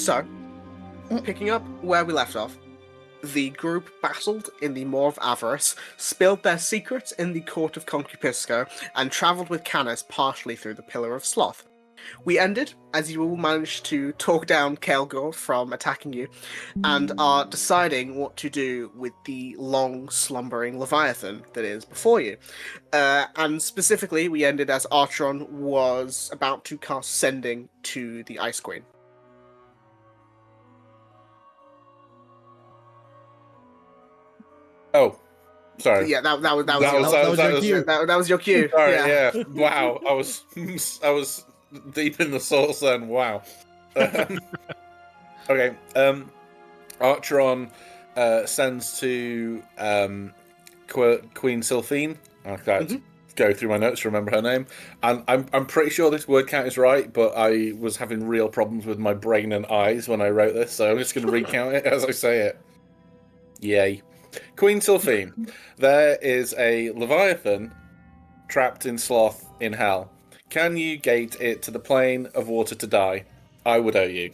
So, picking up where we left off, the group battled in the Maw of Avarice, spilled their secrets in the Court of Concupisco, and travelled with Canis partially through the Pillar of Sloth. We ended as you all managed to talk down Kael'gor from attacking you, and are deciding what to do with the long slumbering Leviathan that is before you. And specifically, we ended as Archeron was about to cast Sending to the Ice Queen. Oh, sorry. Yeah, that was your cue. That was your cue. Sorry, yeah. Wow, I was deep in the source then. Wow. Okay. Archeron sends to Queen Sylphine. I can't go through my notes to remember her name, and I'm pretty sure this word count is right, but I was having real problems with my brain and eyes when I wrote this, so I'm just going to recount it as I say it. Yay. Queen Sylphine, there is a Leviathan trapped in Sloth in Hell. Can you gate it to the plane of water to die? I would owe you.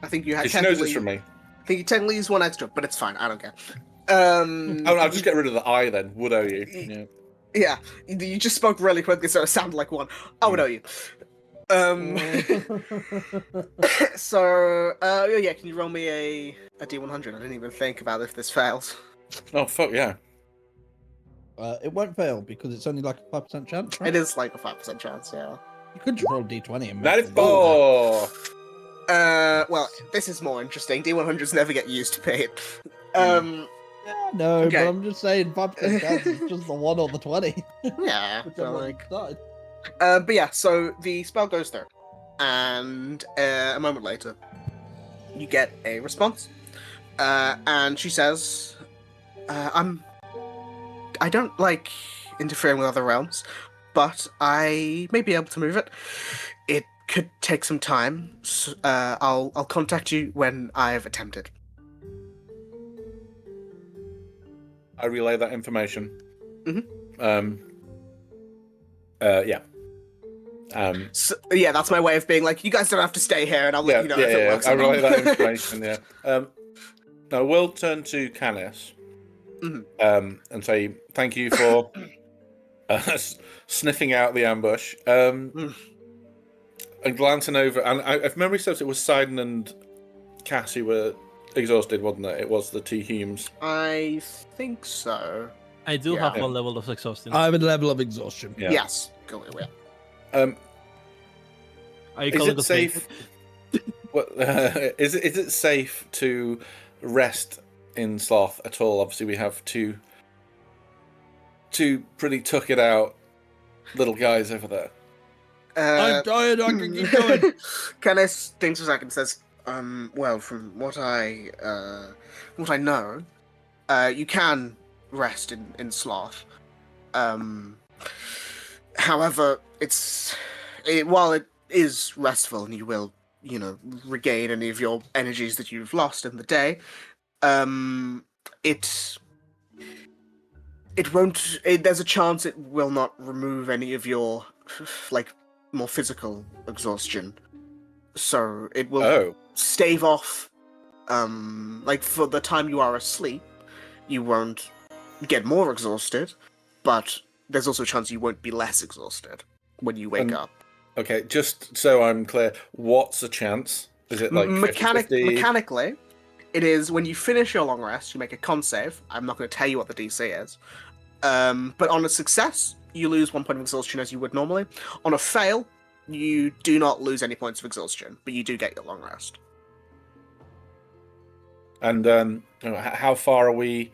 I think you had. She knows this from me. I think you technically use one extra, but it's fine. I don't care. I'll just get rid of the I then. Would owe you. Yeah, you just spoke really quickly, so it sounded like one. I would owe you. So, yeah, can you roll me a D100? I didn't even think about if this fails. Oh, fuck yeah. It won't fail because it's only like a 5% chance, right? It is like a 5% chance, yeah. You could just roll D20 and That make is it roll. 4! Well, this is more interesting. D100s never get used to pay it. Yeah, no, Okay. but I'm just saying 5% chance is just the 1 or the 20. Yeah, Whichever but one like... you decide. But yeah, so the spell goes through, and a moment later, you get a response, and she says, I don't like interfering with other realms, but I may be able to move it. It could take some time. So, I'll contact you when I've attempted. I relay that information. Mm-hmm. Yeah. So, yeah, that's my way of being like, you guys don't have to stay here, and I'll let you know if it works. I or not. relay that information, yeah. Now, we'll turn to Canis and say thank you for sniffing out the ambush. And glancing over, and if memory serves, it was Sidon and Cass who were exhausted, wasn't it? It was the two Humes. I think so. I do have one level of exhaustion. I have a level of exhaustion. Yeah. Yes. Go away. Are you Is calling it us safe? Is it safe to rest in Sloth at all? Obviously, we have two pretty took it out little guys over there. I'm tired, I can keep going. Kenneth thinks for a second and says, well, from what I know, you can rest in Sloth. However, while it is restful and you will, regain any of your energies that you've lost in the day, it won't. There's a chance it will not remove any of your, more physical exhaustion. So it will stave off, for the time you are asleep, you won't get more exhausted, but there's also a chance you won't be less exhausted when you wake up. Okay, just so I'm clear, what's the chance? Is it like 50-50? Mechanically, it is when you finish your long rest, you make a con save. I'm not going to tell you what the DC is. But on a success, you lose 1 point of exhaustion as you would normally. On a fail, you do not lose any points of exhaustion, but you do get your long rest. And how far are we?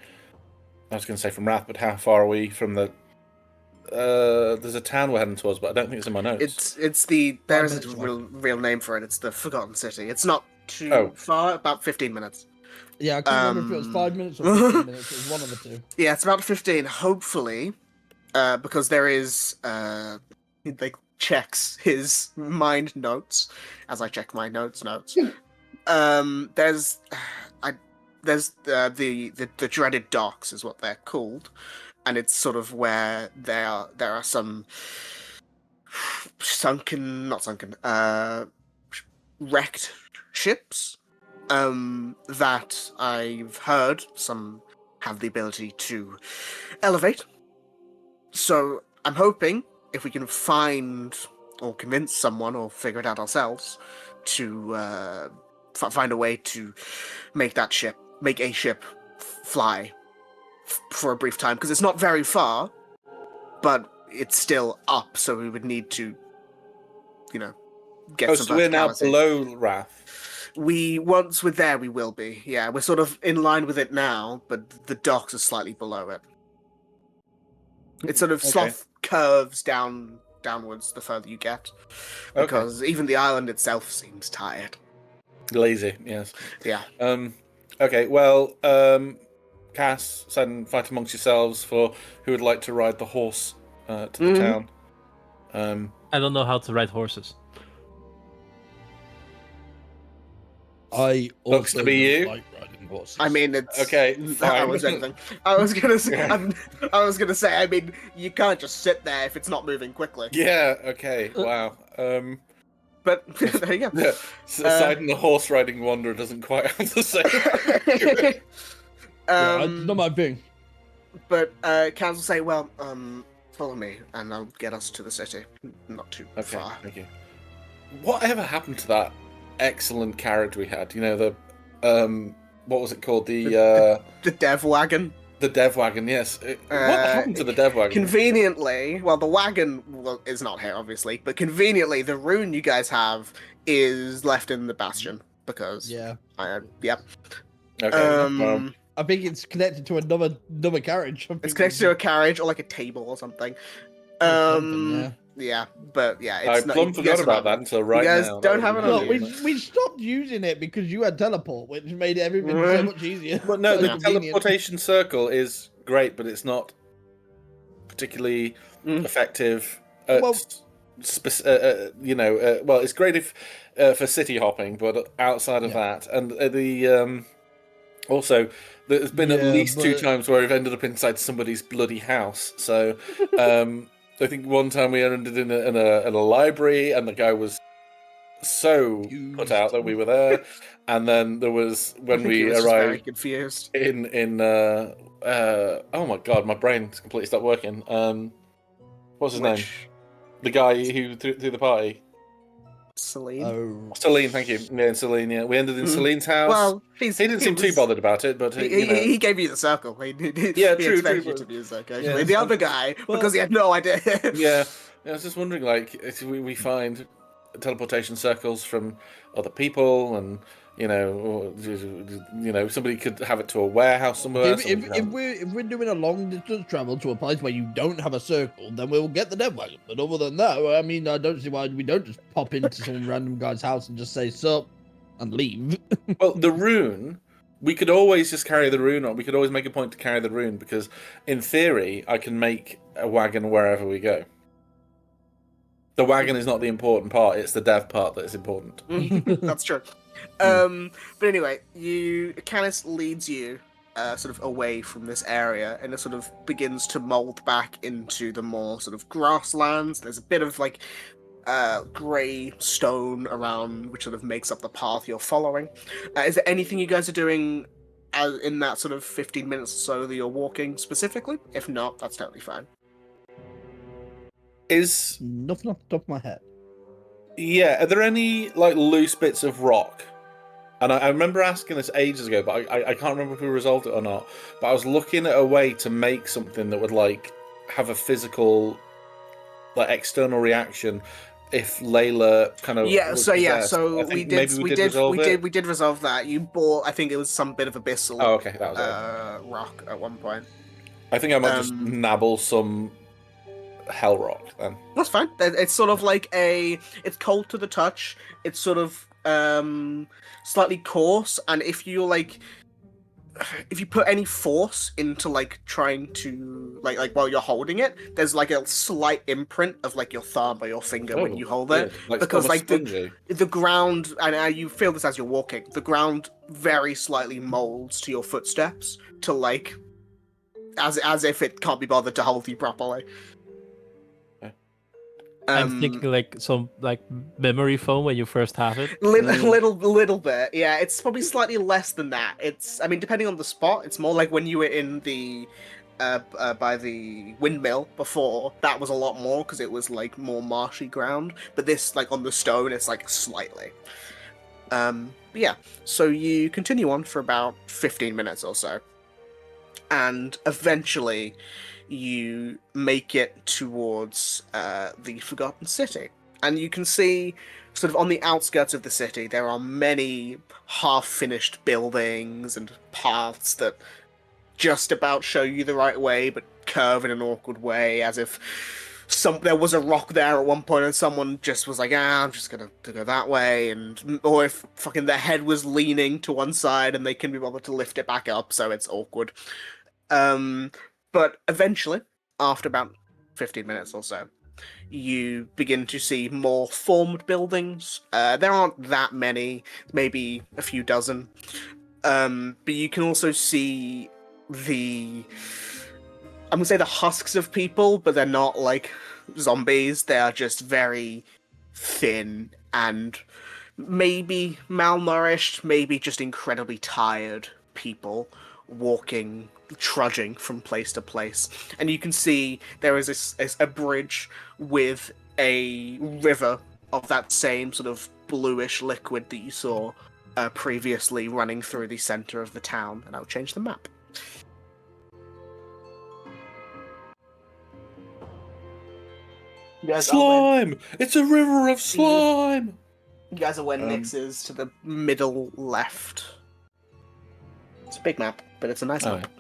I was going to say from Wrath, but how far are we from the? There's a town we're heading towards, but I don't think it's in my notes. There's a real name for it. It's the Forgotten City. It's not too far, about 15 minutes. Yeah, I can't remember if it was 5 minutes or 15 minutes. It was one of the two. Yeah, it's about 15, hopefully, because there is, checks his mind notes, as I check my notes. There's the dreaded docks is what they're called, and it's sort of where there are some wrecked ships that I've heard some have the ability to elevate. So I'm hoping if we can find or convince someone or figure it out ourselves to find a way to make a ship fly for a brief time, because it's not very far, but it's still up, so we would need to, get some so we're now verticality. below Wrath. Once we're there, we will be. Yeah, we're sort of in line with it now, but the docks are slightly below it. It sort of curves downwards the further you get, because even the island itself seems tired. Lazy, yes. Yeah. Okay, well, Cass, fight amongst yourselves for who would like to ride the horse to the town. I don't know how to ride horses. I Looks also to be don't you. like riding horses. I mean, it's Okay, I fine. was anything. I was gonna say. I mean, you can't just sit there if it's not moving quickly. Yeah, okay, wow. But there you go. Yeah, aside from the horse riding wanderer doesn't quite have the same. Not my thing. But Kaz will say, "Well, follow me, and I'll get us to the city. Not too far." Thank you. Whatever happened to that excellent carriage we had? The what was it called? The dev wagon. The dev wagon, yes. What happened to the dev wagon? Conveniently, well, the wagon is not here, obviously, but conveniently, the rune you guys have is left in the bastion because Yeah. Okay. I think it's connected to another carriage. It's connected to a carriage or like a table or something. Yeah, but yeah, I it's not. plumb forgot about that until right now. You guys don't have Look, enough. we stopped using it because you had teleport, which made everything so much easier. But no, the Convenient. teleportation circle is great, but it's not particularly effective. Well- It's great if for city hopping, but outside of that, and also there's been at least 2 times where I've ended up inside somebody's bloody house. So I think one time we ended in a library, and the guy was so put out that we were there. And then there was when we Just very arrived confused. in oh my god, my brain's completely stopped working. What's his name? The guy who threw the party. Celine. Oh. Celine, thank you. Yeah, Celine. Yeah, we ended in Celine's house. Well, he didn't seem too bothered about it, but he gave you the circle. He expected you to be the circle. Actually, the other guy, because he had no idea. Yeah, I was just wondering, like, if we find teleportation circles from other people, and somebody could have it to a warehouse somewhere. If we're doing a long distance travel to a place where you don't have a circle, then we'll get the dev wagon. But other than that, I mean, I don't see why we don't just pop into some random guy's house and just say sup and leave. Well, the rune, we could always just carry the rune on. We could always make a point to carry the rune, because in theory, I can make a wagon wherever we go. The wagon is not the important part; it's the dev part that is important. That's true. But anyway, Canis leads you sort of away from this area, and it sort of begins to mold back into the more sort of grasslands. There's a bit of like grey stone around, which sort of makes up the path you're following. Is there anything you guys are doing in that sort of 15 minutes or so that you're walking specifically? If not, that's totally fine. Nothing off the top of my head. Yeah, are there any like loose bits of rock? And I remember asking this ages ago, but I can't remember if we resolved it or not. But I was looking at a way to make something that would like have a physical, like external reaction if Layla kind of So we did resolve that. You bought, I think it was some bit of abyssal. Oh, okay, that was rock at one point. I think I might just nabble some hell rock then. That's fine. It's sort of like it's cold to the touch. It's sort of slightly coarse, and if you put any force into like trying to like while you're holding it, there's like a slight imprint of like your thumb or your finger when you hold it, because like the ground, and you feel this as you're walking, the ground very slightly molds to your footsteps to like as if it can't be bothered to hold you properly. I'm thinking like some like memory foam when you first have it. little bit. Yeah, it's probably slightly less than that. I mean, depending on the spot, it's more like when you were in the by the windmill before. That was a lot more because it was like more marshy ground. But this, like on the stone, it's like slightly. But yeah, so you continue on for about 15 minutes or so, and eventually you make it towards the Forgotten City. And you can see, sort of on the outskirts of the city, there are many half-finished buildings and paths that just about show you the right way, but curve in an awkward way, as if there was a rock there at one point and someone just was like, I'm just gonna go that way, or if fucking their head was leaning to one side and they can be bothered to lift it back up, so it's awkward. But eventually, after about 15 minutes or so, you begin to see more formed buildings. There aren't that many, maybe a few dozen. But you can also see I'm gonna say the husks of people, but they're not like zombies. They are just very thin and maybe malnourished, maybe just incredibly tired people trudging from place to place. And you can see there is a bridge with a river of that same sort of bluish liquid that you saw previously running through the center of the town. And I'll change the map. Slime! It's a river of slime! You guys are where Nyx is, to the middle left. It's a big map, but it's a nice map.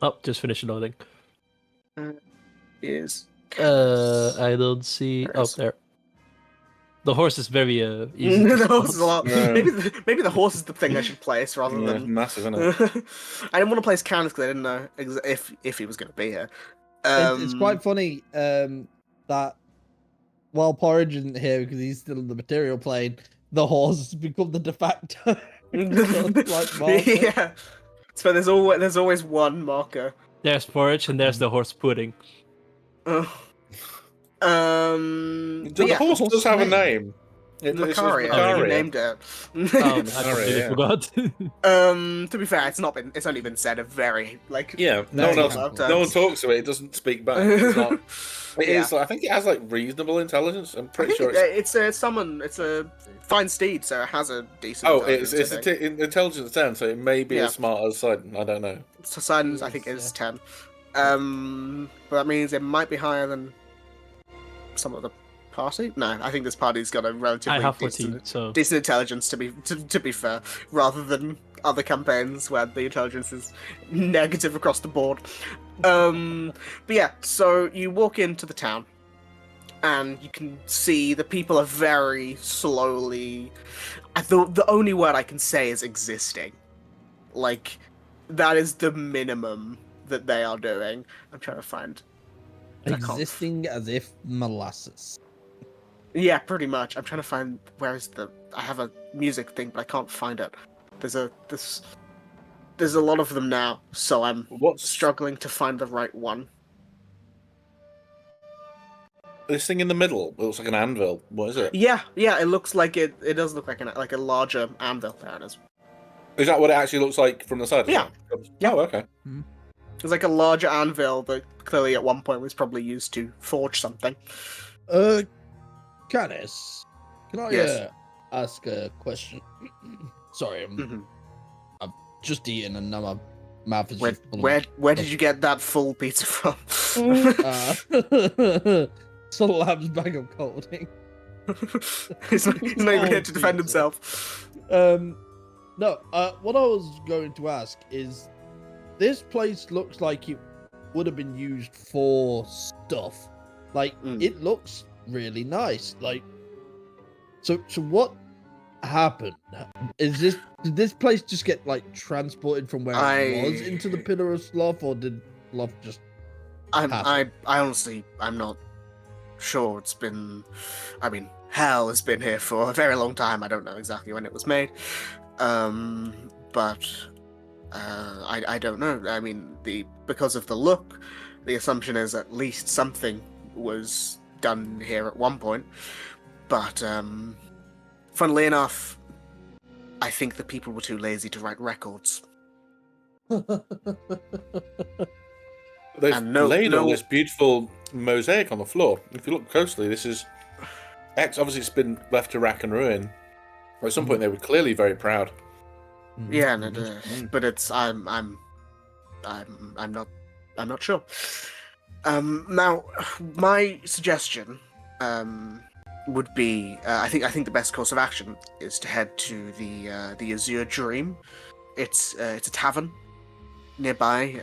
Oh, just finished loading. I don't see. There. The horse is very easy. The horse is a lot. Yeah. Maybe the horse is the thing I should place rather than massive, isn't it? I didn't want to place Candace because I didn't know if he was going to be here. It's quite funny that while Porridge isn't here because he's still in the material plane, the horse has become the de facto. Yeah. So there's always one marker. There's Porridge and there's the horse pudding. The horse does have a name. Macari. You named it. I completely forgot. To be fair, it's only been said a very no one talks to it. It doesn't speak back. It's not. It is. I think it has like reasonable intelligence. I'm pretty sure it's a fine steed, so it has a decent. It's intelligence 10, so it may be as smart as Sidon. I don't know. So Sidon's I think is 10. But that means it might be higher than some of the party. No, I think this party's got a relatively decent intelligence. To be fair, rather than other campaigns where the intelligence is negative across the board. But yeah, so you walk into the town, and you can see the people are very slowly. The only word I can say is existing. Like, that is the minimum that they are doing. I'm trying to find. Existing as if molasses. Yeah, pretty much. I'm trying to find I have a music thing, but I can't find it. There's a lot of them now, so I'm struggling to find the right one. This thing in the middle looks like an anvil. What is it? Yeah, it looks like it does look like a larger anvil. There it is. Is that what it actually looks like from the side? Yeah. Oh, okay. It's like a larger anvil that clearly at one point was probably used to forge something. Canis, can I ask a question? Sorry, I've just eaten and now my mouth is where did you get that full pizza from? Lab's bag of coding. He's not even here to defend himself. No, what I was going to ask is, this place looks like it would have been used for stuff. Like, it looks really nice. Like, so what happened? Did this place just get like transported from where it was into the Pillar of Sloth, or did Sloth just? I honestly, I'm not sure. Hell has been here for a very long time. I don't know exactly when it was made, but I don't know. I mean, because of the look, the assumption is at least something was done here at one point. But funnily enough, I think the people were too lazy to write records. They've And laid all this beautiful mosaic on the floor. If you look closely, this is X. Obviously, it's been left to rack and ruin. At some point, they were clearly very proud. Yeah, but it's I'm not sure. Now, my suggestion would be I think the best course of action is to head to the Azure Dream. It's a tavern nearby.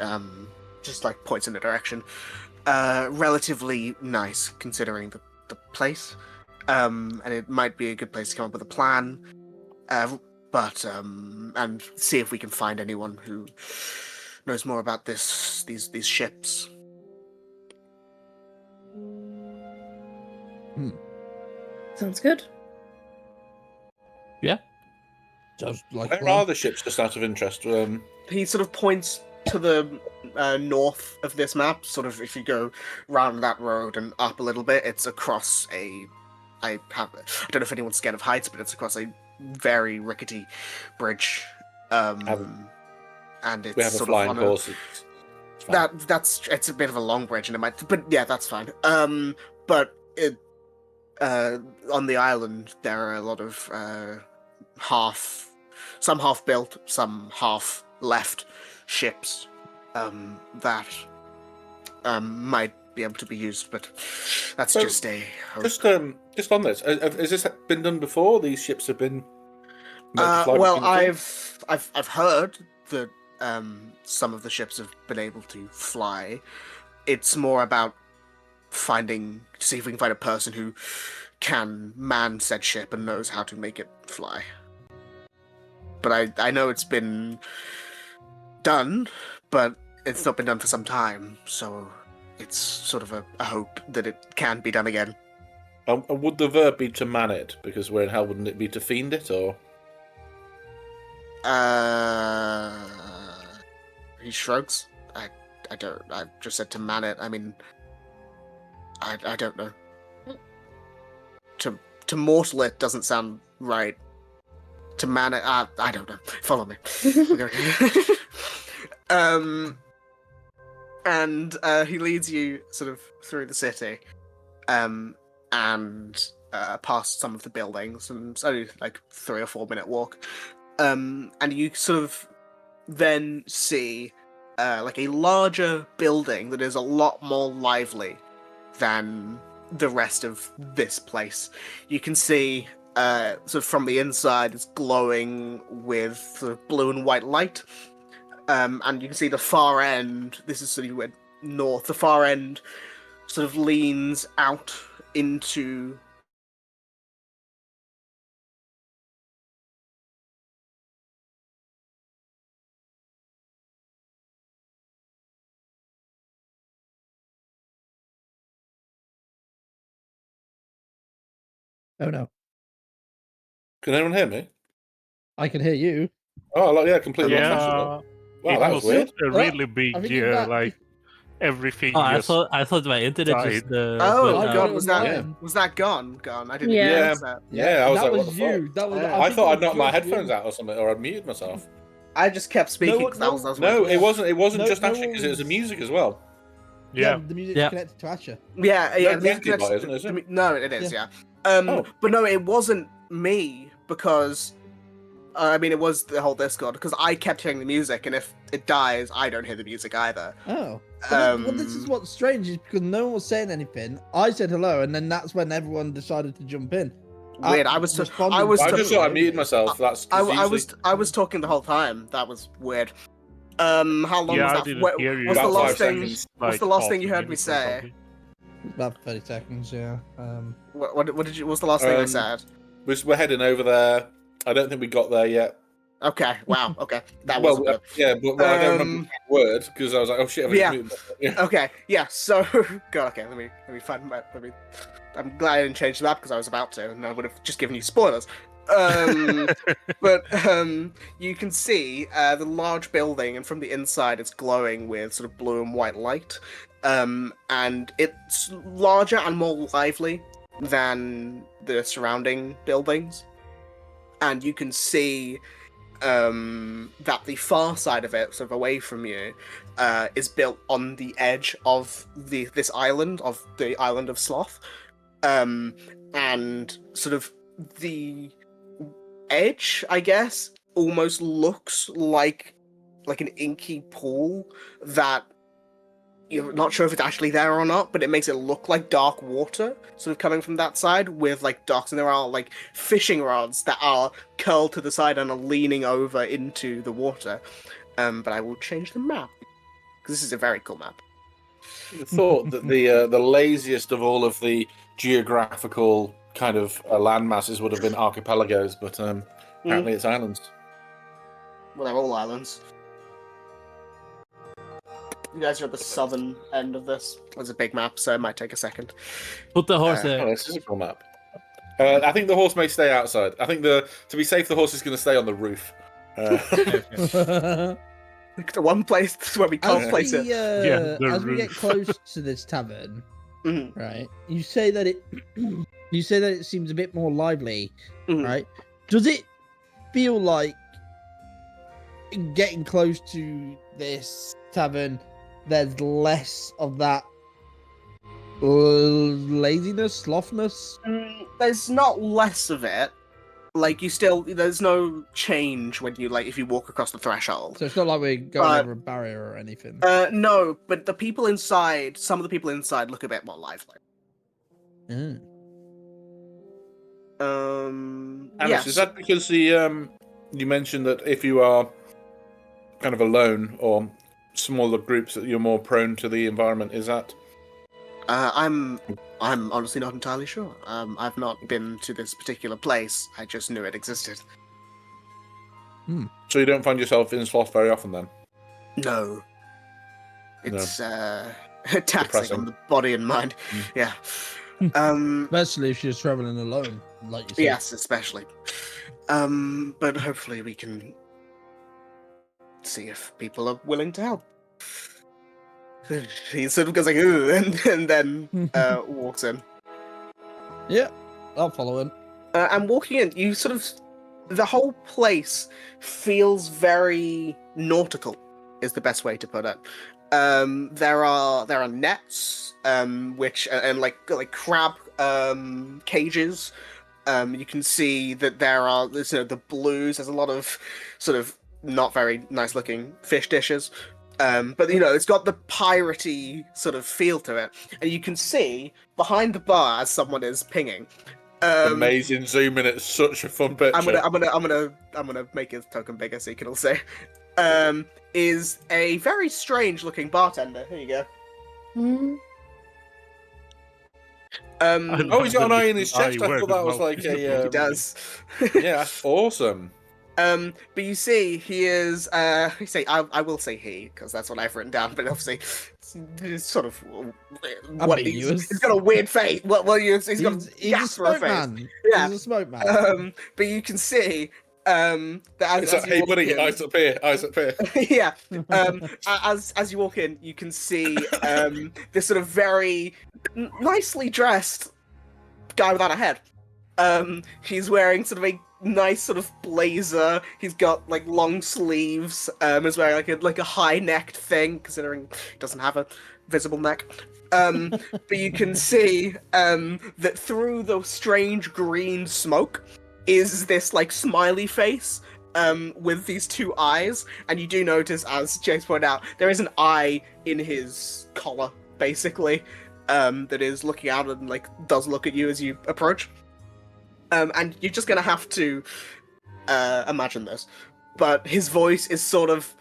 Just like points in the direction. Relatively nice considering the place. And it might be a good place to come up with a plan. But and see if we can find anyone who knows more about these ships. Sounds good. Yeah. Just like Where are the ships, just out of interest? He sort of points to the north of this map. Sort of, if you go round that road and up a little bit, it's across I don't know if anyone's scared of heights, but it's across a very rickety bridge. And it's we have a sort flying of horse. it's a bit of a long bridge, and it might, but yeah, that's fine. But it on the island there are a lot of some half built, some half left ships that might be able to be used, but that's So, just a hope. Just on this, has this been done before? These ships have been. Meant to fly Well, between the two? I've heard that some of the ships have been able to fly. It's more about to see if we can find a person who can man said ship and knows how to make it fly. But I know it's been done, but it's not been done for some time, so it's sort of a hope that it can be done again. And would the verb be to man it? Because where in hell wouldn't it be to fiend it, or? He shrugs. I don't. I just said to man it. I mean, I don't know. To mortal it doesn't sound right. To man it, I don't know. Follow me. And he leads you sort of through the city, and past some of the buildings, and it's only like 3 or 4 minute walk. And you sort of then see like a larger building that is a lot more lively than the rest of this place. You can see sort of from the inside it's glowing with sort of blue and white light. And you can see the far end, this is sort of where north, the far end sort of leans out into Oh no, Can anyone hear me? I can hear you. Oh, yeah, completely lost Yeah, that. Wow, it that was was weird. a really big, I think you're back. like everything Oh, I just thought my internet died. just. oh I thought god, it was was that mine. was that gone? I didn't Yeah. even notice that. Yeah, I was that like, was what the you. fuck? That was. Yeah. I think thought it I'd knocked my was headphones you. out or something, or I'd muted myself. I just kept speaking No, because that was No, weird. it wasn't. It wasn't No- just no Asher because it was the one's- music as well. Yeah, yeah. the music's Yeah. connected to Asher. Yeah, No, the it's Disney, isn't it, is it? No, it is, yeah. Oh. But no, it wasn't me because I mean, it was the whole Discord because I kept hearing the music, and if it dies, I don't hear the music either. Oh. Well, this is what's strange is because no one was saying anything. I said hello, and then that's when everyone decided to jump in. Weird. I was responding I was I to just it. thought I muted myself. That's 'cause I was talking the whole time. That was weird. How long Yeah, I was that? didn't hear you. What's the About last 5 thing? seconds. What's the like, last thing you half a heard me minute or say? something. About 30 seconds, yeah. What did you? What's the last thing I Um, said? We're heading over there. I don't think we got there yet. Okay. Wow. Okay. That well, was good. yeah, but I don't remember the word because I was like, oh shit, I've Yeah. muted myself. Yeah. Okay. Yeah. So, God. Okay. Let me find my. I'm glad I didn't change the map because I was about to, and I would have just given you spoilers. But you can see the large building, and from the inside, it's glowing with sort of blue and white light. And it's larger and more lively than the surrounding buildings. And you can see that the far side of it, sort of away from you, is built on the edge of the island of Sloth. And sort of the edge, I guess, almost looks like an inky pool that you're not sure if it's actually there or not, but it makes it look like dark water sort of coming from that side with like docks, and there are like fishing rods that are curled to the side and are leaning over into the water. But I will change the map because this is a very cool map. I thought that the laziest of all of the geographical kind of land masses would have been archipelagos, but apparently it's islands. Well, they're all islands. You guys are at the southern end of this. It's a big map, so it might take a second. Put the horse Oh, there. this is a cool map. I think the horse may stay outside. I think to be safe, the horse is going to stay on the roof. The one place where we can't place it. Yeah, the as we get roof. close to this tavern, Mhm. right? You say that it seems a bit more lively, Mhm. right? Does it feel like getting close to this tavern, there's less of that laziness, slothness? There's not less of it. Like, there's no change when you, like, if you walk across the threshold. So it's not like we're going over a barrier or anything. No, but some of the people inside look a bit more lively. Mm. Alice, Yes. is that because you mentioned that if you are kind of alone or smaller groups that you're more prone to the environment? Is that? I'm honestly not entirely sure. I've not been to this particular place. I just knew it existed. So you don't find yourself in Sloth very often then? No. It's taxing Depressing. on the body and mind. Yeah. Especially if she's traveling alone, like you said. Yes, especially. But hopefully we can see if people are willing to help. He sort of goes like, ooh, and then walks in. Yeah, I'll follow him. And walking in, the whole place feels very nautical, is the best way to put it. There are nets, which and like crab cages. You can see that there's the blues. There's a lot of sort of not very nice looking fish dishes. But it's got the piratey sort of feel to it, and you can see behind the bar as someone is pinging. Amazing zoom in. It's such a fun picture. I'm gonna make his token bigger so you can all see. Is a very strange looking bartender. Here you go. Hmm. Oh, he's got an eye in his chest. I thought that was like He a. does. Yeah, that's awesome. But you see, he is. I will say he because that's what I've written down. But obviously, it's sort of Ambiguous. he's got a weird face. He's got He's a a gas for a smoke face. man. Yeah. He's a smoke man. But you can see that It's like, hey, buddy, eyes up here, eyes up here. yeah. As you walk in, you can see this sort of very nicely dressed guy without a head. He's wearing sort of a nice sort of blazer. He's got like long sleeves. He's wearing like a high necked thing, considering he doesn't have a visible neck. But you can see that through the strange green smoke is this like smiley face with these two eyes, and you do notice, as James pointed out, there is an eye in his collar, basically, that is looking out and like does look at you as you approach. And you're just gonna have to imagine this, but his voice is sort of,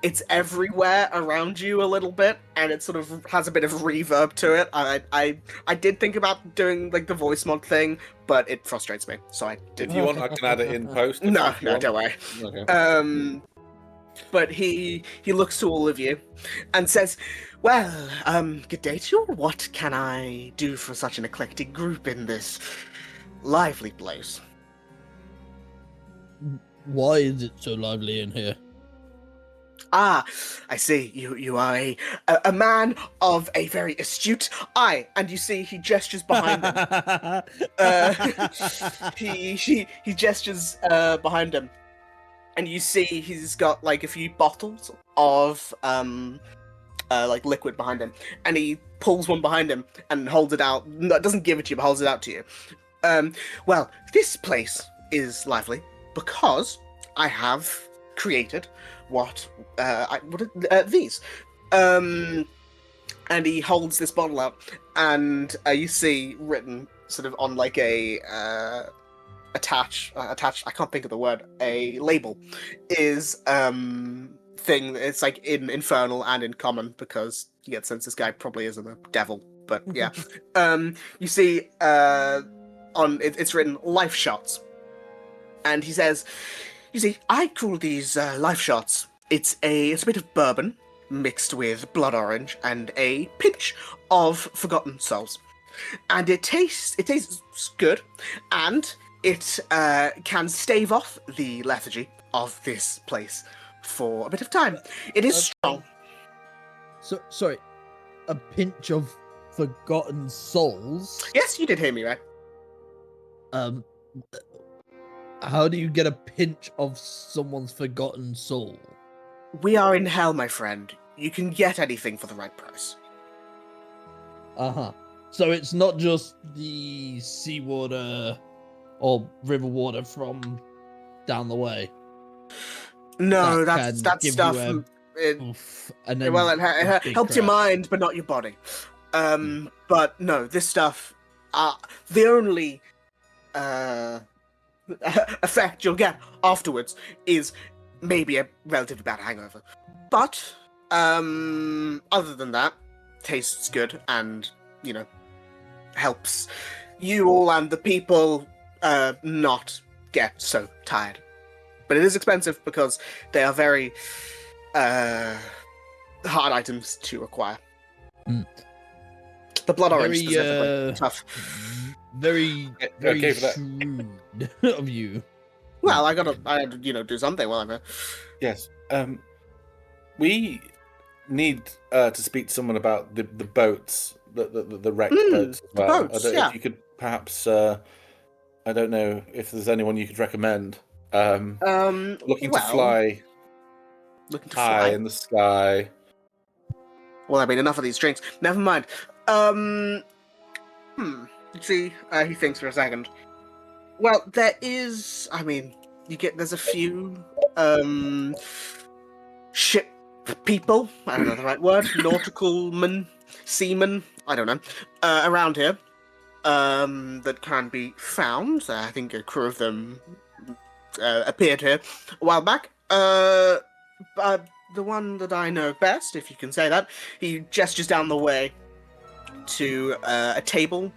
it's everywhere around you a little bit, and it sort of has a bit of reverb to it. I did think about doing like the voice mod thing, but it frustrates me, so I If didn't. you want, I can add it in post. No, if you want. don't worry. Okay. But he looks to all of you and says, "Well, good day to you all. What can I do for such an eclectic group in this lively place?" why is it so lively in here? Ah, I see. You are a man of a very astute eye, and you see he gestures behind him. He gestures behind him, and you see he's got like a few bottles of like liquid behind him, and he pulls one behind him and holds it out. No, doesn't give it to you, but holds it out to you. Well, this place is lively because I have created these. And he holds this bottle out, and you see written sort of on like a attached. I can't think of the word. A label is thing. It's like in infernal and in common because you get the sense this guy probably isn't a devil. But yeah, you see it's written life shots, and he says, "You see, I call these life shots. It's a bit of bourbon mixed with blood orange and a pinch of forgotten souls, and it tastes good, and it can stave off the lethargy of this place for a bit of time. It is strong." So sorry, a pinch of forgotten souls. Yes, you did hear me right. How do you get a pinch of someone's forgotten soul? We are in hell, my friend. You can get anything for the right price. So it's not just the seawater or river water from down the way. No, That that's can give stuff. you and then Well, it big helps your crash. mind, but not your body. But no, this stuff. The only effect you'll get afterwards is maybe a relatively bad hangover. But other than that, tastes good and helps you all and the people not get so tired. But it is expensive because they are very hard items to acquire. The blood orange specifically, tough. Very Okay for that. shrewd of you. Well, I had to do something while I'm here. Yes. We need to speak to someone about the boats, the wrecked boats as the well. boats, I don't know yeah. if you could perhaps. I don't know if there's anyone you could recommend. Looking to fly high in the sky. Well, I mean, enough of these drinks. Never mind. See, he thinks for a second. Well, there is. I mean, there's a few ship people. I don't know the right word. Nautical men, seamen. I don't know. Around here, that can be found. I think a crew of them appeared here a while back. The one that I know best, if you can say that, he gestures down the way to a table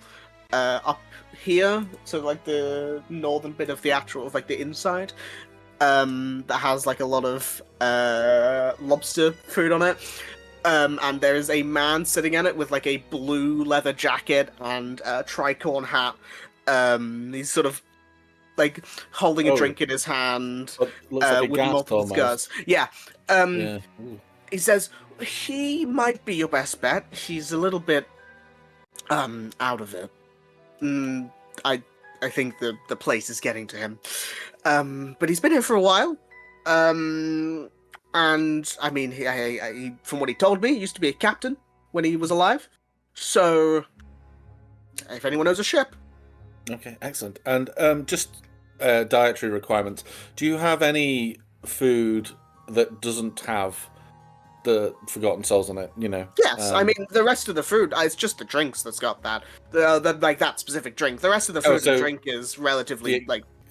up here, so like the northern bit of the the inside, that has like a lot of lobster food on it. And there is a man sitting in it with like a blue leather jacket and a tricorn hat. He's sort of like holding a drink in his hand, Looks like a with ghast multiple almost. scars. Yeah. Yeah. Ooh. He says he might be your best bet. He's a little bit out of it. I think the place is getting to him. But he's been here for a while. And I mean, he from what he told me, he used to be a captain when he was alive. So if anyone knows a ship. Okay, excellent. And just dietary requirements. Do you have any food that doesn't have the Forgotten Souls on it? Yes, I mean the rest of the food. It's just the drinks that's got that. Like that specific drink. The rest of the food and drink is relatively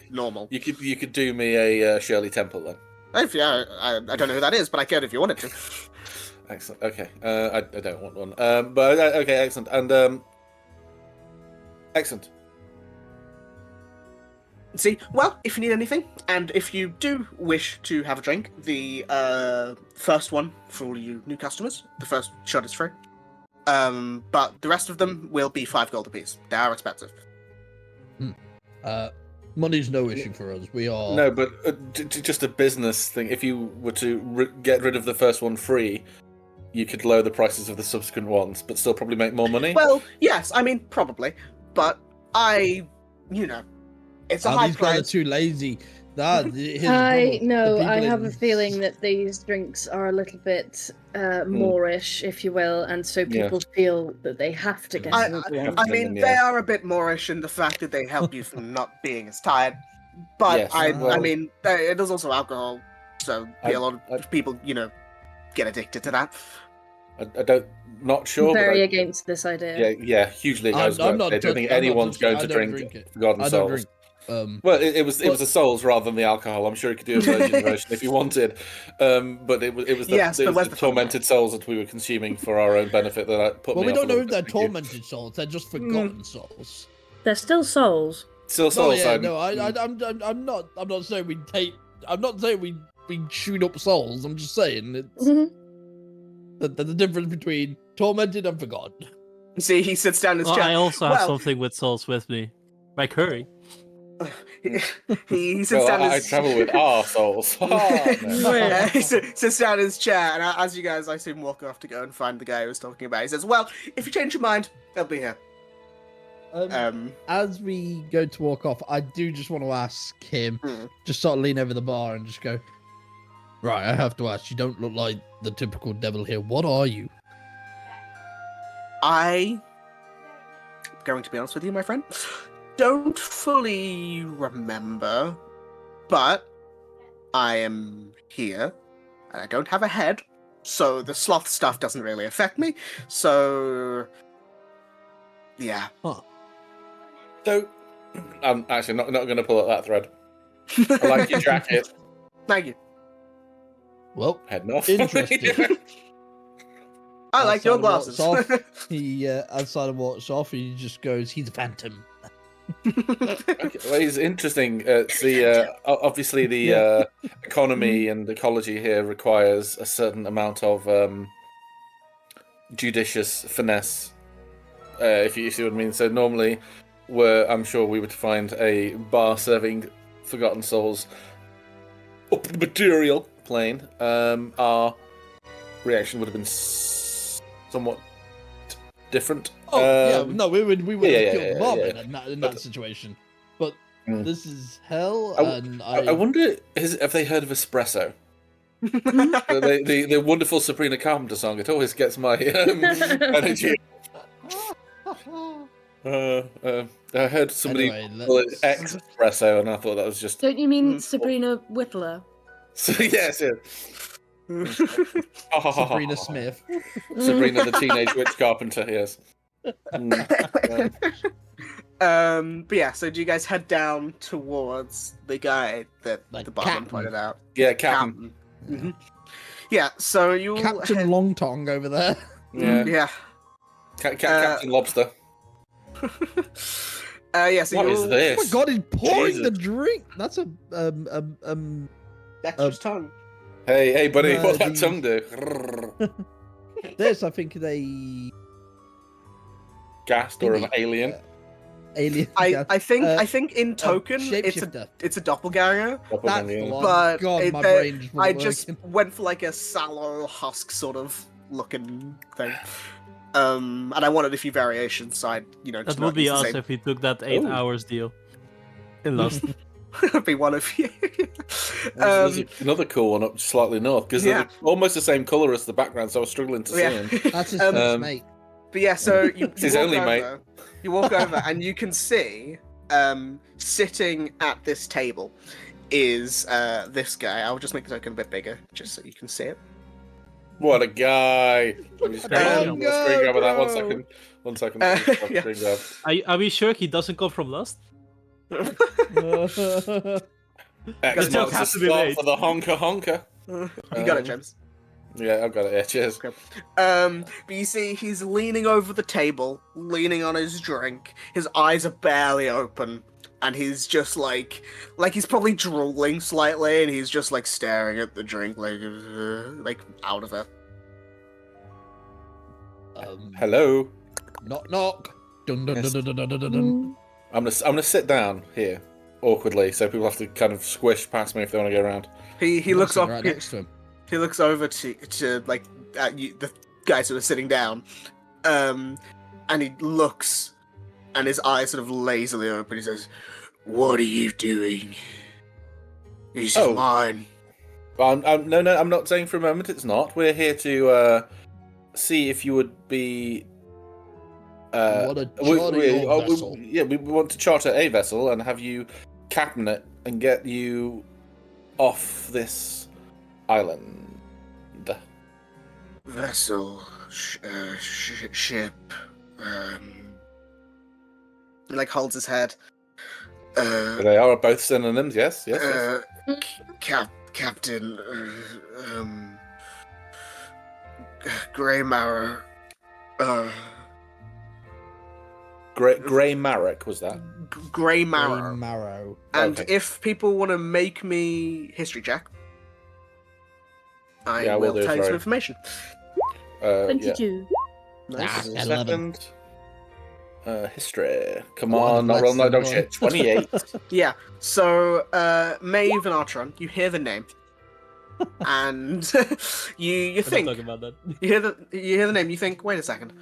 normal. You could do me a Shirley Temple then. If I don't know who that is, but I could if you wanted to. Excellent. Okay. I don't want one. But okay, excellent. And excellent. See, well, if you need anything, and if you do wish to have a drink, the first one for all you new customers, the first shot is free. But the rest of them will be 5 gold apiece. They are expensive. Money's no issue for us. We are. No, but just a business thing. If you were to get rid of the first one free, you could lower the prices of the subsequent ones, but still probably make more money. Well, yes, I mean, probably. But it's a high These guys are price. too lazy. Here's the I problem. know. The I people have a in- feeling that these drinks are a little bit Moorish, if you will, and so Yeah. people feel that they have to get I- another one. I mean, they are a bit Moorish in the fact that they help you from not being as tired. But Yes, I well- mean, it is also alcohol, so a lot of people, get addicted to that. I don't, not sure. Very but against this idea. yeah, hugely. I I'm not. don't think I'm not anyone's touching- going I to don't drink it. Forgotten I Souls. don't drink. Well, it was the souls rather than the alcohol. I'm sure you could do a virgin version if you wanted, but it was the, Yes, it but was where's the the fun in tormented souls that we were consuming for our own benefit that I put Well, me we off don't a know little if they're bit. Thank you. tormented souls. They're just forgotten souls. They're still souls. Still Oh souls. yeah, I'm- no, I'm not. I'm not saying we take. I'm not saying we shoot up souls. I'm just saying it's there's the difference between tormented and forgotten. See, he sits down in his Well, chair. I also have Well, something with souls with me. My curry. he sits Well, down in I his travel with our souls. No. He sits down in his chair, and as you guys, I assume, walk off to go and find the guy who was talking about it, he says, well, if you change your mind, they'll be here. As we go to walk off, I do just want to ask him, Hmm. just sort of lean over the bar and just go, right, I have to ask, you don't look like the typical devil here. What are you? I'm going to be honest with you, my friend, don't fully remember, but I am here, and I don't have a head, so the sloth stuff doesn't really affect me, so yeah. So, I'm actually not going to pull out that thread. I like your jacket. Thank you. Well, Heading off. interesting. I like your Outside glasses. of walks off, he outside of walks off, he just goes, he's a phantom. Okay, well, it's interesting. It's the obviously the economy and ecology here requires a certain amount of judicious finesse, if you see what I mean. So normally, I'm sure we would find a bar serving Forgotten Souls up the material plane. Our reaction would have been somewhat different. Oh yeah, no, we would have killed the barman in that But- situation. But Mm. this is hell, I- and I wonder, have they heard of espresso? the wonderful Sabrina Carpenter song. It always gets my energy. I heard somebody Anyway, call it let's- espresso, and I thought that was just. Don't you mean Mm. Sabrina Whittler? So, yes, yeah. Sabrina Smith. Sabrina the Teenage Witch Carpenter. Yes. But yeah, so do you guys head down towards the guy that Like the barman Captain. pointed out? Yeah, Captain. Mhm. Yeah, so you Captain Long Tongue over there. Yeah, Yeah. Captain Lobster. Yeah, so What you is Oh my this? god, he's pouring the Jesus. drink. That's a Dexter's tongue. Hey, buddy, No, what that the- tongue do? this. I think they Gassed or of alien? alien. I think in token shapeshifter. it's a doppelganger, That's the one. but God, my they- brain just I wasn't just working. went for like a sallow husk sort of looking thing. And I wanted a few variations, so I, That just would not be use the us same- if we took that 8 Ooh. hours deal. In Lost. be one of you. There's another cool one up slightly north because Yeah. they're almost the same colour as the background, so I was struggling to see Yeah. him. That's his Um, first mate. But yeah, so you It's his walk only over, mate. You walk over and you can see sitting at this table is this guy. I'll just make the token a bit bigger just so you can see it. What a guy! Let me just There grab you one go, screen grab of that. One bro. second. 1 second. Yeah. Screen grab. Are we sure he doesn't come from Lost? X joke marks the has to be spot made. for the honker. You got it, James. Yeah, I've got it. Yeah, cheers. But you see, he's leaning over the table, leaning on his drink. His eyes are barely open, and he's just like he's probably drooling slightly, and he's just like staring at the drink, like out of it. Hello. Knock knock. Dun, dun, Yes. dun, dun, dun, dun, dun, dun. I'm gonna sit down here awkwardly, so people have to kind of squish past me if they want to go around. He I'm looks sitting up. right next to him. He looks over to like at you, the guys who are sitting down, and he looks, and his eyes sort of lazily open. He says, "What are you doing? This is Oh. mine." No, I'm not saying for a moment it's not. We're here to see if you would be. What a charter your vessel. We want to charter a vessel and have you captain it and get you off this island. Vessel, ship. He like holds his head. They are both synonyms. Yes. Captain, Grey Marrow. Grey Marek was that? Grey Marrow. Marrow. And Okay. if people want to make me history check, I Yeah, we'll will do, tell you some sorry. information. Yeah. 22. Nice. 11. Second. History. Come One on, not less roll no than dog one. shit. 28. Yeah. So, Maeve and Artron, you hear the name, and you We're not think talking about that. you hear the name. You think, wait a second,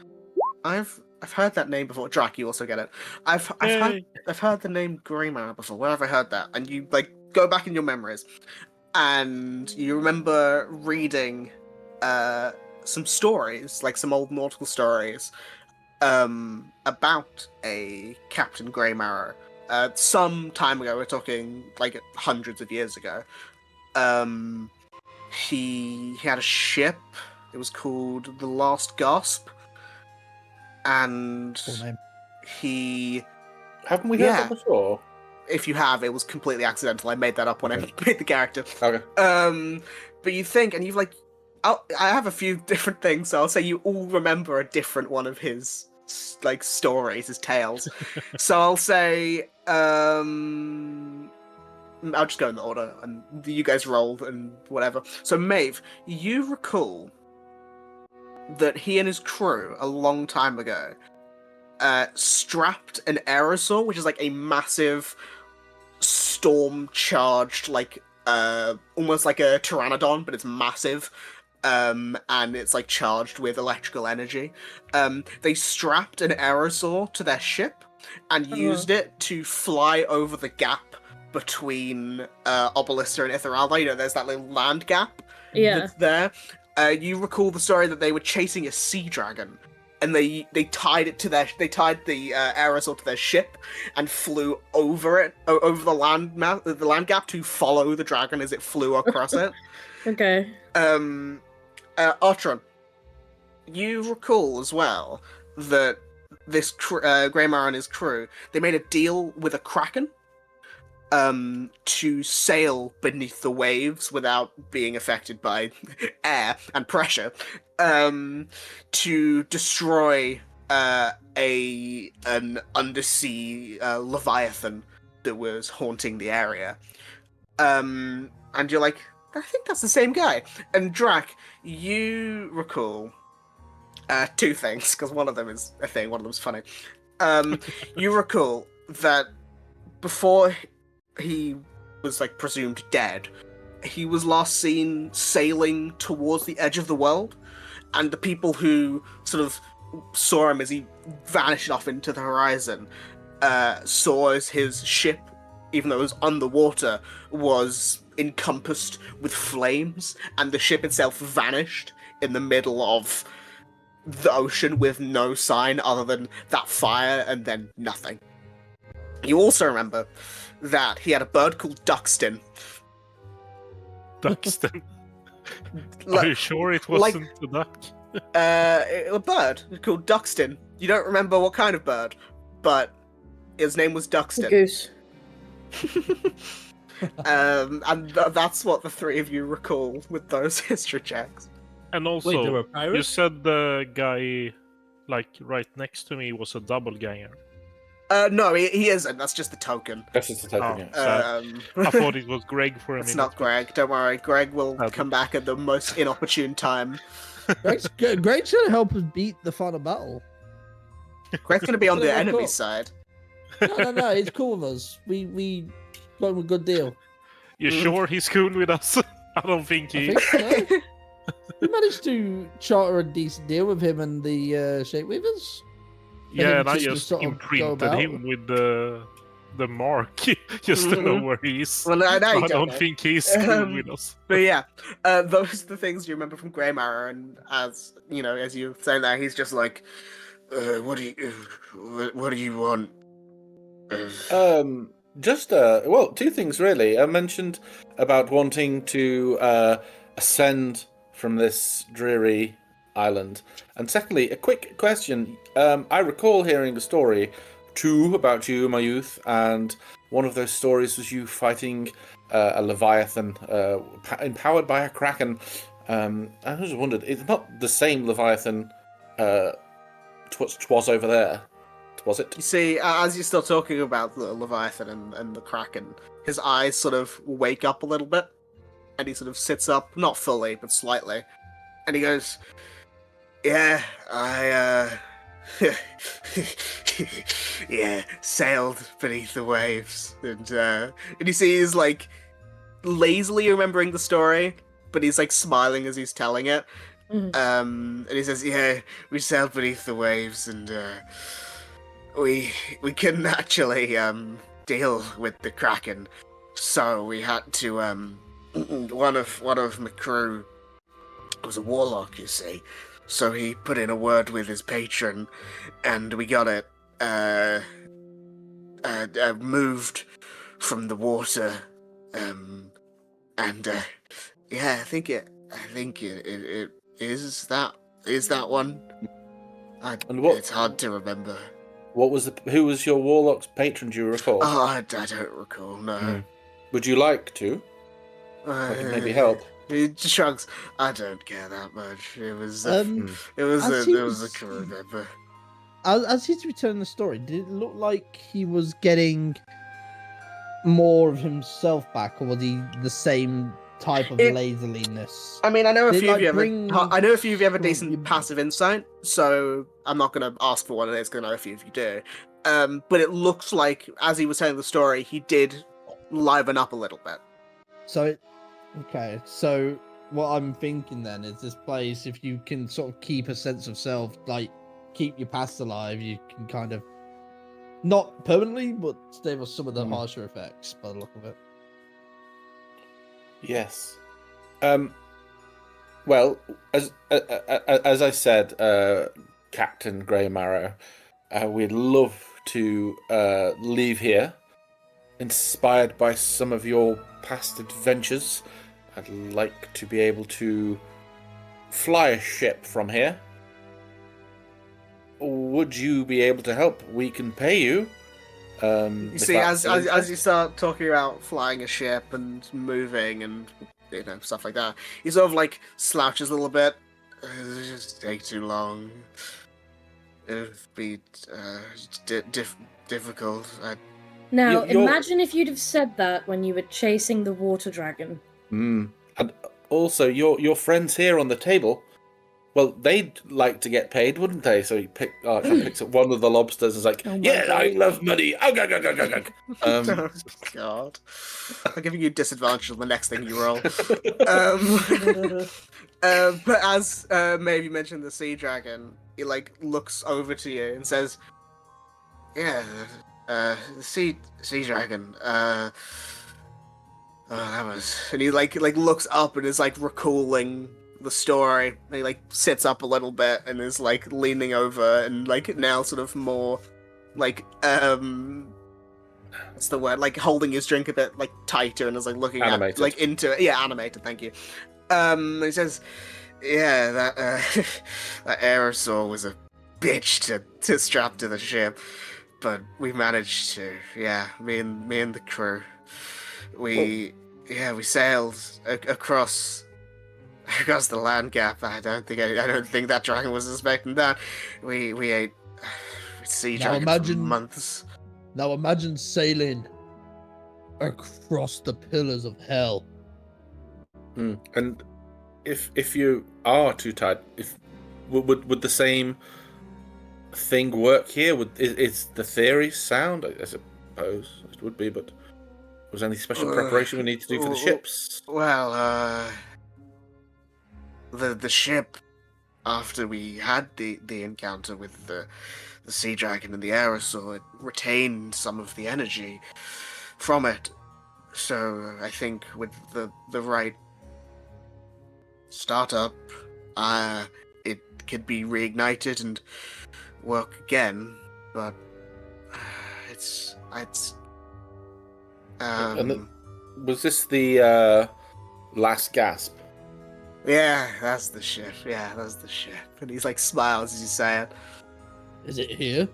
I've heard that name before. Drac, you also get it. I've heard the name Greymar before. Where have I heard that? And you like go back in your memories, and you remember reading some stories, like some old nautical stories, about a Captain Greymarrow. Some time ago, we're talking like hundreds of years ago. He had a ship. It was called the Last Gasp, and Full name. he. Haven't we heard Yeah. that before? If you have, it was completely accidental. I made that up when I Okay. made the character. Okay. But you think, and you've like, I have a few different things, so I'll say you all remember a different one of his like stories, his tales. So I'll say, I'll just go in the order, and you guys roll and whatever. So Maeve, you recall that he and his crew a long time ago strapped an aerosol, which is like a massive storm-charged, like almost like a pteranodon, but it's massive. And it's like charged with electrical energy. They strapped an aerosol to their ship and used it to fly over the gap between Obelister and Itheralda. You know, there's that little land gap Yeah. that's there. You recall the story that they were chasing a sea dragon, and they tied it to the aerosol to their ship and flew over it, over the land gap to follow the dragon as it flew across it. Okay. Artron, you recall as well that this Greymar and his crew, they made a deal with a kraken to sail beneath the waves without being affected by air and pressure, to destroy an undersea leviathan that was haunting the area. And you're like, I think that's the same guy. And Drac, you recall two things, because one of them is a thing, one of them's funny. You recall that before he was like presumed dead, he was last seen sailing towards the edge of the world, and the people who sort of saw him as he vanished off into the horizon saw as his ship, even though it was underwater, was encompassed with flames, and the ship itself vanished in the middle of the ocean with no sign other than that fire and then nothing. You also remember that he had a bird called Duxton. Duxton. Like- Are you sure it wasn't a duck? A bird called Duxton. You don't remember what kind of bird, but his name was Duxton. Goose. And that's what the three of you recall with those history checks. And also, Wait, there were you pirates? said the guy, like, right next to me was a double ganger. No, he isn't. That's just the token. That's just a token, Oh. yeah. I thought it was Greg for a It's minute. not Greg. Don't worry. Greg will Okay. come back at the most inopportune time. Greg's gonna help us beat the final battle. Greg's going to be on the Yeah, enemy cool. side. No, it's cool with us. We got him a good deal. You sure he's cool with us? I don't think I he. think so. We managed to charter a decent deal with him and the Shape Weavers. Yeah, him and I to just just sort of go imprinted about. him with the mark just to know where he is. Well, now So you I don't don't know. think he's cool with us. But yeah, those are the things you remember from Grey Matter, and as you know, as you saying that, he's just like, what do you want? Just well, two things really. I mentioned about wanting to ascend from this dreary island, and secondly, a quick question. I recall hearing a story too about you in my youth, and one of those stories was you fighting a leviathan empowered by a kraken. I just wondered, it's not the same leviathan twas over there, was it? You see, as you're still talking about the Leviathan and the Kraken, his eyes sort of wake up a little bit, and he sort of sits up, not fully, but slightly, and he goes, "Yeah, I yeah, sailed beneath the waves," and you see he's like lazily remembering the story, but he's like smiling as he's telling it. And he says, "Yeah, we sailed beneath the waves, and we couldn't actually deal with the Kraken, so we had to one of my crew was a warlock, you see, so he put in a word with his patron, and we got it moved from the water, and yeah, I think it is that one. And what? It's hard to remember. What was who was your warlock's patron? Do you recall? Oh, I don't recall. No. Would you like to? I could maybe help. He just shrugs. I don't care that much. It was. As I can remember. As he's retelling the story, did it look like he was getting more of himself back, or was he the same type of laziness? I mean, I know a Did, few of you like, have. I know a few of you have a Well, decent you- passive insight, so I'm not going to ask for what it is because I know a few of you do. But it looks like as he was telling the story, he did liven up a little bit. Okay, so what I'm thinking then is this place, if you can sort of keep a sense of self, like keep your past alive, you can kind of not permanently, but stave off some of the harsher effects by the look of it. Yes. Well, as I said, Captain Grey Marrow, we'd love to leave here, inspired by some of your past adventures. I'd like to be able to fly a ship from here. Would you be able to help? We can pay you. You see, as you start talking about flying a ship and moving and stuff like that, he sort of like slouches a little bit. It'll just take too long. It'll be difficult. Now, You're- imagine if you'd have said that when you were chasing the water dragon. And also, your friends here on the table, well, they'd like to get paid, wouldn't they? So he picks up one of the lobsters and is like, Oh my yeah, God. I love money. Oh, Oh, God. I'm giving you disadvantage on the next thing you roll. But as maybe mentioned the sea dragon, he like looks over to you and says, "Yeah, the sea dragon. That was." And he like looks up and is like recalling the story. And he like sits up a little bit and is like leaning over and like now sort of more like what's the word? Like holding his drink a bit like tighter and is like looking Animated. at like into it. Yeah, animated. Thank you. He says, "Yeah, that that aerosaur was a bitch to strap to the ship, but we managed to. Yeah, me and the crew. We sailed across the land gap. I don't think that dragon was expecting that. We ate sea Now dragon for months." Now imagine sailing across the pillars of hell. And if you are too tired, would the same thing work here? Is the theory sound? I suppose it would be, but was there any special preparation we need to do for the ships? Well, the ship, after we had the encounter with the sea dragon and the aerosol, it retained some of the energy from it. So I think with the right startup, it could be reignited and work again. But it's Was this the last gasp? yeah, that's the ship. Yeah, that's the ship. And he's like smiles as you say it. Is it here?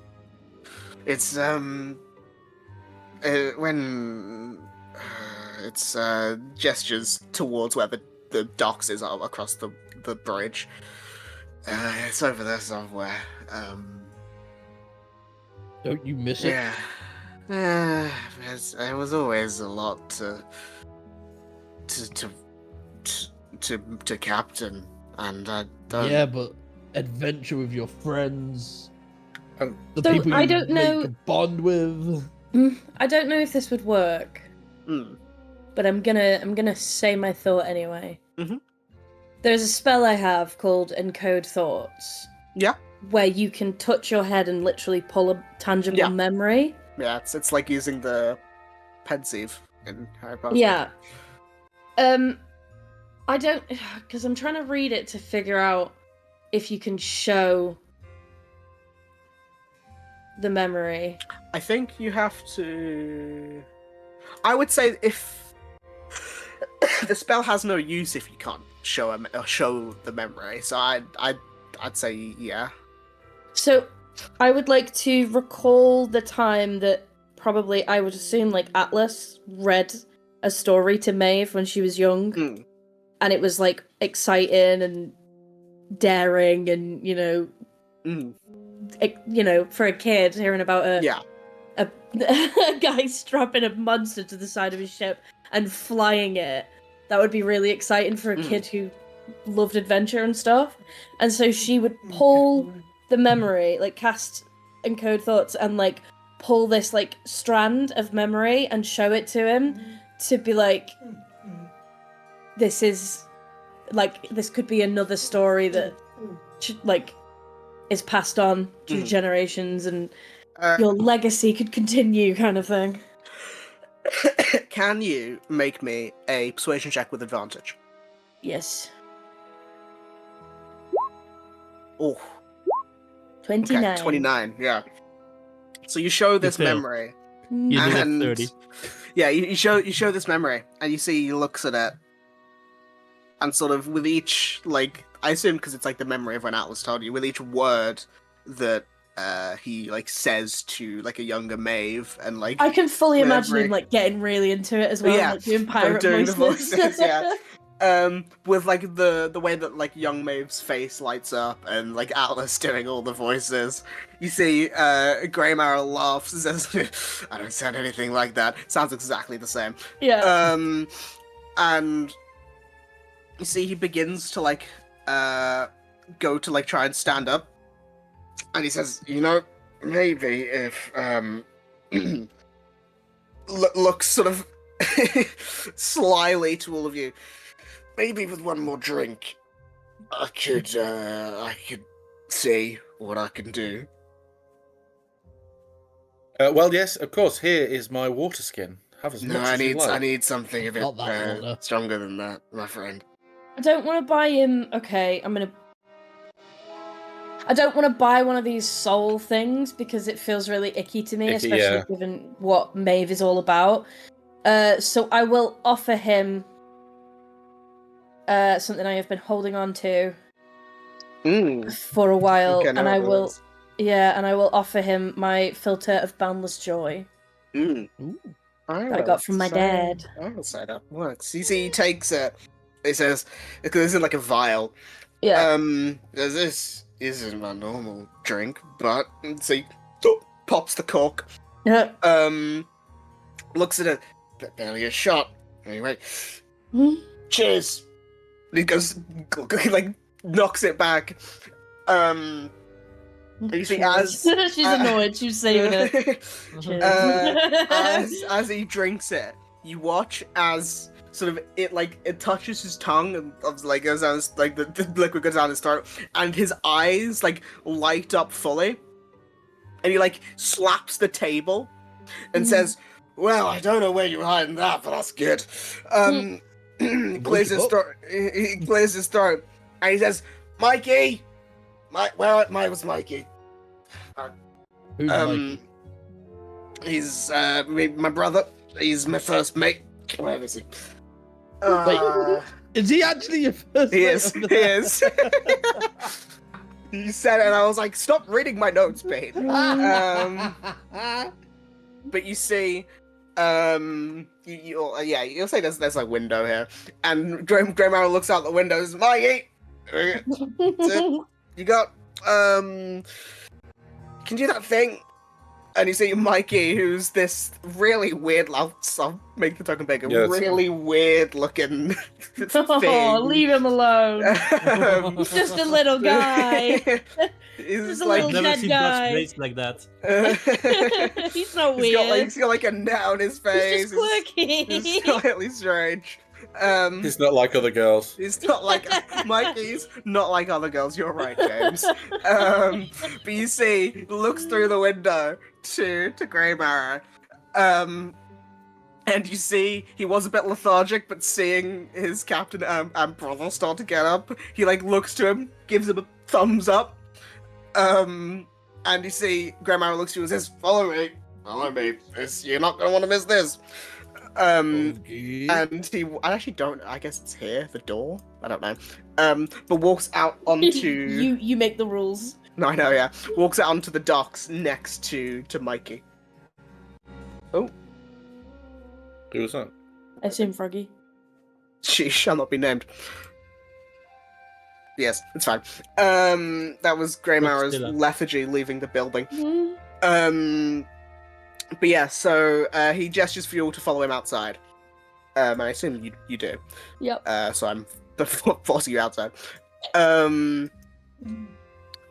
It's when it's gestures towards where the docks is across the bridge. It's over there somewhere. Don't you miss it? Yeah. It was always a lot to captain, and I don't. Yeah, but adventure with your friends, the So, people I you don't make know- a bond with. I don't know if this would work, but I'm gonna say my thought anyway. Mhm. There's a spell I have called Encode Thoughts. Yeah. Where you can touch your head and literally pull a tangible Yeah. memory. Yeah, it's like using the pensieve in Harry Potter. Yeah. I don't, because I'm trying to read it to figure out if you can show the memory. I think you have to. I would say if the spell has no use if you can't show the memory. So I'd say yeah. So, I would like to recall the time that probably I would assume like Atlas read a story to Maeve when she was young, and it was like exciting and daring, and for a kid hearing about a guy strapping a monster to the side of his ship and flying it. That would be really exciting for a kid who loved adventure and stuff. And so she would pull the memory, like cast Encode Thoughts, and like pull this like strand of memory and show it to him to be like, this is like, this could be another story that like is passed on through generations, and your legacy could continue, kind of thing. Can you make me a persuasion check with advantage? Yes. Oh, 29. okay, 29. Yeah. So you show this failed. memory. You need a And 30. yeah, you show this memory, and you see he looks at it, and sort of with each, like, I assume because it's like the memory of when Atlas told you, with each word that he like says to like a younger Maeve, and like I can fully imagine memory. him like getting really into it as well, Yeah, like doing pirate doing the voices. voices, yeah. With like the way that like young Maeve's face lights up, and like Atlas doing all the voices. You see, Grey Marrow laughs and says, "I don't sound anything like that." Sounds exactly the same. Yeah. And you see, he begins to like go to like try and stand up, and he says, maybe if looks sort of slyly to all of you. Maybe with one more drink, I could see what I can do. Well, yes, of course. Here is my water skin. Have as No, much I as you like. need something a bit Not that water. stronger than that, my friend. I don't want to buy him. Okay, I don't want to buy one of these soul things because it feels really icky to me, Icky, especially yeah. given what Maeve is all about. So I will offer him something I have been holding on to for a while, Okay, and now I it will, works. and I will offer him my filter of boundless joy Ooh. that I got from my dad. I will say that works. You see, he takes it. He says, because this is like a vial. Yeah. This isn't my normal drink, but so he pops the cork. Yeah. Looks at it. Barely a shot. Anyway, Hmm? cheers. And he goes, like, knocks it back. You see, as she's annoyed, she's saving it. as he drinks it, you watch as sort of it touches his tongue and like goes down like the liquid goes down his throat, and his eyes like light up fully, and he like slaps the table and says, "Well, I don't know where you're hiding that, but that's good." He clears his throat. He clears his throat, and he says, "Mikey, where was Mikey?" Who's Mikey? He's my brother. He's my first mate. Where is he? Wait, is he actually your first? He is. He is. You said it, and I was like, "Stop reading my notes, babe." But you see, you'll say there's a window here, and Greymarrow looks out the window. Says, "Mikey, you got can you do that thing?" And you see Mikey, who's this really weird, I'll make the token bigger, really weird looking thing. Oh, leave him alone. He's just a little guy. He's just a like, little Never dead seen guy. Dutch race like that. He's not he's weird. got like a net on his face. He's just quirky. It's slightly strange. He's not like other girls. He's not like Mikey's not like other girls. You're right, James. But you see, looks through the window to Greymarrow, and you see he was a bit lethargic, but seeing his captain and brother start to get up, he like looks to him, gives him a thumbs up, and you see Greymarrow looks to you and says, "Follow me, you're not gonna want to miss this." Okay. And I actually don't. I guess it's here, the door. I don't know. But walks out onto. you make the rules. No, I know. Yeah, walks out onto the docks next to Mikey. Oh, Who was that? I assume Froggy. she shall not be named. Yes, it's fine. That was Greymarrow's Still up. lethargy leaving the building. But yeah, so he gestures for you all to follow him outside. I assume you do. Yep. So I'm forcing you outside. This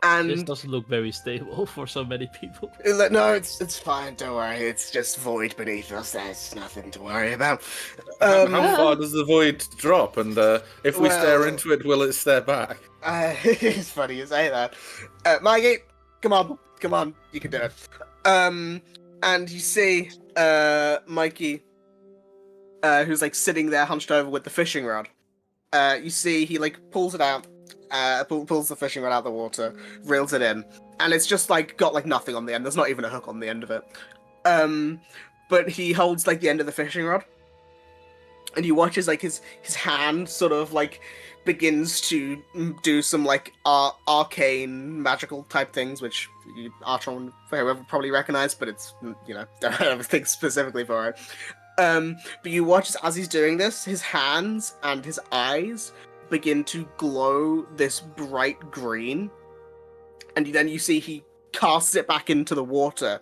And doesn't look very stable for so many people. no, it's fine. Don't worry. It's just void beneath us. There's nothing to worry about. How far does the void drop? And if we stare well- into it, will it stare back? It's funny you say that. Maggie, come on, you can do it. And you see Mikey, who's like sitting there hunched over with the fishing rod. You see he like pulls it out, pulls the fishing rod out of the water, reels it in, and it's just like got like nothing on the end. There's not even a hook on the end of it. But he holds like the end of the fishing rod, and you watch as like his hand sort of like begins to do some like arcane magical type things, which Archon whoever probably recognize, but it's don't have anything specifically for it. But you watch as he's doing this, his hands and his eyes begin to glow this bright green, and then you see he casts it back into the water.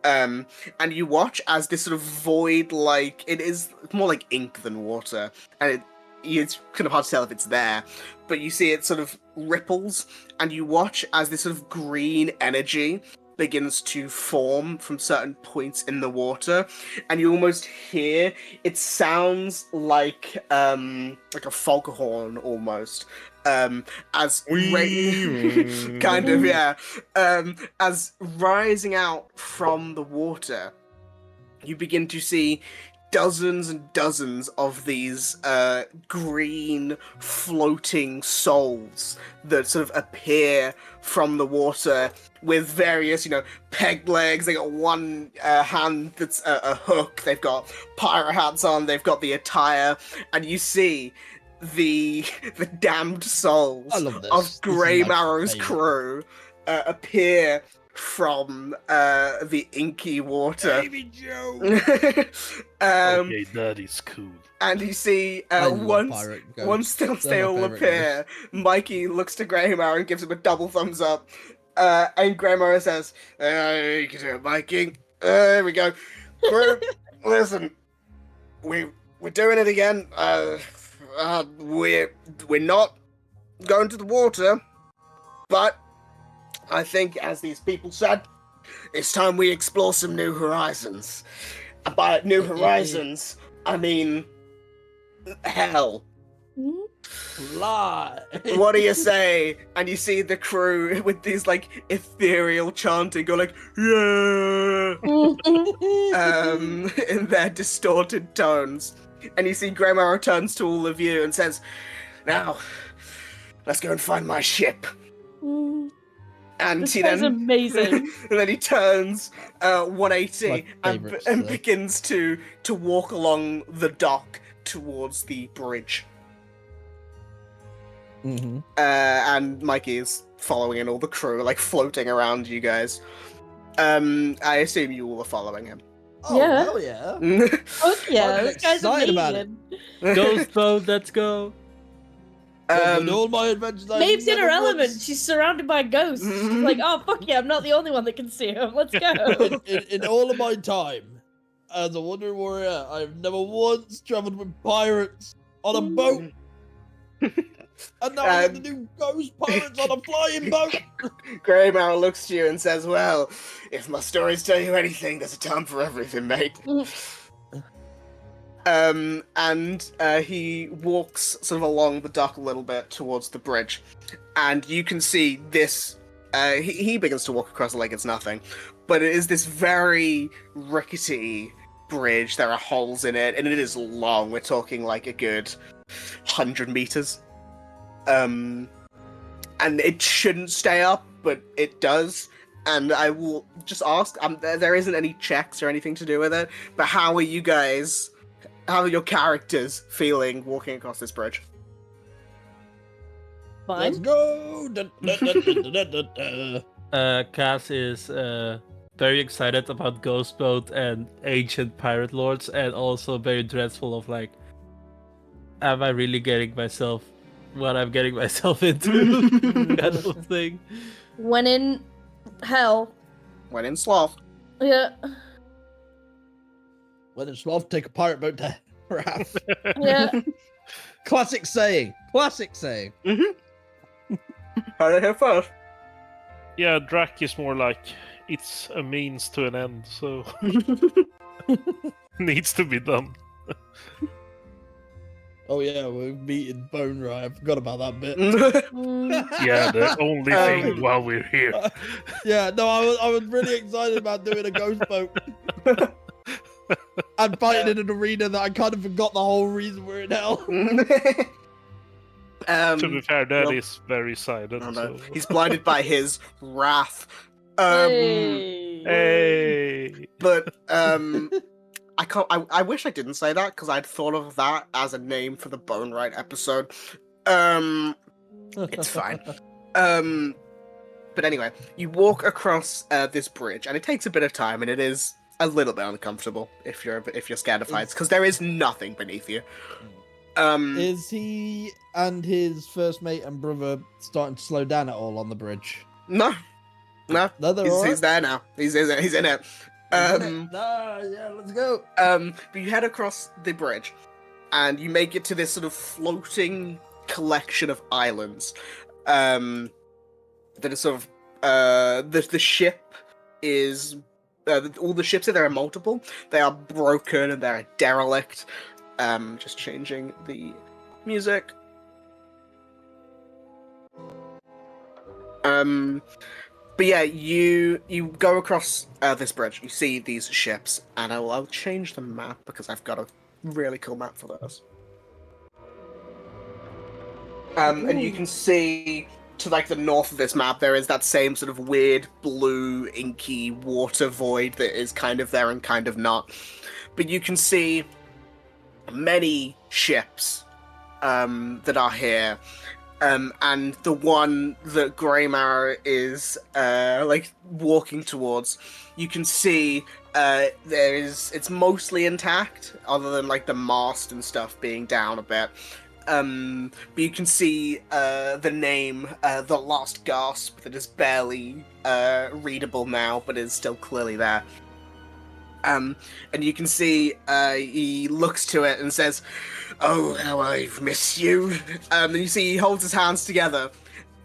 And you watch as this sort of void, like it is more like ink than water, and it's kind of hard to tell if it's there, but you see it sort of ripples, and you watch as this sort of green energy begins to form from certain points in the water, and you almost hear it sounds like a foghorn almost, as kind of, yeah, as rising out from the water, you begin to see dozens and dozens of these green floating souls that sort of appear from the water with various, peg legs. They got one hand that's a hook. They've got pirate hats on. They've got the attire, and you see the damned souls I love this. of This is Greymarrow's my favourite. crew appear from the inky water. Baby Joe. Okay, that is cool. And you see I love once pirate ghosts. once they They're my all favourite appear, Mikey looks to Greymarrow and gives him a double thumbs up. And Greymarrow says, "You can do it, Mikey. There we go. Crew, listen, we're doing it again. We're not going to the water, but I think, as these people said, it's time we explore some new horizons. And by new horizons, I mean hell. Lie. What do you say? And you see the crew with these like ethereal chanting go like, yeah, in their distorted tones. And you see Greymar turns to all of you and says, now, let's go and find my ship. And This he guy's then amazing. and then he turns 180 My and favourite stuff. begins to walk along the dock towards the bridge. Mm-hmm. And Mikey is following, and all the crew are like floating around you guys. I assume you all are following him. Oh, Yeah. hell yeah. Oh yeah, I'm this guy's excited about it. amazing. Ghost boat, let's go. In all my adventures, I've Maeve's in her never element. once- She's surrounded by ghosts. She's like, oh fuck yeah, I'm not the only one that can see him. Let's go. in all of my time as a Wandering Warrior, I've never once traveled with pirates on a boat. And now I get to do ghost pirates on a flying boat. Greymar looks to you and says, well, if my stories tell you anything, there's a time for everything, mate. And he walks sort of along the dock a little bit towards the bridge, and you can see this. He begins to walk across it like it's nothing, but it is this very rickety bridge. There are holes in it, and it is long. We're talking like a good 100 meters. And it shouldn't stay up, but it does. And I will just ask, there isn't any checks or anything to do with it, but how are you guys, how are your characters feeling walking across this bridge? Fine. Let's go. Da, da, da, da, da, da, da. Cass is very excited about Ghost Boat and ancient pirate lords, and also very dreadful of like, am I really getting myself what I'm getting myself into? Kind of thing. When in hell. When in sloth. Yeah. When in Sloth, take a pirate boat to Wrath. Yeah. Classic saying. Classic saying. Heard it here first. Yeah, Drac is more like it's a means to an end, so needs to be done. Oh yeah, we're meeting Bone Rye. I forgot about that bit. Yeah, the only thing while we're here. Yeah, no, I was really excited about doing a ghost boat. And fighting in an arena that I kind of forgot the whole reason we're in hell. To be fair, that well, is very silent. I don't know. So. He's blinded by his wrath. Hey. But I can't. I wish I didn't say that because I'd thought of that as a name for the Bone Right episode. It's fine. But anyway, you walk across this bridge, and it takes a bit of time, and it is a little bit uncomfortable if you're scared of heights because there is nothing beneath you. Is he and his first mate and brother starting to slow down at all on the bridge? No, No, they're all he's right. there now. He's in it. He's in it. Yeah, let's go. But you head across the bridge, and you make it to this sort of floating collection of islands. That is sort of the ship is all the ships there are multiple. They are broken and they're derelict. Just changing the music. But yeah, you go across this bridge. You see these ships, and I'll change the map because I've got a really cool map for this. And you can see to like the north of this map, there is that same sort of weird blue inky water void that is kind of there and kind of not. But you can see many ships that are here. And the one that Greymar is like walking towards, you can see it's mostly intact, other than like the mast and stuff being down a bit. But you can see the name, The Last Gasp, that is barely readable now, but is still clearly there. And you can see he looks to it and says, "Oh, how I've missed you." And you see he holds his hands together,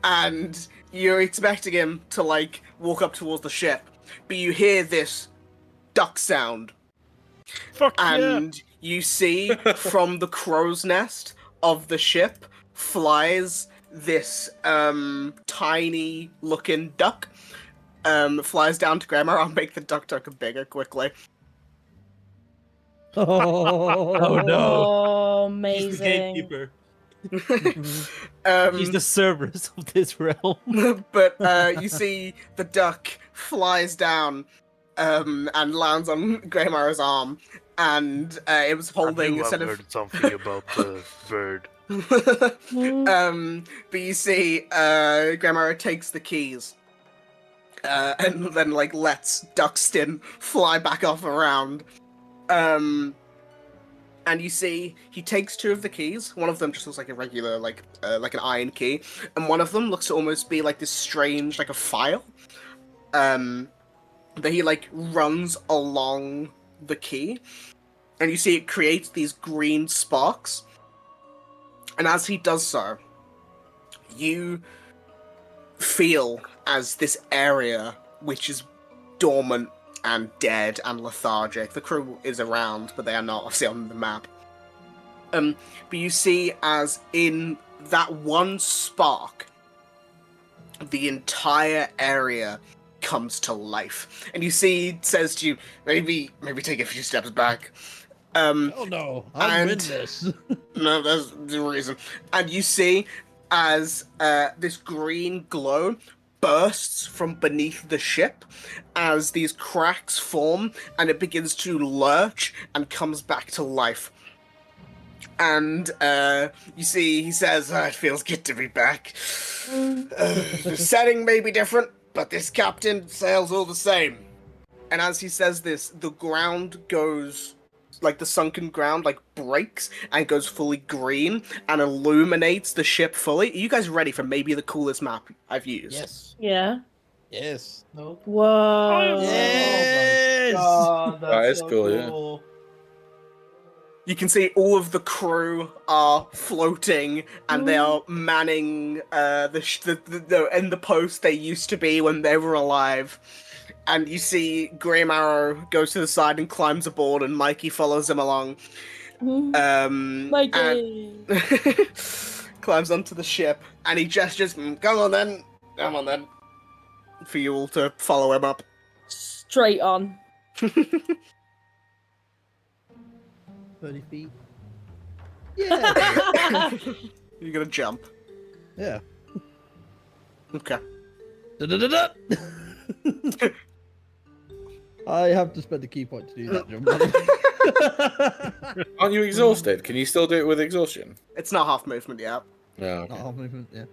and you're expecting him to like walk up towards the ship, but you hear this duck sound, Fuck and you see from the crow's nest of the ship flies this tiny looking duck. Flies down to Grandma. I'll make the duck bigger quickly. Oh no! Oh, He's the amazing. gatekeeper. Um, He's the Cerberus of this realm. but you see the duck flies down and lands on Greymaro's arm, and it was holding a set of. heard something about the bird. But you see, Grandmara takes the keys, and then like lets Duckstin fly back off around. And you see he takes two of the keys. One of them just looks like a regular, like an iron key, and one of them looks to almost be like this strange, like a file. That he like runs along the key, and you see it creates these green sparks. And as he does so, you feel as this area, which is dormant and dead and lethargic. The crew is around, but they are not obviously on the map. But you see as in that one spark, the entire area comes to life. And you see it says to you, maybe take a few steps back. Oh no, I'm in this. No, there's the reason. And you see as this green glow bursts from beneath the ship as these cracks form, and it begins to lurch and comes back to life. And you see he says, it feels good to be back. The setting may be different, but this captain sails all the same. And as he says this, the ground goes, like the sunken ground, like breaks and goes fully green and illuminates the ship fully. Are you guys ready for maybe the coolest map I've used? Yes. Yeah. Yes. No. Whoa. Yes. Oh, That is cool, yeah. You can see all of the crew are floating, and they are manning the in the post they used to be when they were alive. And you see Grey Marrow goes to the side and climbs aboard, and Mikey follows him along. Mikey! And climbs onto the ship, and he gestures, come on then, for you all to follow him up. Straight on. 30 feet. Yeah. You're gonna jump. Yeah. Okay. Da-da-da-da. I have to spend a key point to do that jump. Aren't you exhausted? Can you still do it with exhaustion? It's not half movement yet. No. Not half movement, yeah.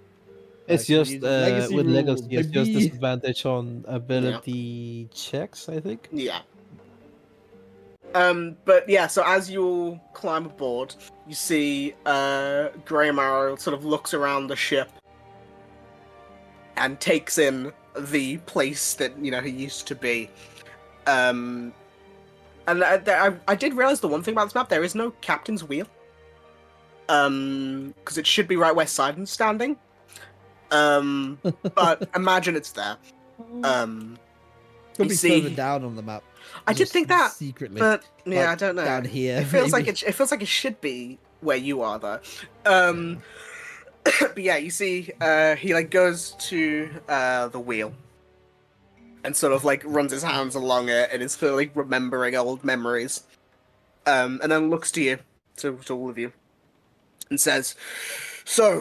It's Can just use legacy with rules, Legacy, it's just baby. disadvantage on ability checks, I think. Yeah. But yeah, so as you all climb aboard, you see Grey Marrow sort of looks around the ship and takes in the place that, you know, he used to be. And I did realize the one thing about this map, there is no captain's wheel. Because it should be right where Sidon's standing. But imagine it's there. Could You be see, further down on the map. I did Just think that, secretly, but yeah, like, I don't know. down here. It feels maybe. like it feels like it should be where you are, though. But yeah, you see, he like goes to the wheel and sort of like runs his hands along it and is clearly remembering old memories. And then looks to you, to all of you, and says, "So,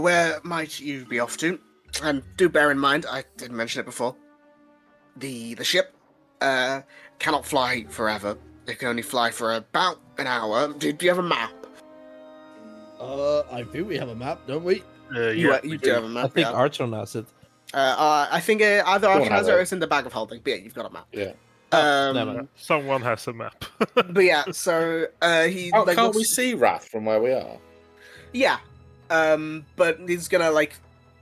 where might you be off to? And do bear in mind, I didn't mention it before. The ship cannot fly forever. It can only fly for about an hour. Do you have a map?" I think we have a map, don't we? You do have a map. I think yeah. Archon has it. I think either Someone Archon has has it or it. it's in the bag of holding. But yeah, you've got a map. Yeah. never. Someone has a map. But yeah, so he Oh, like, can't we looks- see Wrath from where we are? Yeah, but he's gonna like,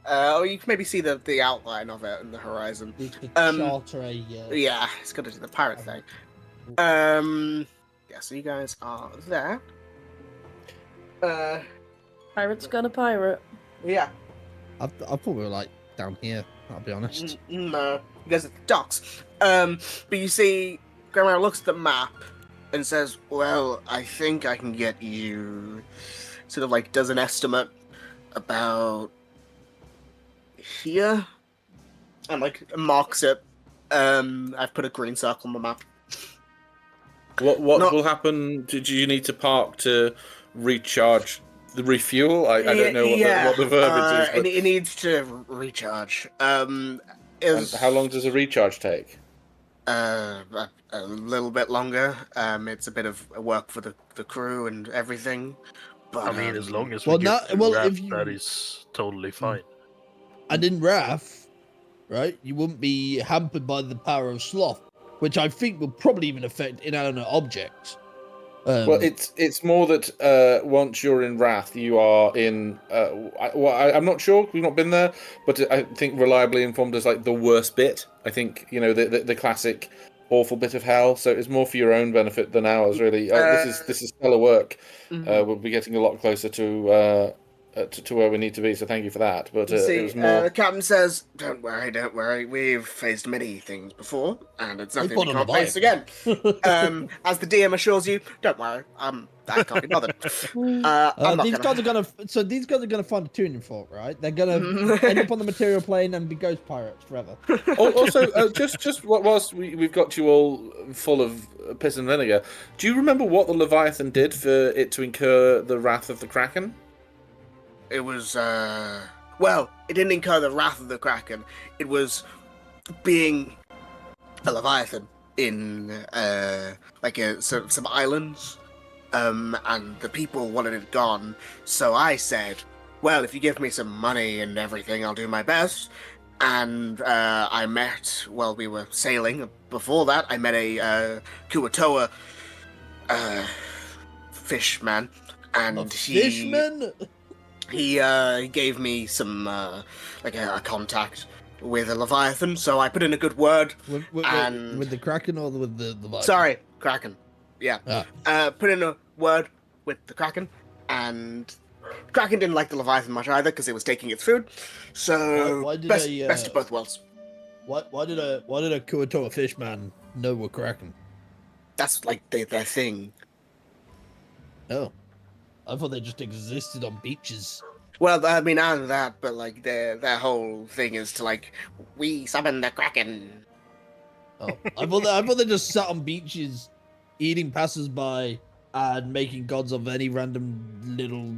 or you can maybe see the outline of it in the horizon. We could Um, charter a. Yeah, he's gonna do the pirate thing. Yeah, so you guys are there. Pirate's gonna pirate. Yeah. I thought we were like down here. I'll be honest. No, you guys at the docks. But you see, Grandma looks at the map and says, "Well, I think I can get you." Sort of like does an estimate about here, and like marks it. I've put a green circle on the map. What will happen? Did you need to park to recharge the refuel? I don't know what the verbiage is. But... It needs to recharge. And how long does a recharge take? A little bit longer. It's a bit of work for the crew and everything. But, I mean, as long as well, we get now- well, Raph, if you- that is totally fine. And in Wrath, right, you wouldn't be hampered by the power of sloth, which I think will probably even affect inanimate objects. Well, it's more that once you're in Wrath, you are in. I'm not sure. We've not been there, but I think reliably informed as like the worst bit. I think the classic awful bit of hell. So it's more for your own benefit than ours, really. This is stellar work. Mm-hmm. We'll be getting a lot closer to where we need to be. So thank you for that. But it was more. The captain says, "Don't worry. We've faced many things before, and it's nothing we fought on can't a face again." As the DM assures you, "Don't worry. I can't be bothered." these guys are gonna find a tuning fork, right? They're gonna end up on the material plane and be ghost pirates forever. Also, just whilst we've got you all full of piss and vinegar, do you remember what the Leviathan did for it to incur the wrath of the Kraken? It was, well, it didn't incur the wrath of the Kraken. It was being a Leviathan in, some islands, and the people wanted it gone. So I said, well, if you give me some money and everything, I'll do my best. And, I met, while we were sailing, before that, I met a, Kuatoa, fishman, and Fishman? He gave me some, a contact with a Leviathan, so I put in a good word. With the Kraken or with the Leviathan? Sorry, Kraken. Yeah. Ah. Put in a word with the Kraken, and Kraken didn't like the Leviathan much either because it was taking its food. So Why did best of both worlds. Why did a Kuatoa fishman know a Kraken? That's like their thing. Oh. I thought they just existed on beaches. Well, I mean, out of that, but like their whole thing is to like, we summon the Kraken. Oh, I thought they just sat on beaches, eating passers-by and making gods of any random little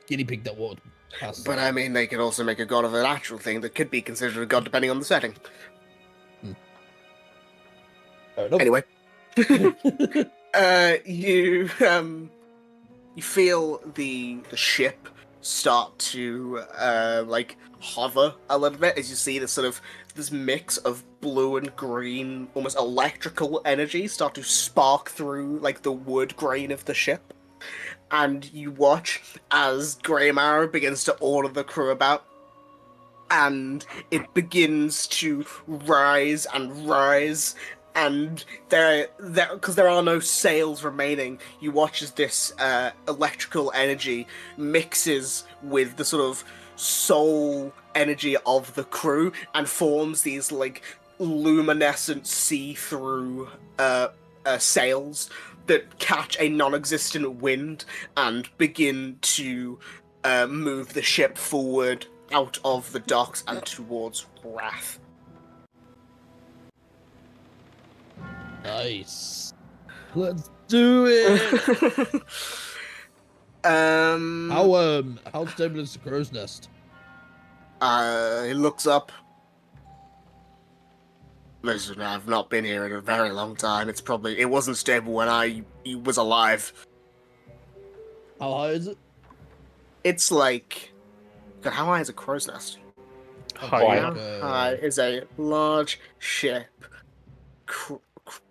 guinea pig that walked past. But I mean, they could also make a god of an actual thing that could be considered a god depending on the setting. Fair enough. Anyway, you feel the ship start to hover a little bit as you see this mix of blue and green, almost electrical energy start to spark through like the wood grain of the ship, and you watch as Greymar begins to order the crew about, and it begins to rise and rise. And because there are no sails remaining, you watch as this electrical energy mixes with the sort of soul energy of the crew and forms these like luminescent see-through sails that catch a non-existent wind and begin to move the ship forward out of the docks and towards Wrath. Nice. Let's do it. How stable is the crow's nest? It looks up. Listen, I've not been here in a very long time. It wasn't stable when I was alive. How high is it? It's like, God, how high is a crow's nest? High. How high is a large ship?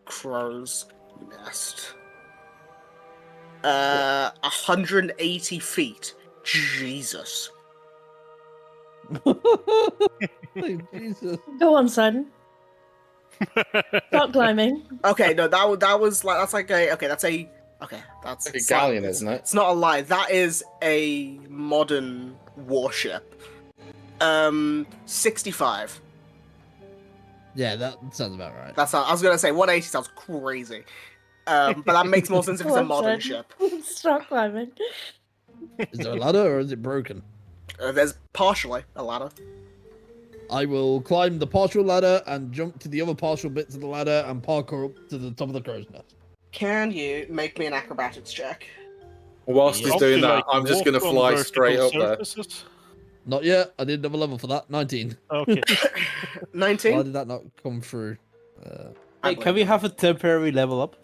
Crow's nest. 180 feet. Jesus. Jesus. Go on, son. Stop climbing. Okay, no, that was like that's like that's a galleon, isn't it? It's not a lie. That is a modern warship. 65. Yeah, that sounds about right. That's not, I was gonna say 180 sounds crazy. But that makes more sense if it's a modern ship. Start climbing. Is there a ladder or is it broken? There's partially a ladder. I will climb the partial ladder and jump to the other partial bits of the ladder and parkour up to the top of the crow's nest. Can you make me an acrobatics check? Whilst he's Can't doing you, that, like, I'm just going to walk on fly vertical straight up there. surfaces? Not yet. I didn't have a level for that. 19. Okay. 19? Why did that not come through? Hey, can we have a temporary level up?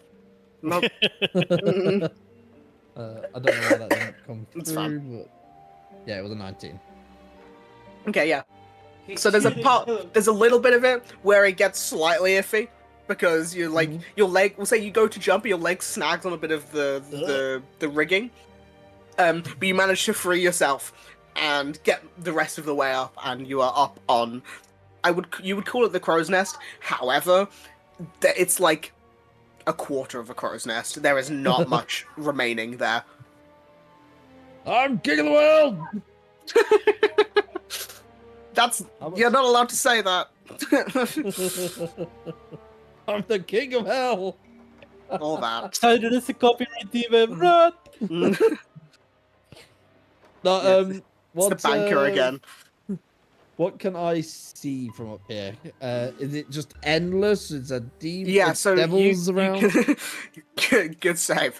Nope. I don't know why that didn't come through. It's fine. But yeah, it was a 19. Okay, yeah. So there's a little bit of it where it gets slightly iffy because you're like your leg. We'll say you go to jump, your leg snags on a bit of the rigging, but you manage to free yourself and get the rest of the way up, and you are up on. You would call it the crow's nest. However, it's like a quarter of a crow's nest. There is not much remaining there. I'm king of the world. You're not allowed to say that. I'm the king of hell. All that. Decided it's a copyright demon. Run! No, It's what's the banker again. What can I see from up here? Is it just endless? Is there Yeah, so devils you around? good save.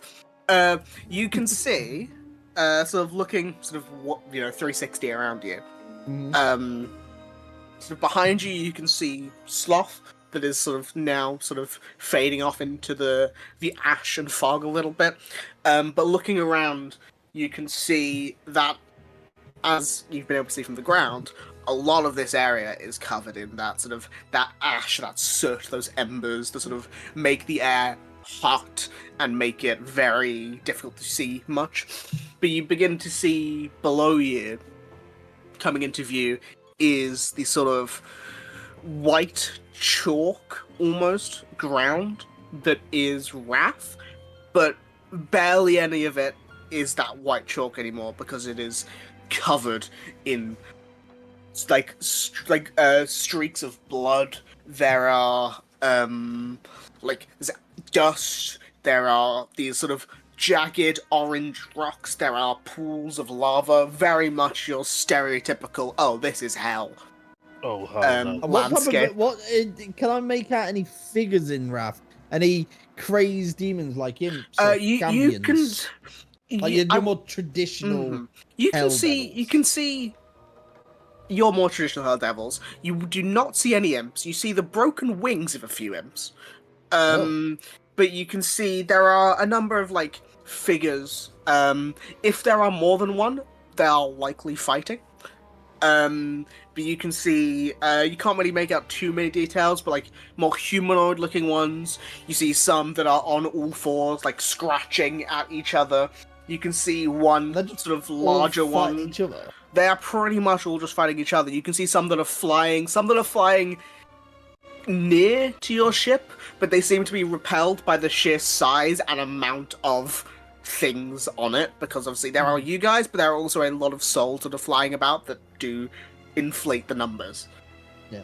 You can see, sort of looking, 360 around you. Mhm. Sort of behind you can see Sloth that is sort of now sort of fading off into the ash and fog a little bit. But looking around, you can see that, as you've been able to see from the ground, a lot of this area is covered in that ash, that soot, those embers that sort of make the air hot and make it very difficult to see much. But you begin to see below you, coming into view, is the sort of white chalk, almost, ground that is Wrath, but barely any of it is that white chalk anymore because it is covered in streaks of blood. There are there's dust. There are these sort of jagged orange rocks. There are pools of lava. Very much your stereotypical, oh, this is hell. Oh, Landscape. Can I make out any figures in Wrath? Any crazed demons like imps? You can. Like your more traditional. You hell can see your more traditional hell devils. You do not see any imps. You see the broken wings of a few imps. But you can see there are a number of figures. If there are more than one, they are likely fighting. But you can see, you can't really make out too many details, but more humanoid-looking ones. You see some that are on all fours, scratching at each other. You can see one sort of larger one. Each other. They are pretty much all just fighting each other. You can see some that are flying near to your ship, but they seem to be repelled by the sheer size and amount of things on it, because obviously there are you guys, but there are also a lot of souls that are flying about that do inflate the numbers. Yeah.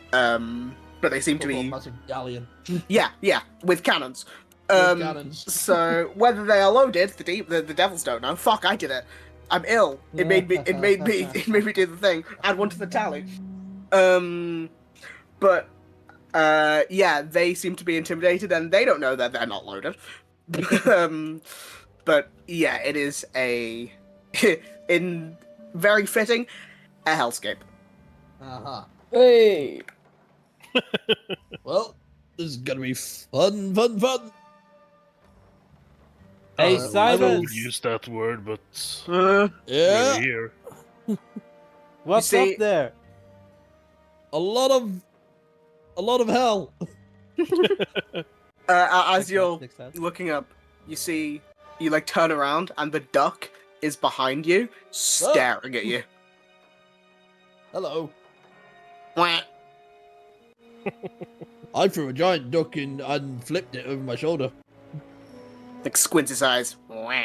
But they seem to be massive galleon. yeah, with cannons. With cannons. So whether they are loaded, the devils don't know. Fuck, I did it. I'm ill. It made me do the thing. Add one to the tally. But they seem to be intimidated, and they don't know that they're not loaded. But yeah, it is in very fitting, a hellscape. Uh-huh. Hey. Well, this is gonna be fun. Hey, I Simon! would use that word, but Yeah, we're here. What's You see- up there? a lot of hell. As you're looking up, you see, you turn around, and the duck is behind you, staring at you. Hello. Wah. I threw a giant duck in and flipped it over my shoulder. Squints his eyes. Wah.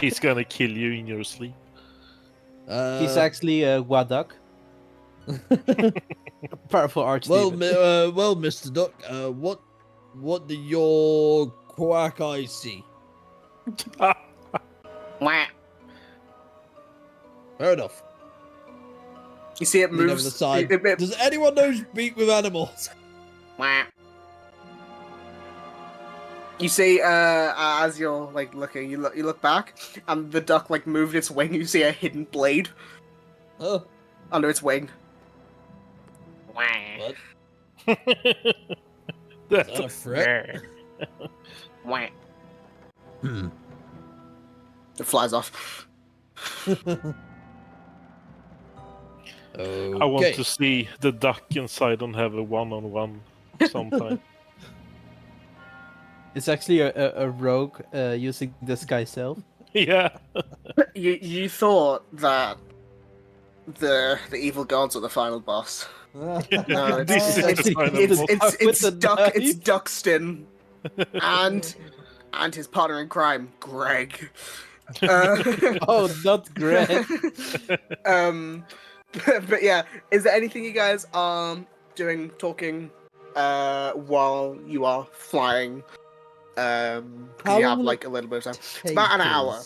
He's gonna kill you in your sleep. He's actually a Wadak. Powerful archdemon. Well, Mr. Duck, what do your quack eyes see? Wah. Fair enough. You see it Lean over moves. the side. It- Does anyone know speak with animals? Wah. You see, as you're like looking, you look back, and the duck like moved its wing. You see a hidden blade Oh, under its wing. what? That's Is that a threat? Wah. Hmm. It flies off. Okay. I want to see the duck inside and have a one-on-one sometime. It's actually a rogue using disguise self. Yeah. You thought that the evil gods are the final boss. No, This is the final boss. it's Duxton and his partner in crime, Greg. Oh, not Greg. But yeah, is there anything you guys are doing, talking, while you are flying? How You have long like a little bit of time. It's about an hour.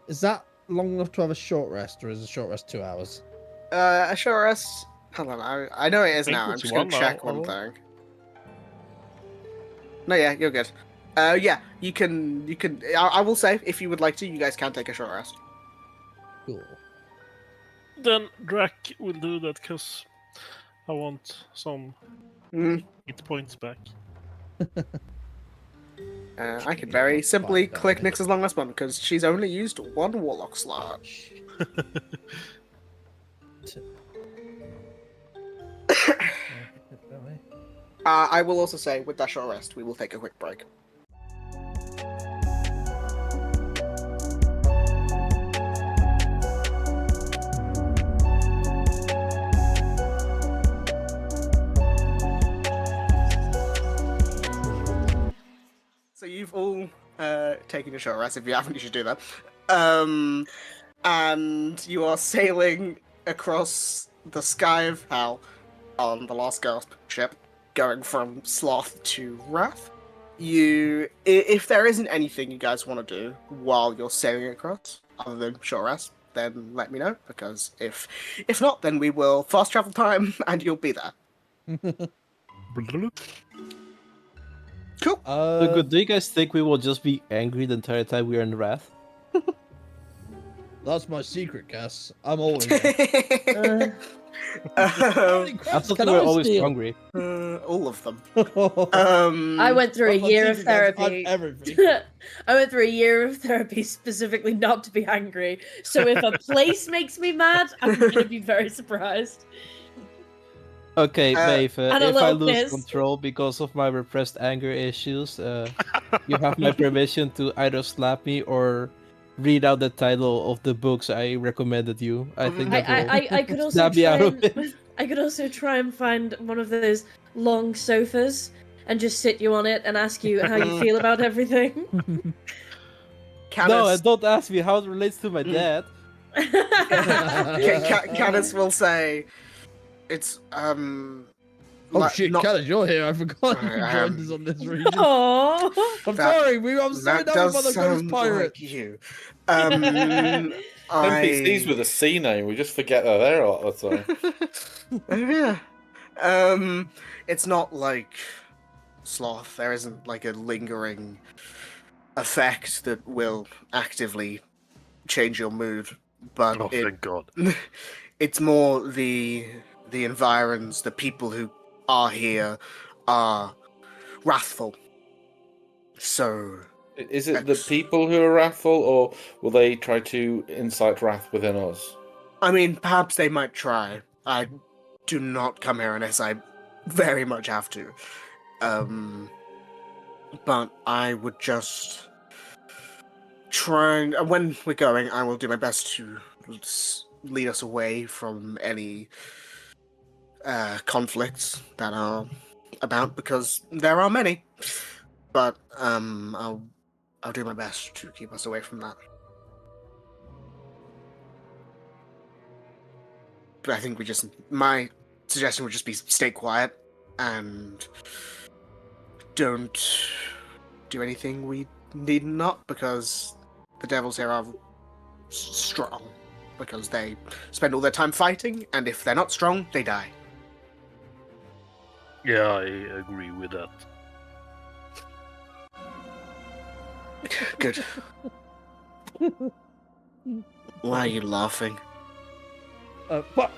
Is that long enough to have a short rest, or is a short rest 2 hours? A short rest. Hold on, I know it is think now. I'm it's just gonna 1 check hour. one thing. No, yeah, you're good. Yeah, you can. I will say, if you would like to, you guys can take a short rest. Cool. Then Drac will do that because I want some hit points back. I can very simply Fine, click darling. Nyx's long rest button because she's only used one warlock slot. I will also say, with that short rest, we will take a quick break. So you've all taken a short rest. If you haven't, you should do that. And you are sailing across the sky of hell on the Last Gasp ship, going from Sloth to Wrath. If there isn't anything you guys want to do while you're sailing across, other than short rest, then let me know, because if not, then we will fast travel time and you'll be there. Cool. So good. Do you guys think we will just be angry the entire time we are in Wrath? That's my secret, Cass. I'm always there. I thought we were always hungry. All of them. I went through a My year of secret, Cass, I'm therapy. everything. I went through a year of therapy specifically not to be angry. So if a place makes me mad, I'm gonna be very surprised. Okay, Maeve, and a if I little lose piss. control because of my repressed anger issues, you have my permission to either slap me or read out the title of the books I recommended you. I think that will I could also snap me try out of and, it. I could also try and find one of those long sofas and just sit you on it and ask you how you feel about everything. No, and don't ask me how it relates to my dad. Canis will say, it's Oh shit, not- Canis, you're here. I forgot you joined us on this region. Aww. I'm That- sorry, I'm so that down does by the ghost sound pirate. like you. NPCs with a C name, we just forget they're there a lot of the time. Yeah. It's not like Sloth. There isn't like a lingering effect that will actively change your mood, but Oh, thank God. it's more the environs, the people who are here are wrathful. So Is it the people who are wrathful, or will they try to incite wrath within us? I mean, perhaps they might try. I do not come here unless I very much have to. But I would just try and when we're going, I will do my best to lead us away from any conflicts that are about, because there are many. But I'll do my best to keep us away from that. But I think my suggestion would just be stay quiet and don't do anything we need not, because the devils here are strong, because they spend all their time fighting, and if they're not strong, they die. Yeah, I agree with that. Good. Why are you laughing? Fuck.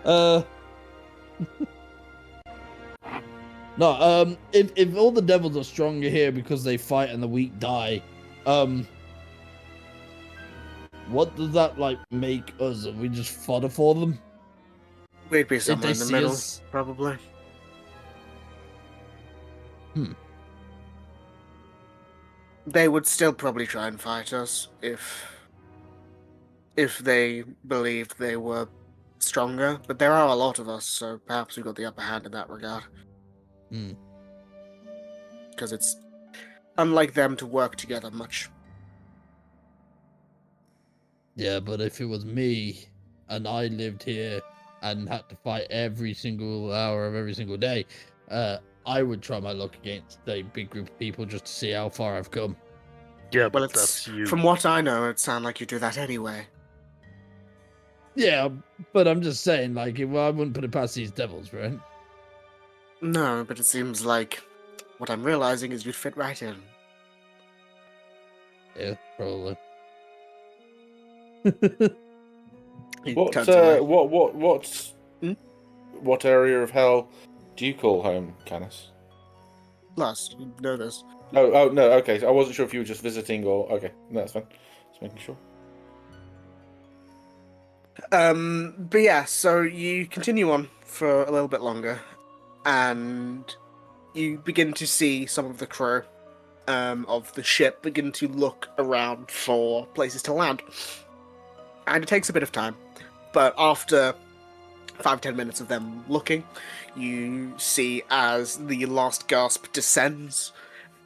No. No, if all the devils are stronger here because they fight and the weak die, what does that, like, make us? Are we just fodder for them? We'd be somewhere in the middle, probably. They would still probably try and fight us if they believed they were stronger, but there are a lot of us, so perhaps we got the upper hand in that regard. Because it's unlike them to work together much. Yeah, but if it was me and I lived here and had to fight every single hour of every single day, I would try my luck against a big group of people just to see how far I've come. Yeah, but Well, that's you. from what I know, it sounds like you do that anyway. Yeah, but I'm just saying, like, I wouldn't put it past these devils, right? No, but it seems like what I'm realizing is you'd fit right in. Yeah, probably. What area of hell do you call home, Canis? Plus, you know this. Oh no, okay. So I wasn't sure if you were just visiting or okay. No, that's fine. Just making sure. But yeah, so you continue on for a little bit longer, and you begin to see some of the crew of the ship begin to look around for places to land. And it takes a bit of time, but after 5-10 minutes of them looking, you see as the last gasp descends,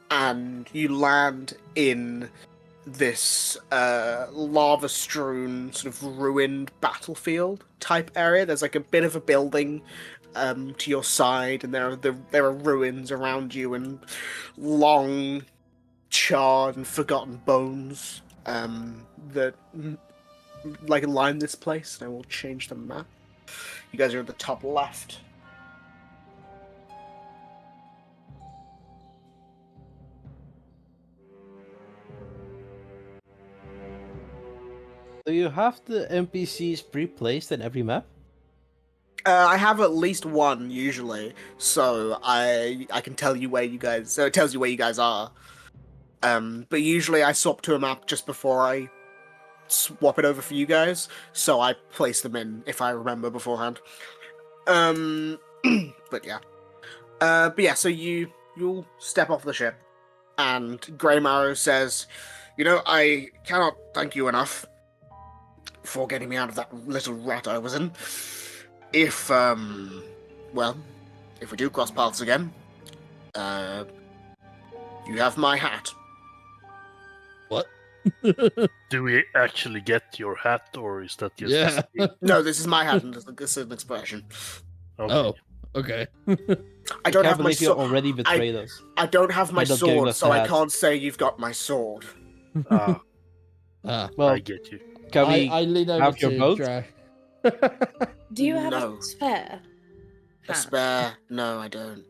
and you land in this lava-strewn, sort of ruined battlefield type area. There's like a bit of a building to your side, and there are ruins around you, and long, charred and forgotten bones that like line this place. And I will change the map. You guys are at the top left. Do you have the NPCs pre-placed in every map? I have at least one usually, so I can tell you where you guys. So it tells you where you guys are. But usually I swap to a map just before I swap it over for you guys, so I place them in if I remember beforehand. But yeah. So you'll step off the ship, and Greymarrow says, "You know, I cannot thank you enough for getting me out of that little rut I was in. If we do cross paths again, you have my hat." What? Do we actually get your hat, or is that just... Yeah. No, this is my hat, and this is an expression. Okay. Oh, okay. I don't Can't have my believe you sword. already betrayed us. I don't have my By not giving sword, us so the I hat. can't say you've got my sword. Ah, Well, I get you. can we I lean over have your to boat? Dra- Do you have No. a spare? A spare? No, I don't.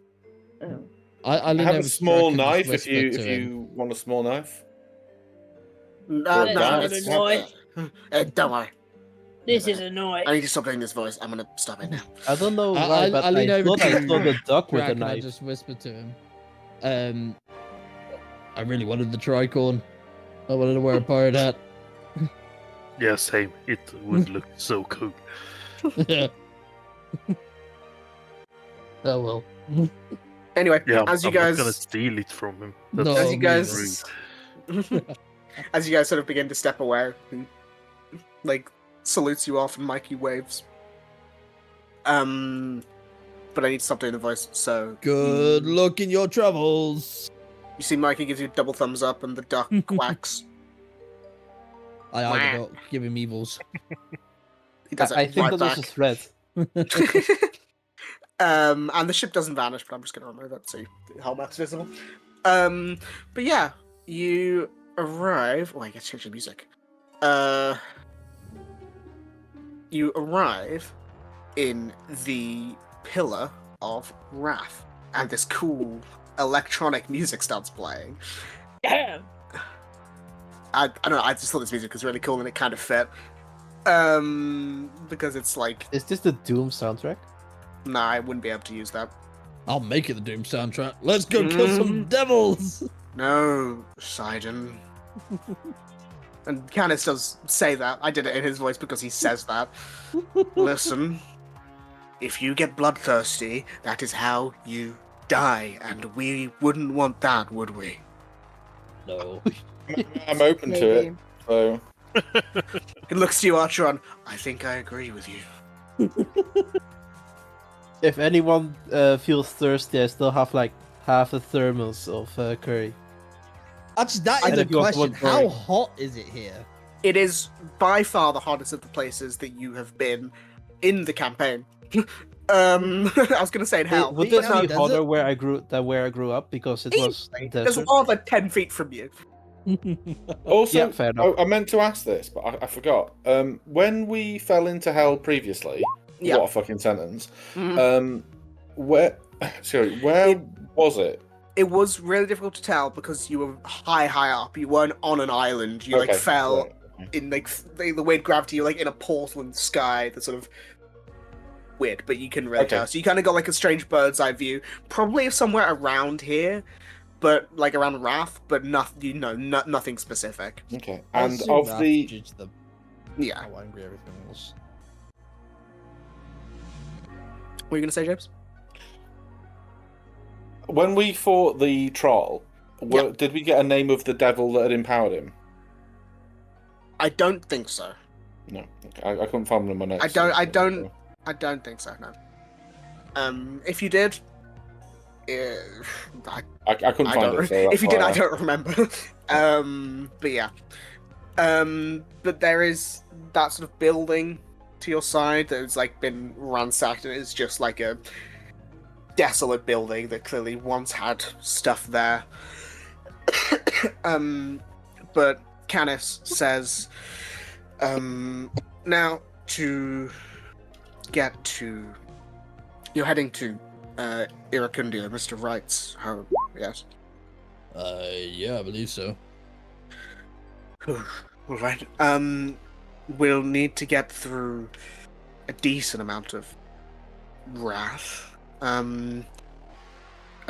Oh. I I lean have over a to small Drac and just knife if whisper to him. you want a small knife. No, Or no, dance. it's Annoying. don't worry. This is annoying. I need to stop doing this voice. I'm gonna stop it now. I don't know I- why, I- but I lean I over thought I to saw the duck with Drac a and I knife. just whisper to him. I really wanted the tricorn. I wanted to wear a pirate hat. Yeah, same. It would look so cool. Yeah. Oh well. Anyway, Yeah, as you I'm not guys, gonna steal it from him. No, That's as you me guys, as you guys sort of begin to step away, he, like, salutes you off and Mikey waves. But I need to stop doing the voice. So Good luck in your travels. you see, Mikey gives you a double thumbs up, and the duck quacks. I the duck, give him evils. He does I it think right that was a back. threat. And the ship doesn't vanish, but I'm just going to remove it so the whole map's visible. But yeah, you arrive. Oh, I get to change the music. You arrive in the Pillar of Wrath, and this cool electronic music starts playing. Damn. I don't know. I just thought this music was really cool, and it kind of fit. Because it's like, Is this the Doom soundtrack? nah, I wouldn't be able to use that. I'll make it the Doom soundtrack. Let's go kill some devils. No, Sidon. And Canis does say that. I did it in his voice because he says that. Listen, if you get bloodthirsty, that is how you die, and we wouldn't want that, would we? No. I'm open to it. So It looks to you, Archeron. I think I agree with you. If anyone feels thirsty, I still have like half a thermos of curry. Actually, that And is a if you also question. want How curry. hot is it here? It is by far the hottest of the places that you have been in the campaign. I was going to say in hell. Would Being this out be in the hotter desert? where I grew up because it was There's desert? lava 10 feet from you. also, Yeah, fair enough. I meant to ask this, but I forgot. When we fell into hell previously, Yeah. what a fucking sentence. Mhm. Where was it? It was really difficult to tell because you were high up. You weren't on an island. You Okay, fell right, okay. in the weird gravity. You're in a portal in the sky. That's sort of weird, but you can really Okay. tell. So you kind of got a strange bird's eye view. Probably somewhere around here, but around Wrath, but nothing. Nothing specific. Okay. I And assume of that's the due to Yeah. how angry everything was. What are you gonna say, James? when we fought the troll, did we get a name of the devil that had empowered him? I don't think so. No, okay. I couldn't find them in my notes. I don't think so. No. If you did, I couldn't I find don't. it. So If you did, I that's don't remember. But yeah. But there is that sort of building to your side that's been ransacked, and it's just a desolate building that clearly once had stuff there. But Canis says, now to get to, you're heading to Irakundia, Mr. Wright's home, yes? Yeah, I believe so. All right. We'll need to get through a decent amount of wrath. And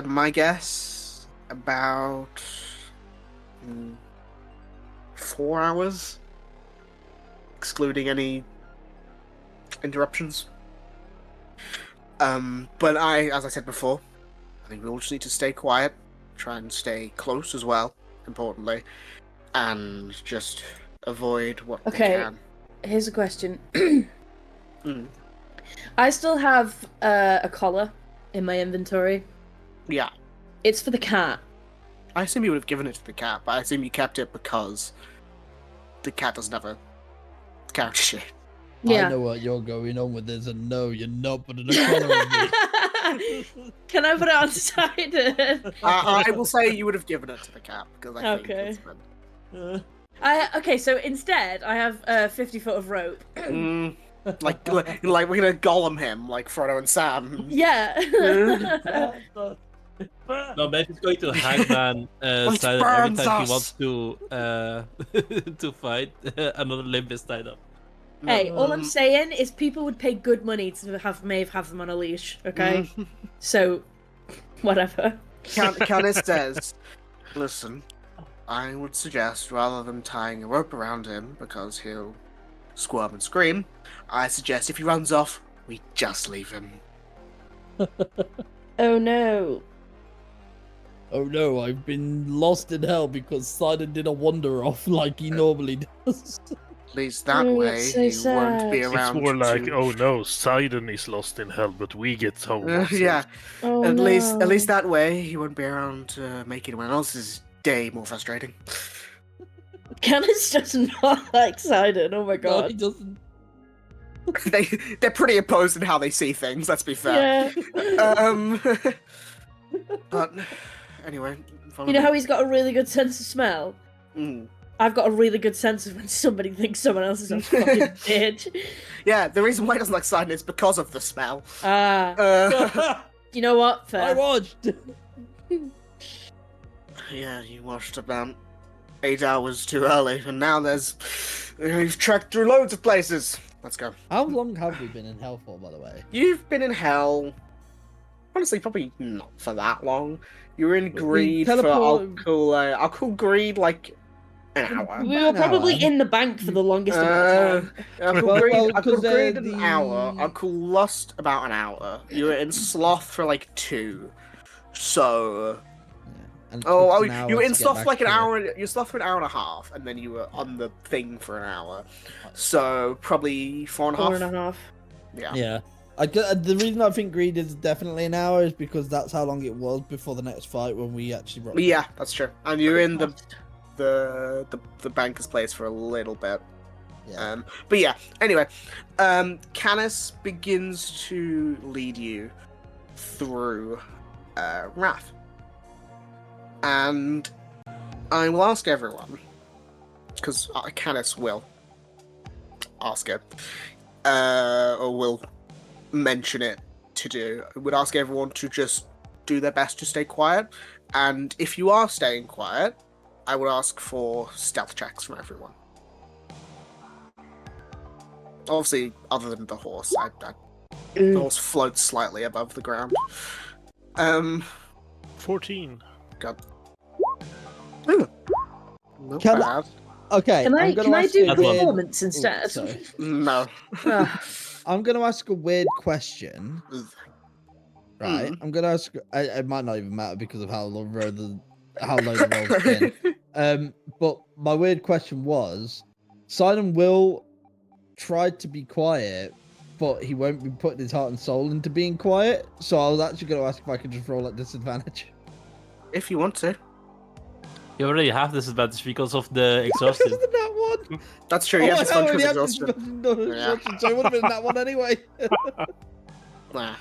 my guess, about 4 hours, excluding any interruptions. But as I said before, I think we all just need to stay quiet, try and stay close as well, importantly, and just avoid what they can. Here's a question. Mm. I still have a collar in my inventory. Yeah. It's for the cat. I assume you would have given it to the cat, but I assume you kept it because the cat doesn't have a character sheet. Yeah. I know what you're going on with this, and no, you're not putting a collar on me. Can I put it on side? I will say you would have given it to the cat because I think Okay. it's been... Okay, so instead I have 50 foot of rope. like we're gonna golem him like Frodo and Sam. Yeah. No, maybe it's going to Hangman Let's side every burn time us. he wants to to fight. Another limb is tied up. Hey, all I'm saying is people would pay good money to have Maeve have them on a leash, okay? So, whatever. Canis says, listen, I would suggest rather than tying a rope around him because he'll squirm and scream, I suggest if he runs off, we just leave him. Oh no. Oh no, I've been lost in hell because Sidon did a wander off like he normally does. At least that Oh, way it's so he won't be sad. around. It's more like, to... oh no, Sidon is lost in hell, but we get home. yeah. Oh At no. least that way he won't be around to make anyone else's day more frustrating. Canis does not like Sidon, oh my No, he god. doesn't. they're pretty opposed in how they see things. Let's be fair. Yeah. But anyway, You know how he's got a really good sense of smell? Mm. I've got a really good sense of when somebody thinks someone else is a fucking bitch. Yeah, the reason why he doesn't like Sidon is because of the smell. You know what? Fair. I watched. Yeah, you watched about 8 hours too early, and now you've trekked through loads of places. Let's go. How long have we been in hell for, by the way? You've been in hell. Honestly, probably not for that long. You were in Greed for I'll call Greed like an hour. We were probably in the bank for the longest amount of time. I'll call Greed an hour. I'll call Lust about an hour. You were in Sloth for like 2. So. And You were in Sloth for like an hour. You were Sloth for an hour and a half, and then you were on the thing for an hour. So probably 4.5. 4.5. Yeah. Yeah. The reason I think Greed is definitely an hour is because that's how long it was before the next fight when we actually rocked. Yeah, that's true. And you're in the banker's place for a little bit. Yeah. But yeah, anyway, Canis begins to lead you through Wrath. And I will ask everyone, because Canis will ask it, or will mention it to do. I would ask everyone to just do their best to stay quiet. And if you are staying quiet, I would ask for stealth checks from everyone. Obviously, other than the horse. The horse floats slightly above the ground. 14. God. Not Can bad. Okay. Can I do performance Ooh, instead? sorry. No. I'm going to ask a weird question. Right? I'm going to ask... It might not even matter because of how low the roll's been. But my weird question was, Sidon will try to be quiet, but he won't be putting his heart and soul into being quiet. So I was actually going to ask if I could just roll at disadvantage. If you want to. You already have disadvantage because of the exhaustion. Isn't that one? That's true, yeah, this one was exhaustion. exhaustion. So it would have been that one anyway. Nah.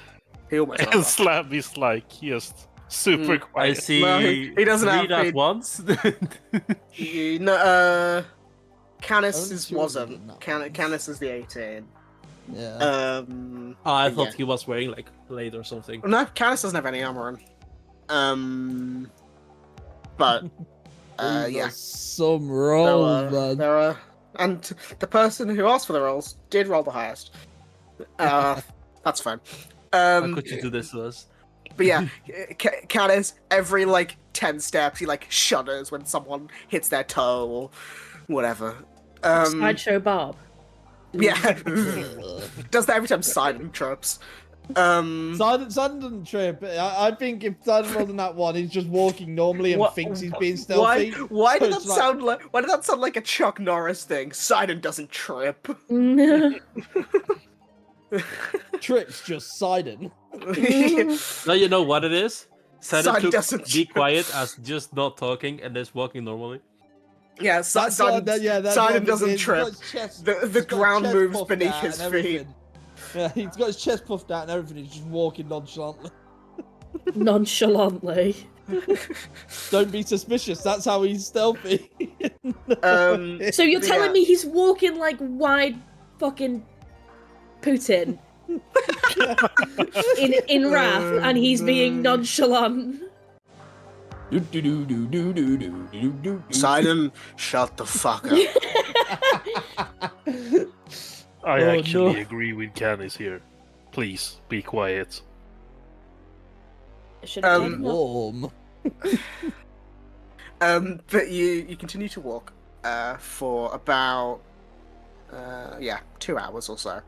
He almost got that. Slab is like just super I quiet. see. No, he doesn't have read at to- once. Canis wasn't. Canis is the 18. Yeah. I thought Yeah. he was wearing like blade or something. No, Canis doesn't have any armor on. But yeah. Some rolls, man. And the person who asked for the rolls did roll the highest. That's fine. How could you do this to us? But yeah, Canis, every like 10 steps, he like shudders when someone hits their toe or whatever. Sideshow Bob. Yeah, does that every time Sidon trips. Sidon doesn't trip. I think if Sidon wasn't that one, he's just walking normally and thinks he's being stealthy. Why did that sound like? Why did that sound like a Chuck Norris thing? Sidon doesn't trip. Trips just Sidon. No, you know what it is? Sidon took doesn't be trip. quiet as just not talking and just walking normally. Yeah, Sidon doesn't trip. The ground moves beneath his feet. Yeah, he's got his chest puffed out and everything. He's just walking nonchalantly. Nonchalantly. Don't be suspicious. That's how he's stealthy. So you're telling me he's walking like wide fucking Putin in Wrath, and he's being nonchalant. Sidon, shut the fuck up. I actually agree with Canis here. Please be quiet. Warm. But you continue to walk for about 2 hours or so.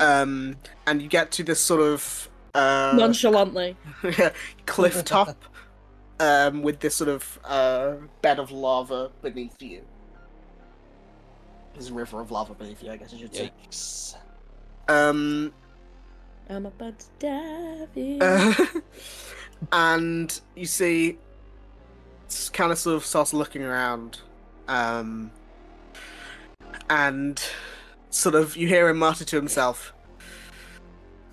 And you get to this sort of Nonchalantly. cliff top with this sort of bed of lava beneath you. There's a river of lava beneath you, I guess I should say. Yikes. I'm about to dive in. And you see, it's kind of sort of starts looking around, and sort of, you hear him mutter to himself.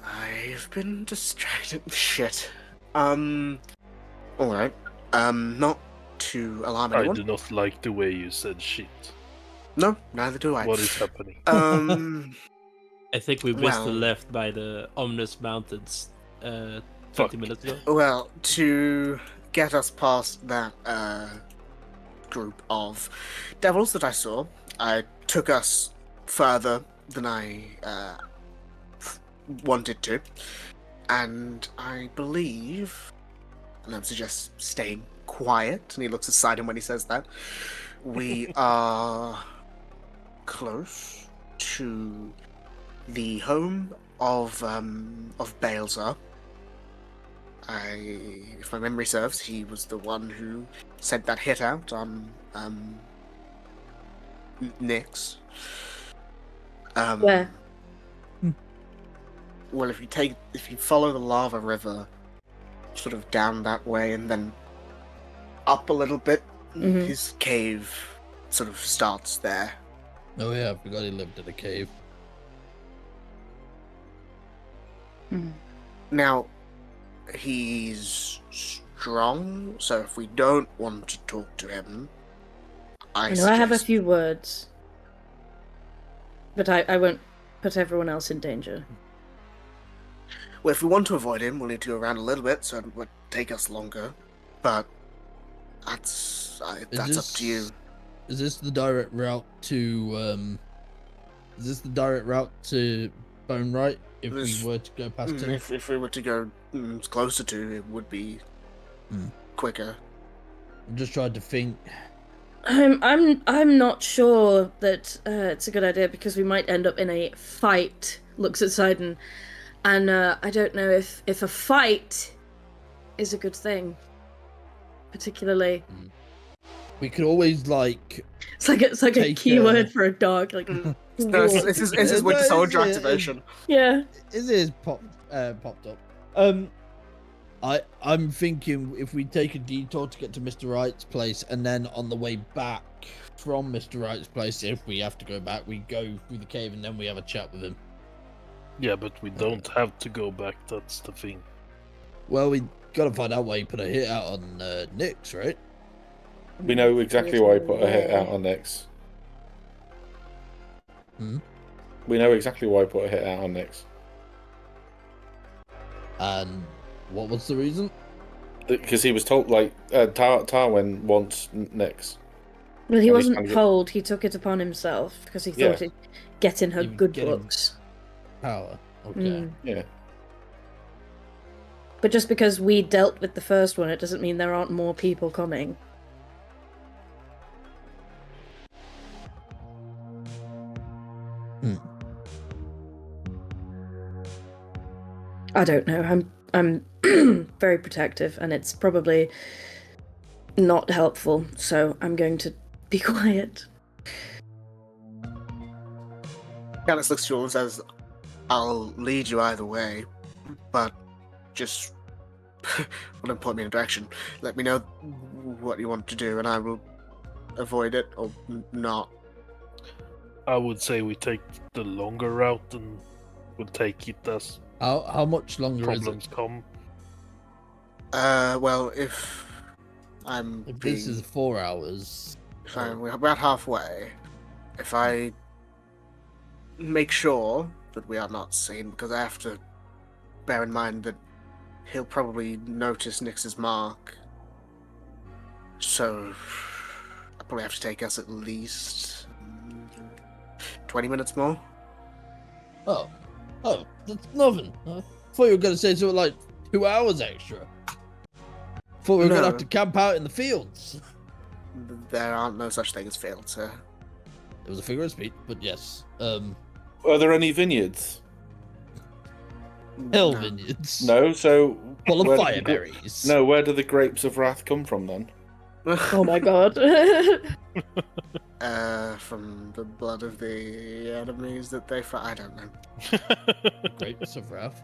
I've been distracted. Shit. Alright. Not to alarm anyone. I do not like the way you said shit. No, neither do I. What is happening? I think we missed the Well- left by the ominous mountains 20 Fuck. minutes ago. Well, to get us past that group of devils that I saw, I took us further than I wanted to, and I believe, and I would suggest staying quiet, and he looks aside him when he says that, we are close to the home of Balezar. If my memory serves, he was the one who sent that hit out on Nyx. Where? Well, if you follow the lava river, sort of down that way, and then up a little bit, Mhm. his cave sort of starts there. Oh yeah, I forgot he lived in a cave. Now, he's strong, so if we don't want to talk to him, I I have a suggest- few words, but I won't put everyone else in danger. Well, if we want to avoid him, we'll need to go around a little bit, so it would take us longer. But that's up to you. Is this the direct route to Is this the direct route to Bone Right? If This- we were to go past Tiff? If we were to go closer to, it would be quicker. I'm just trying to think. I'm not sure that it's a good idea because we might end up in a fight. Looks at Sidon, and I don't know if a fight is a good thing, particularly. We could always like. It's like a Take, keyword for a dog. Like, No, this is Winter Soldier No, it's- activation. yeah. It is popped up. I'm thinking if we take a detour to get to Mr. Wright's place, and then on the way back from Mr. Wright's place, if we have to go back, we go through the cave and then we have a chat with him. Yeah, but we don't have to go back, that's the thing. Well, we gotta find out why he put a hit out on Nyx, right? We know exactly why he put a hit out on Nyx. We know exactly why he put a hit out on Nyx. And what was the reason? Because he was told, like, Tarwin wants Nyx. Well, he And he's wasn't trying to get- told. He took it upon himself because he Yeah. thought he'd get in her He would good get him- books. Power. Okay. Mm. Yeah. But just because we dealt with the first one, it doesn't mean there aren't more people coming. I don't know. I'm very protective, and it's probably not helpful. So I'm going to be quiet. Candace looks to you and says, I'll lead you either way, but just don't point me in a direction. Let me know what you want to do, and I will avoid it or not. I would say we take the longer route and we'll take it as How much longer problems is it? come. Well, if I'm If being, this is 4 hours. we're about halfway. If I make sure that we are not seen, because I have to bear in mind that he'll probably notice Nyx's mark. So I probably have to take us at least 20 minutes more. Oh, that's nothing. I thought you were going to say something like 2 hours extra. Thought we were going to No. have to camp out in the fields. There aren't no such thing as fields, sir. It was a figure of speech, but yes. Are there any vineyards? Hell No. vineyards. No, so... Full of where fire did the gra- berries. No, where do the grapes of wrath come from, then? Oh my god. From the blood of the enemies that they fight. I don't know. Grapes of wrath.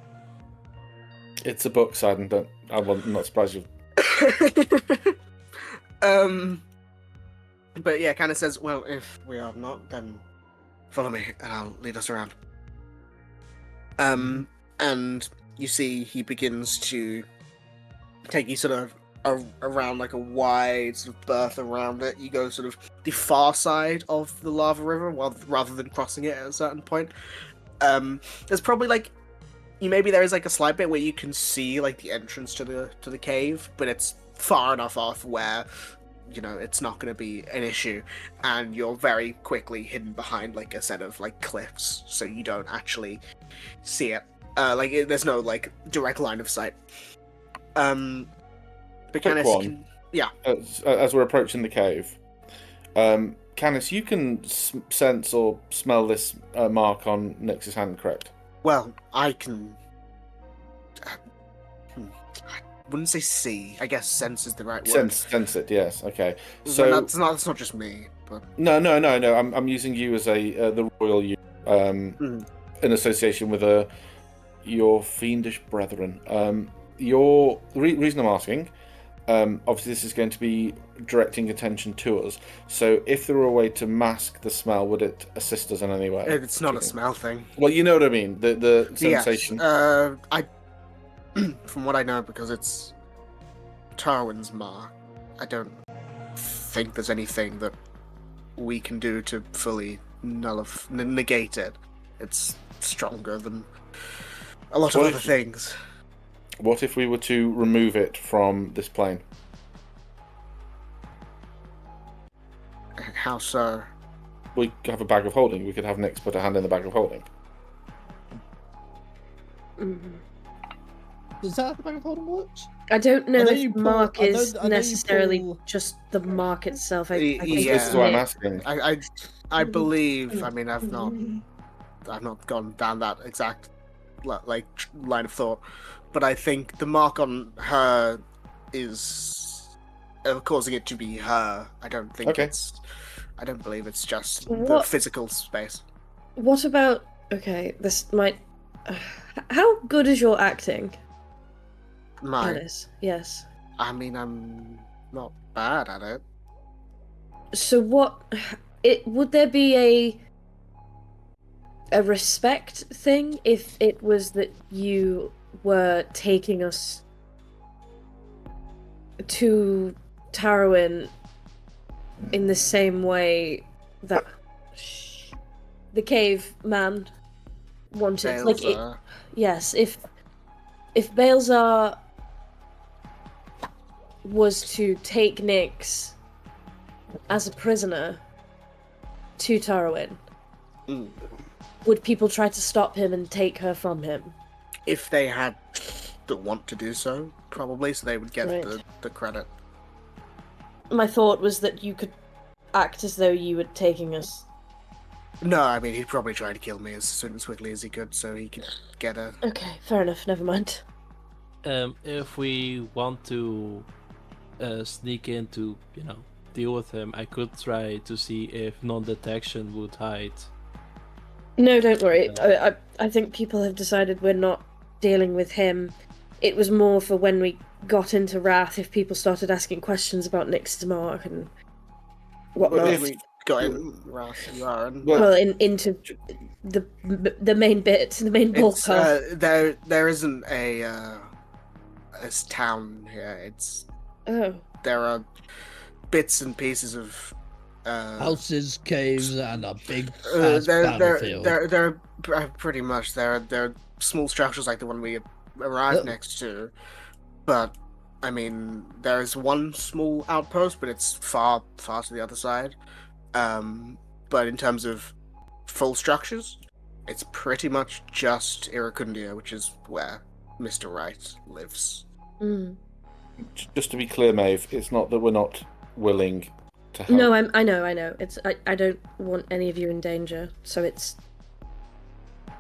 It's a book, Sidon, but I'm not surprised you... But yeah, kind of says, well, if we are not, then Follow me, and I'll lead us around. And you see he begins to take you sort of around like a wide sort of berth around it. You go sort of the far side of the lava river, rather than crossing it at a certain point. There's probably like there is like a slight bit where you can see like the entrance to the cave, but it's far enough off where it's not going to be an issue, and you're very quickly hidden behind like a set of like cliffs, so you don't actually see it. There's no like direct line of sight. But Canis, as we're approaching the cave, Canis, you can sense or smell this mark on Nyx's hand, correct? Well, I can. I wouldn't say see. I guess sense is the right word. Sense it. Yes. Okay. So that's not just me. But no. I'm using you as the royal you, in association with your fiendish brethren. The reason I'm asking. Obviously, this is going to be directing attention to us. So, if there were a way to mask the smell, would it assist us in any way? It's not a smell thing. Well, you know what I mean. The sensation. Yes. From what I know, because it's Tarwin's mark, I don't think there's anything that we can do to fully negate it. It's stronger than a lot of other things. What if we were to remove it from this plane? How so? We have a bag of holding. We could have Nyx put a hand in the bag of holding. Is that how the bag of holding works? I don't know if pull- mark I know- is I know you necessarily pull- just the mark itself. I think Yeah. This is what I'm asking. I believe. I mean, I've not gone down that exact line of thought, but I think the mark on her is causing it to be her. I don't think I don't believe it's just the physical space. What about? Okay, this might. How good is your acting? Mine. Alice? Yes. I mean, I'm not bad at it. So what? Would there be a respect thing if it was that you were taking us to Tarwin in the same way that the caveman wanted? Balezar. Yes, if Balezar was to take Nyx as a prisoner to Tarwin, would people try to stop him and take her from him? If they had the want to do so, probably, so they would get the credit. My thought was that you could act as though you were taking us. No, I mean, he'd probably try to kill me as quickly as he could, so he could get her. Okay, fair enough, never mind. If we want to sneak in to, deal with him, I could try to see if non-detection would hide. No, don't worry. I think people have decided we're not dealing with him. It was more for when we got into Wrath, if people started asking questions about Nyx's mark and whatnot. Well, if we got in Wrath, you are. Into the main bit, the main bulk part. There isn't a town here. There are bits and pieces of houses, caves, and a big battlefield. They're pretty much they're small structures like the one we arrived next to, but I mean there's one small outpost, but it's far to the other side. But in terms of full structures, it's pretty much just Iracundia, which is where Mr. Wright lives. Just to be clear, Maeve, it's not that we're not willing to help. No, I know. It's I don't want any of you in danger, so it's.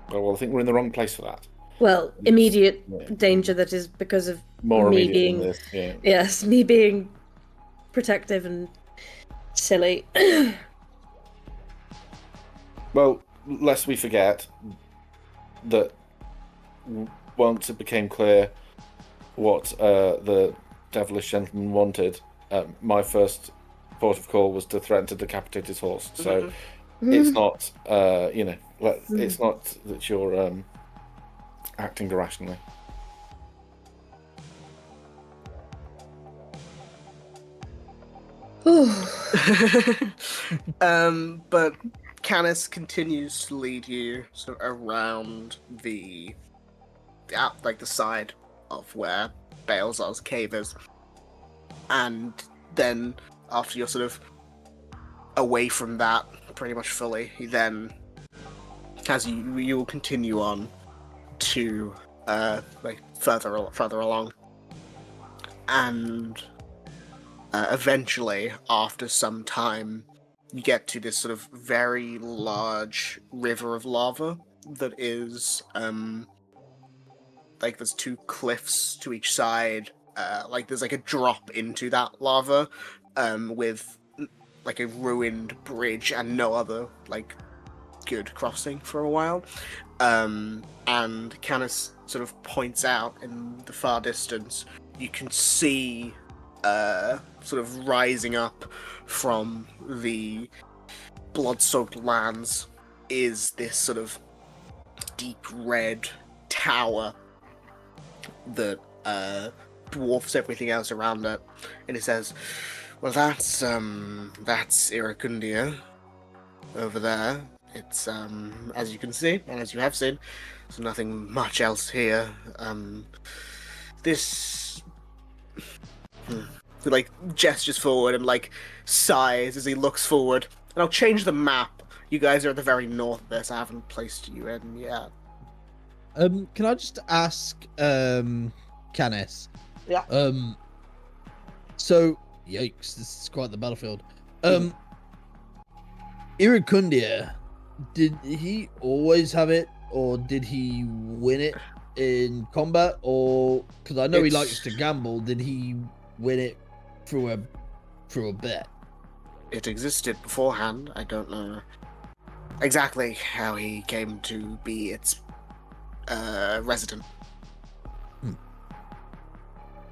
Well, I think we're in the wrong place for that. Well, immediate danger that is because of More me immediate being. than this, yeah. Yes, me being protective and silly. Well, lest we forget that once it became clear what the devilish gentleman wanted, my first port of call was to threaten to decapitate his horse. So it's not, it's not that you're acting irrationally. But Canis continues to lead you sort of around the side of where Balezar's cave is, and then after you're sort of away from that pretty much fully, he then you will continue on to further along, and eventually, after some time, you get to this sort of very large river of lava that is there's two cliffs to each side. There's a drop into that lava with a ruined bridge and no other good crossing for a while. And Canis sort of points out in the far distance, you can see sort of rising up from the blood-soaked lands is this sort of deep red tower that dwarfs everything else around it. And it says, well, that's Iracundia over there. It's as you can see, and as you have seen, there's nothing much else here. This he gestures forward and sighs as he looks forward. And I'll change the map. You guys are at the very north of this. I haven't placed you in yet. Can I just ask, Canis? Yeah. So, yikes, this is quite the battlefield. Iracundia, did he always have it, or did he win it in combat, or because I know he likes to gamble, did he win it through a bet? It existed beforehand. I don't know exactly how he came to be its resident.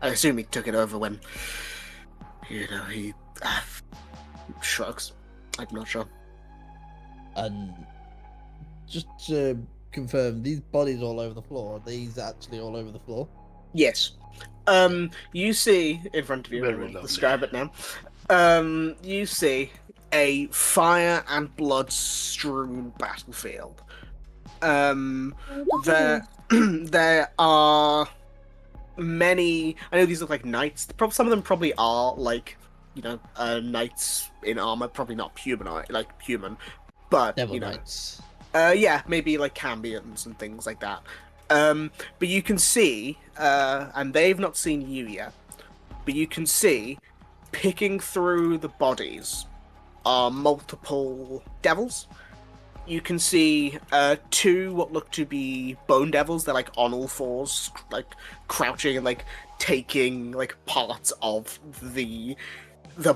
I assume he took it over when, he shrugs. I'm not sure. And just to confirm, these bodies all over the floor, are these actually all over the floor? Yes. You see in front of you, Very I will lovely. describe it now. You see a fire and blood-strewn battlefield. There are many. I know these look like knights. Some of them probably are knights in armor. Probably not human, but Devil Knights. Yeah, maybe cambions and things like that. But you can see, and they've not seen you yet, but you can see, picking through the bodies are multiple devils. You can see two what look to be bone devils. They're on all fours, crouching and taking parts of the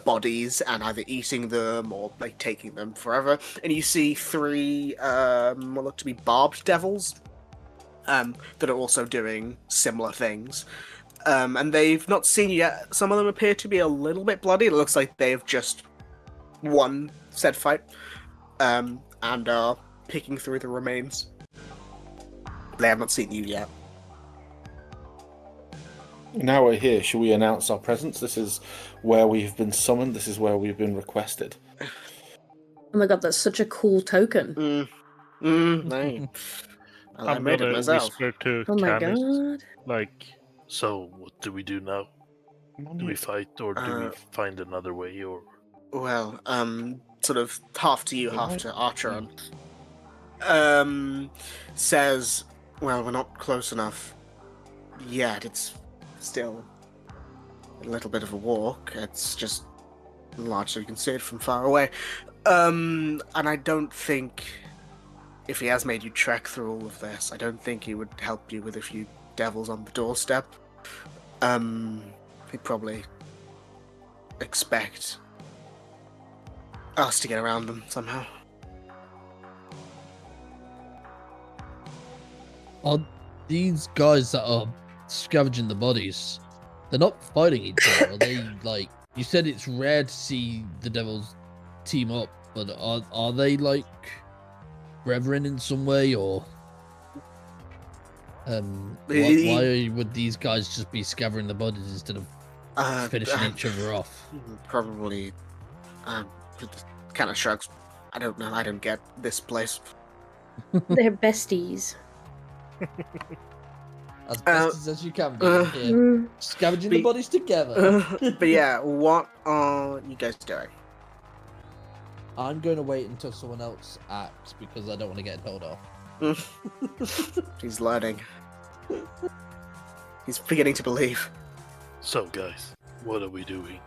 bodies and either eating them or taking them forever. And you see three what look to be barbed devils that are also doing similar things. And they've not seen you yet. Some of them appear to be a little bit bloody. It looks like they've just won said fight. And are picking through the remains. They have not seen you yet. Now we're here. Shall we announce our presence? This is where we've been summoned. This is where we've been requested. Oh my god, that's such a cool token. No. I I'm made it gonna myself. whisper to Oh my Canis, god. so what do we do now? Do we fight, or do we find another way, or? Well, sort of half to you, half to Archeron. Says, well, we're not close enough yet. It's still a little bit of a walk. It's just large, so you can see it from far away. And I don't think, if he has made you trek through all of this, I don't think he would help you with a few devils on the doorstep. He'd probably expect us to get around them somehow. Are these guys that are scavenging the bodies, they're not fighting each other, are they you said it's rare to see the devils team up But are they like brethren in some way, or why would these guys just be scattering the bodies instead of finishing each other off? Probably. Kind of shrugs. I don't know. I don't get this place. They're besties. As best as you can be. Scavenging the bodies together. But yeah, what are you guys doing? I'm going to wait until someone else acts because I don't want to get told off. He's learning. He's beginning to believe. So, guys, what are we doing?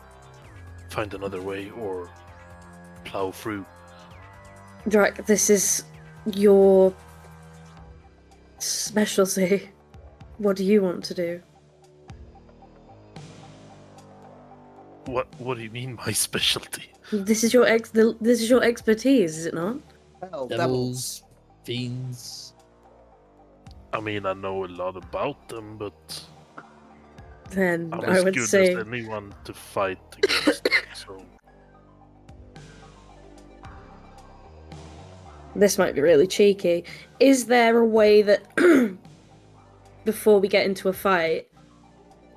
Find another way or plow through? Drac, this is your specialty. What do you want to do? What do you mean, my specialty? This is your this is your expertise, is it not? Well, Devils, fiends. I mean, I know a lot about them, but Then I'm I as would good say as anyone to fight against them, so... this might be really cheeky. Is there a way that before we get into a fight,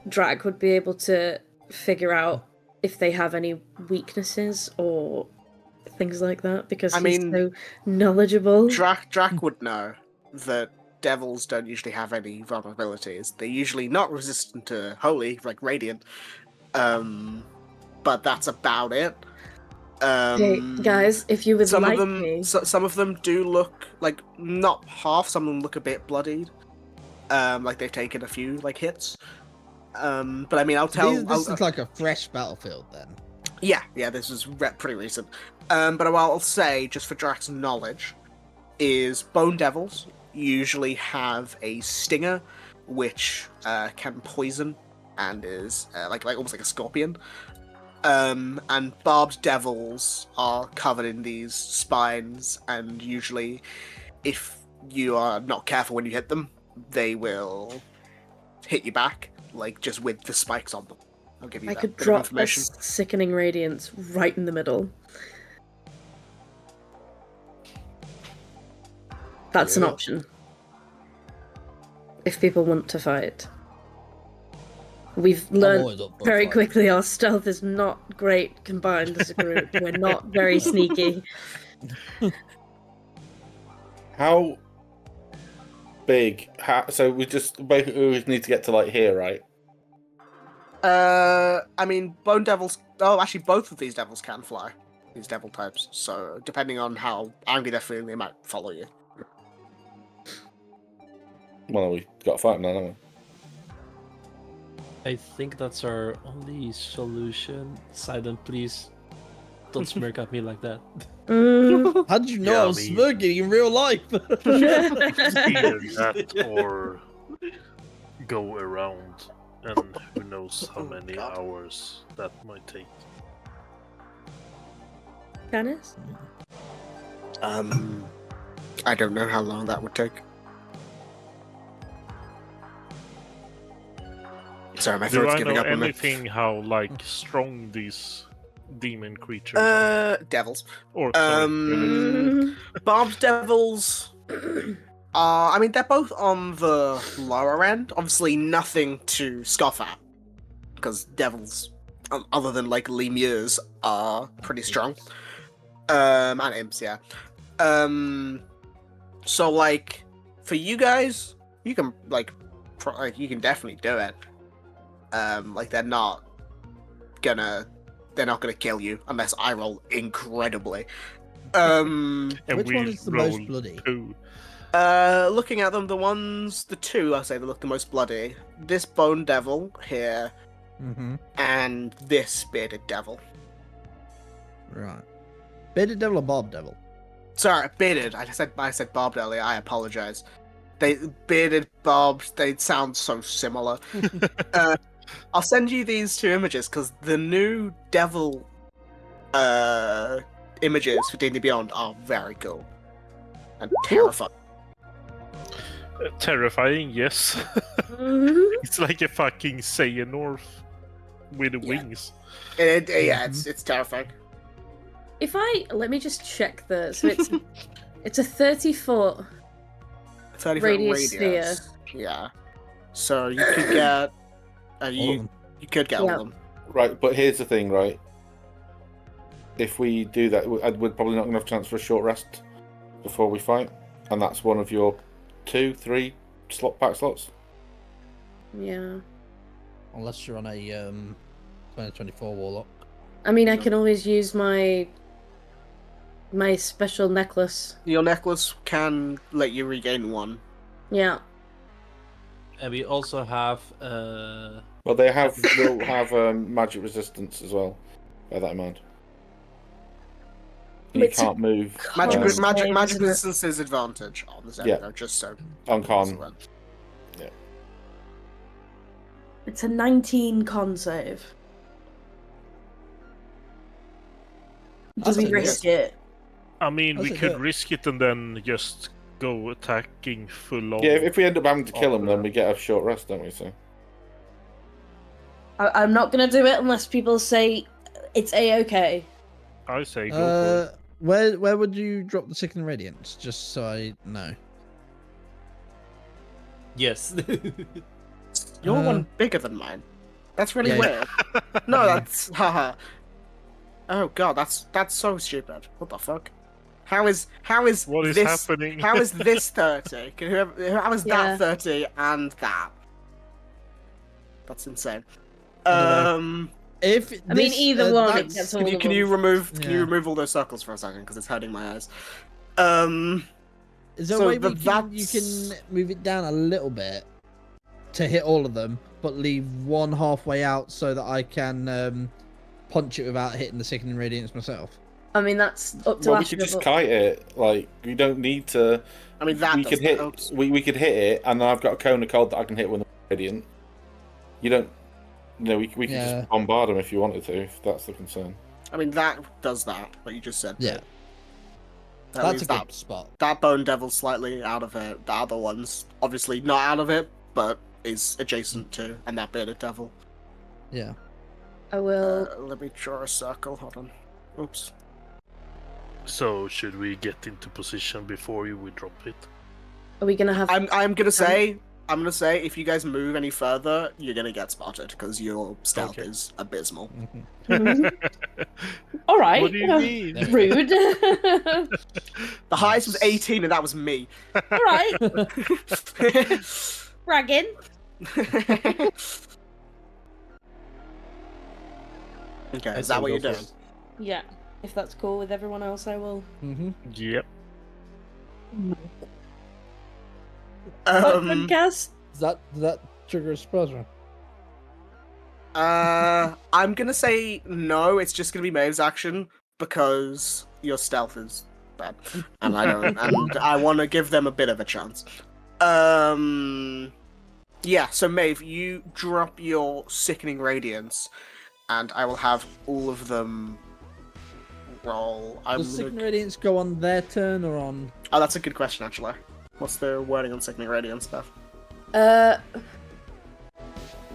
Drac would be able to figure out if they have any weaknesses or things like that? Because he's so knowledgeable. Drac would know that devils don't usually have any vulnerabilities. They're usually not resistant to holy, like radiant. But that's about it. Hey, guys, if you would some like of them, me... some of them do look like not half. Some of them look a bit bloodied, like they've taken a few like hits. But I mean, I'll tell. This is like a fresh battlefield, then. Yeah, this is pretty recent. But what I'll say, just for Drac's knowledge, is bone devils usually have a stinger, which can poison and is like almost like a scorpion. And barbed devils are covered in these spines, and usually, if you are not careful when you hit them, they will hit you back, like just with the spikes on them. I'll give you that could bit of drop a information. sickening radiance right in the middle. That's an option. If people want to fight. We've learned very quickly our stealth is not great combined as a group. We're not very sneaky. How big? So we just basically need to get to like here, right? I mean, bone devils. Oh, actually, both of these devils can fly. These devil types. So depending on how angry they're feeling, they might follow you. Well, we got to fight them now, haven't we? I think that's our only solution. Silent, please. Don't smirk at me like that. How did you know I was smirking in real life? Either that or go around, and who knows how many hours that might take. Canis? I don't know how long that would take. Sorry, my throat's giving up on me. Do I know anything how like strong these demon creatures are? Devils. Or barbed devils. I mean, they're both on the lower end. Obviously, nothing to scoff at, because devils, other than like lemures, are pretty strong. And imps, yeah. So like, for you guys, you can you can definitely do it. Like they're not gonna kill you unless I roll incredibly. And which one is the most bloody? Looking at them, the two I say that look the most bloody. This bone devil here, and this bearded devil. Right, bearded devil or barb devil? Sorry, bearded. I said barbed earlier. I apologize. They bearded, barbed. They sound so similar. I'll send you these two images because the new devil images for D&D Beyond are very cool and terrifying. Terrifying, yes. It's like a fucking Xehanort with wings. It's terrifying. let me just check so it's a 30-foot 30 radius foot sphere. radius. Yeah. So you could get you could get all of them. Right, but here's the thing, right? If we do that, we're probably not going to have a chance for a short rest before we fight, and that's one of your 2-3 pack slots. Yeah. Unless you're on a 2024 warlock. I mean, I can always use my special necklace. Your necklace can let you regain 1. Yeah. And we also have Well, will have magic resistance as well. Bear that in mind. You It's can't move. Magic isn't it? resistance is advantage on the Zephyr, Yeah. just so. On con. Yeah. It's a 19 con save. Do That's we a risk it? I mean, we That's a could hit. risk it and then just go attacking full on. Yeah, if we end up having to kill them, then we get a short rest, don't we? So. I'm not gonna do it unless people say it's a-okay. I say go for it. Where would you drop the Sickening Radiance? Just so I know. yes. Your one bigger than mine. That's really Yeah. weird. No, that's haha. Oh god, that's so stupid. What the fuck? How is What is this happening? How is this 30? How is Yeah. that 30 and that? That's insane. If I mean, either one, it that's- gets all Can you of can you them. remove Yeah. all those circles for a second because it's hurting my eyes. Is there So a way you that's- can move it down a little bit to hit all of them, but leave one halfway out so that I can punch it without hitting the Sickening Radiance myself? I mean, that's up to Well, we Ash, could just but- kite it. Like, we don't need to. I mean that We does could hit. that. We could hit it, and then I've got a cone of cold that I can hit with a radiant. You don't. No, we could Yeah. just bombard them if you wanted to. If that's the concern. I mean that does that. What you just said. Yeah, That that's leaves a good spot. that bone devil's slightly out of it. The other one's obviously not out of it, but is adjacent to, and that bearded devil. Yeah. I will. Let me draw a circle. Hold on. Oops. So should we get into position before we drop it? Are we gonna have? I'm gonna say if you guys move any further, you're gonna get spotted because your stealth Okay. is abysmal. All right. What do you mean? Rude. The highest was 18, and that was me. All right. Bragging. Okay, is that what you're doing? Yeah. If that's cool with everyone else, I will. Mm-hmm. Yep. Podcast. Does that trigger a surprise round? I'm gonna say no. It's just gonna be Maeve's action because your stealth is bad, and I don't, and I want to give them a bit of a chance. Yeah. So Maeve, you drop your Sickening Radiance, and I will have all of them roll. Does Sickening Radiance go on their turn or on? Oh, that's a good question, actually. What's the wording on Sickening Radiance stuff?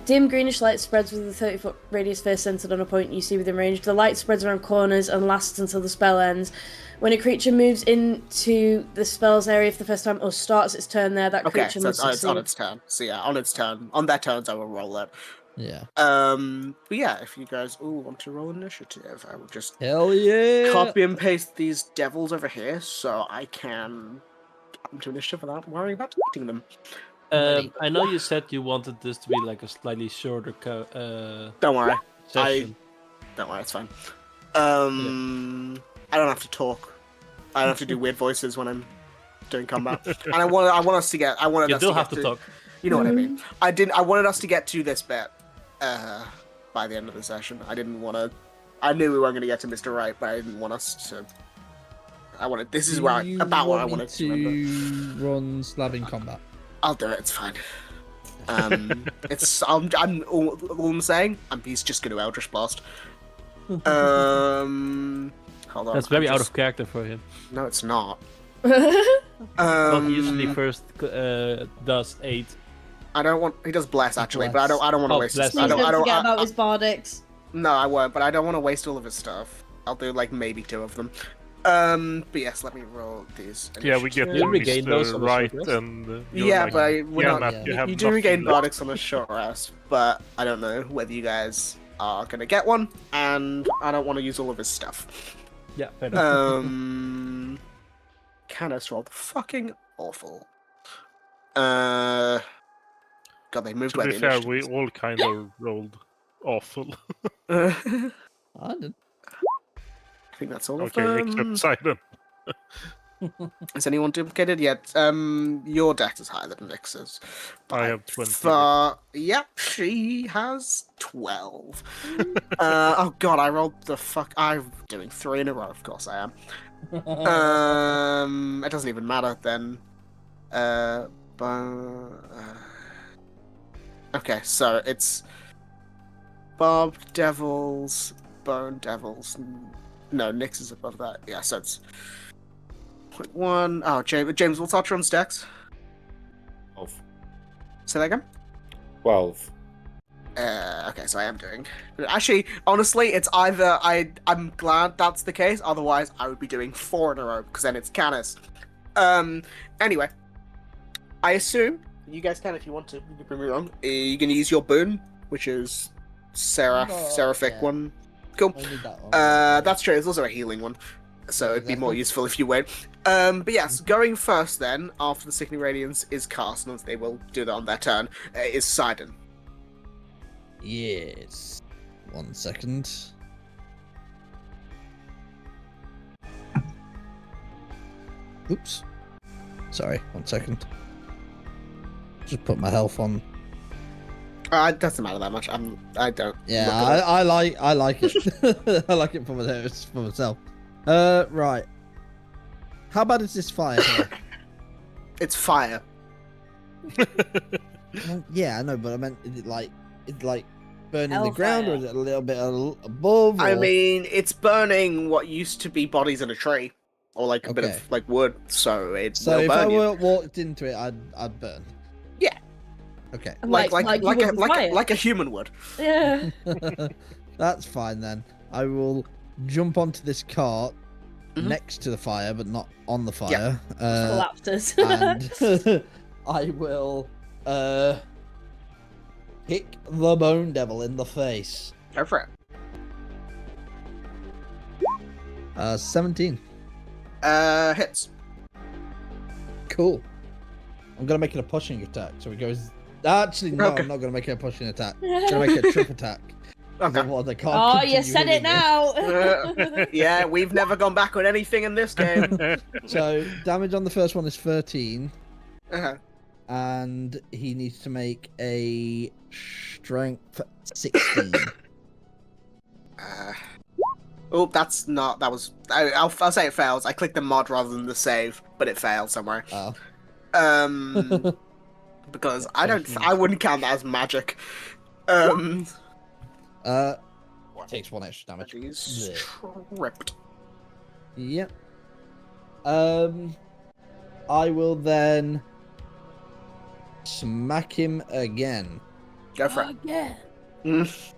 Dim greenish light spreads with a 30-foot radius sphere centered on a point you see within range. The light spreads around corners and lasts until the spell ends. When a creature moves into the spell's area for the first time or starts its turn there, that Okay, creature so must it's on succeed. its turn. So yeah, on its turn, on their turns, I will roll it. Yeah. But yeah, if you guys all want to roll initiative, I will just Hell yeah. copy and paste these devils over here so I can get them to initiative without worrying about beating them. I know you said you wanted this to be like a slightly shorter Don't worry, session. don't worry, it's fine. I don't have to talk. I don't have to do weird voices when I'm doing combat. And I want us to get. I wanted You us still to have get to talk. You know what I mean. I wanted us to get to this bit by the end of the session. I didn't want to. I knew we weren't going to get to Mr. Right, but I didn't want us to. I wanted. This is where about what I wanted to remember. Run Slabbing combat. I'll do it. It's fine. It's. I'm all I'm saying. He's just going to Eldritch Blast. Hold on. That's very out of character for him. No, it's not. Not usually first does 8. I don't want. He does bless actually, but I don't want to Oh, waste. bless. His, Please don't forget I, about his bardics. No, I won't. But I don't want to waste all of his stuff. I'll do like maybe 2 of them. But yes, let me roll these. Yeah, we get You regain those Mr. on the Right, short rest? and you're Yeah, like, but we're yeah, not. Matt, you have You do nothing regain left. bardics on a short rest, but I don't know whether you guys are gonna get one, and I don't want to use all of his stuff. Yeah, fair enough. Canis rolled fucking awful. God, they moved To where be the fair, we initiative all kind of rolled awful. is. I did. I think that's all of Okay, them. except Sidon. Is anyone duplicated yet? Your dex is higher than Vix's. I have 20. Yep, she has 12. Oh god, I rolled the fuck. I'm doing 3 in a row. Of course I am. It doesn't even matter then. Okay, so it's Bob Devils, Bone Devils. No, Nyx is above that. Yeah, so it's 0.1. Oh, James, what's Archeron's dex? 12. Say that again? 12. Okay, so I am doing. Actually, honestly, it's either I'm glad that's the case. Otherwise, I would be doing 4 in a row because then it's Canis. Anyway, I assume you guys can if you want to. You can bring me wrong. You're gonna use your boon, which is seraphic yeah. one. Cool. I need that one. That's true. It's also a healing one, so it'd be more Exactly. useful if you wait. But yes, going first then after the Sickening Radiance is cast, and they will do that on their turn. Is Sidon. Yes. 1 second. Oops. Sorry, 1 second. Just put my health on. It doesn't matter that much. I don't. Yeah, look at it. I like it. I like it for myself. Right. How bad is this fire here? It's fire. Well, yeah, I know, but I meant is it like burning the Hellfire. ground, or is it a little bit above? I or- mean, it's burning what used to be bodies in a tree, or like a bit Okay. of like wood. So it so will if I burn you. walked into it, I'd burn. Yeah. Okay. Like you would with fire. a human would. Yeah. That's fine then. I will jump onto this cart Mhm. next to the fire, but not on the fire. Collapsed us. And I will kick the Bone Devil in the face. Go for it. 17. Hits. Cool. I'm gonna make it a pushing attack. So it goes. Actually, no, Okay. I'm not gonna make it a pushing attack. I'm gonna make it a trip attack. 'Cause Okay. otherwise I can't Oh, you continue said it hitting now. Yeah, we've never gone back on anything in this game. So damage on the first one is 13, Uh-huh. and he needs to make a strength 16. Oh, that's not. That was. I'll say it fails. I clicked the mod rather than the save, but it failed somewhere. Oh. Because I wouldn't count that as magic. Takes 1 extra damage. He's tripped. Yep. I will then smack him again. Go for it. Yeah. Mm.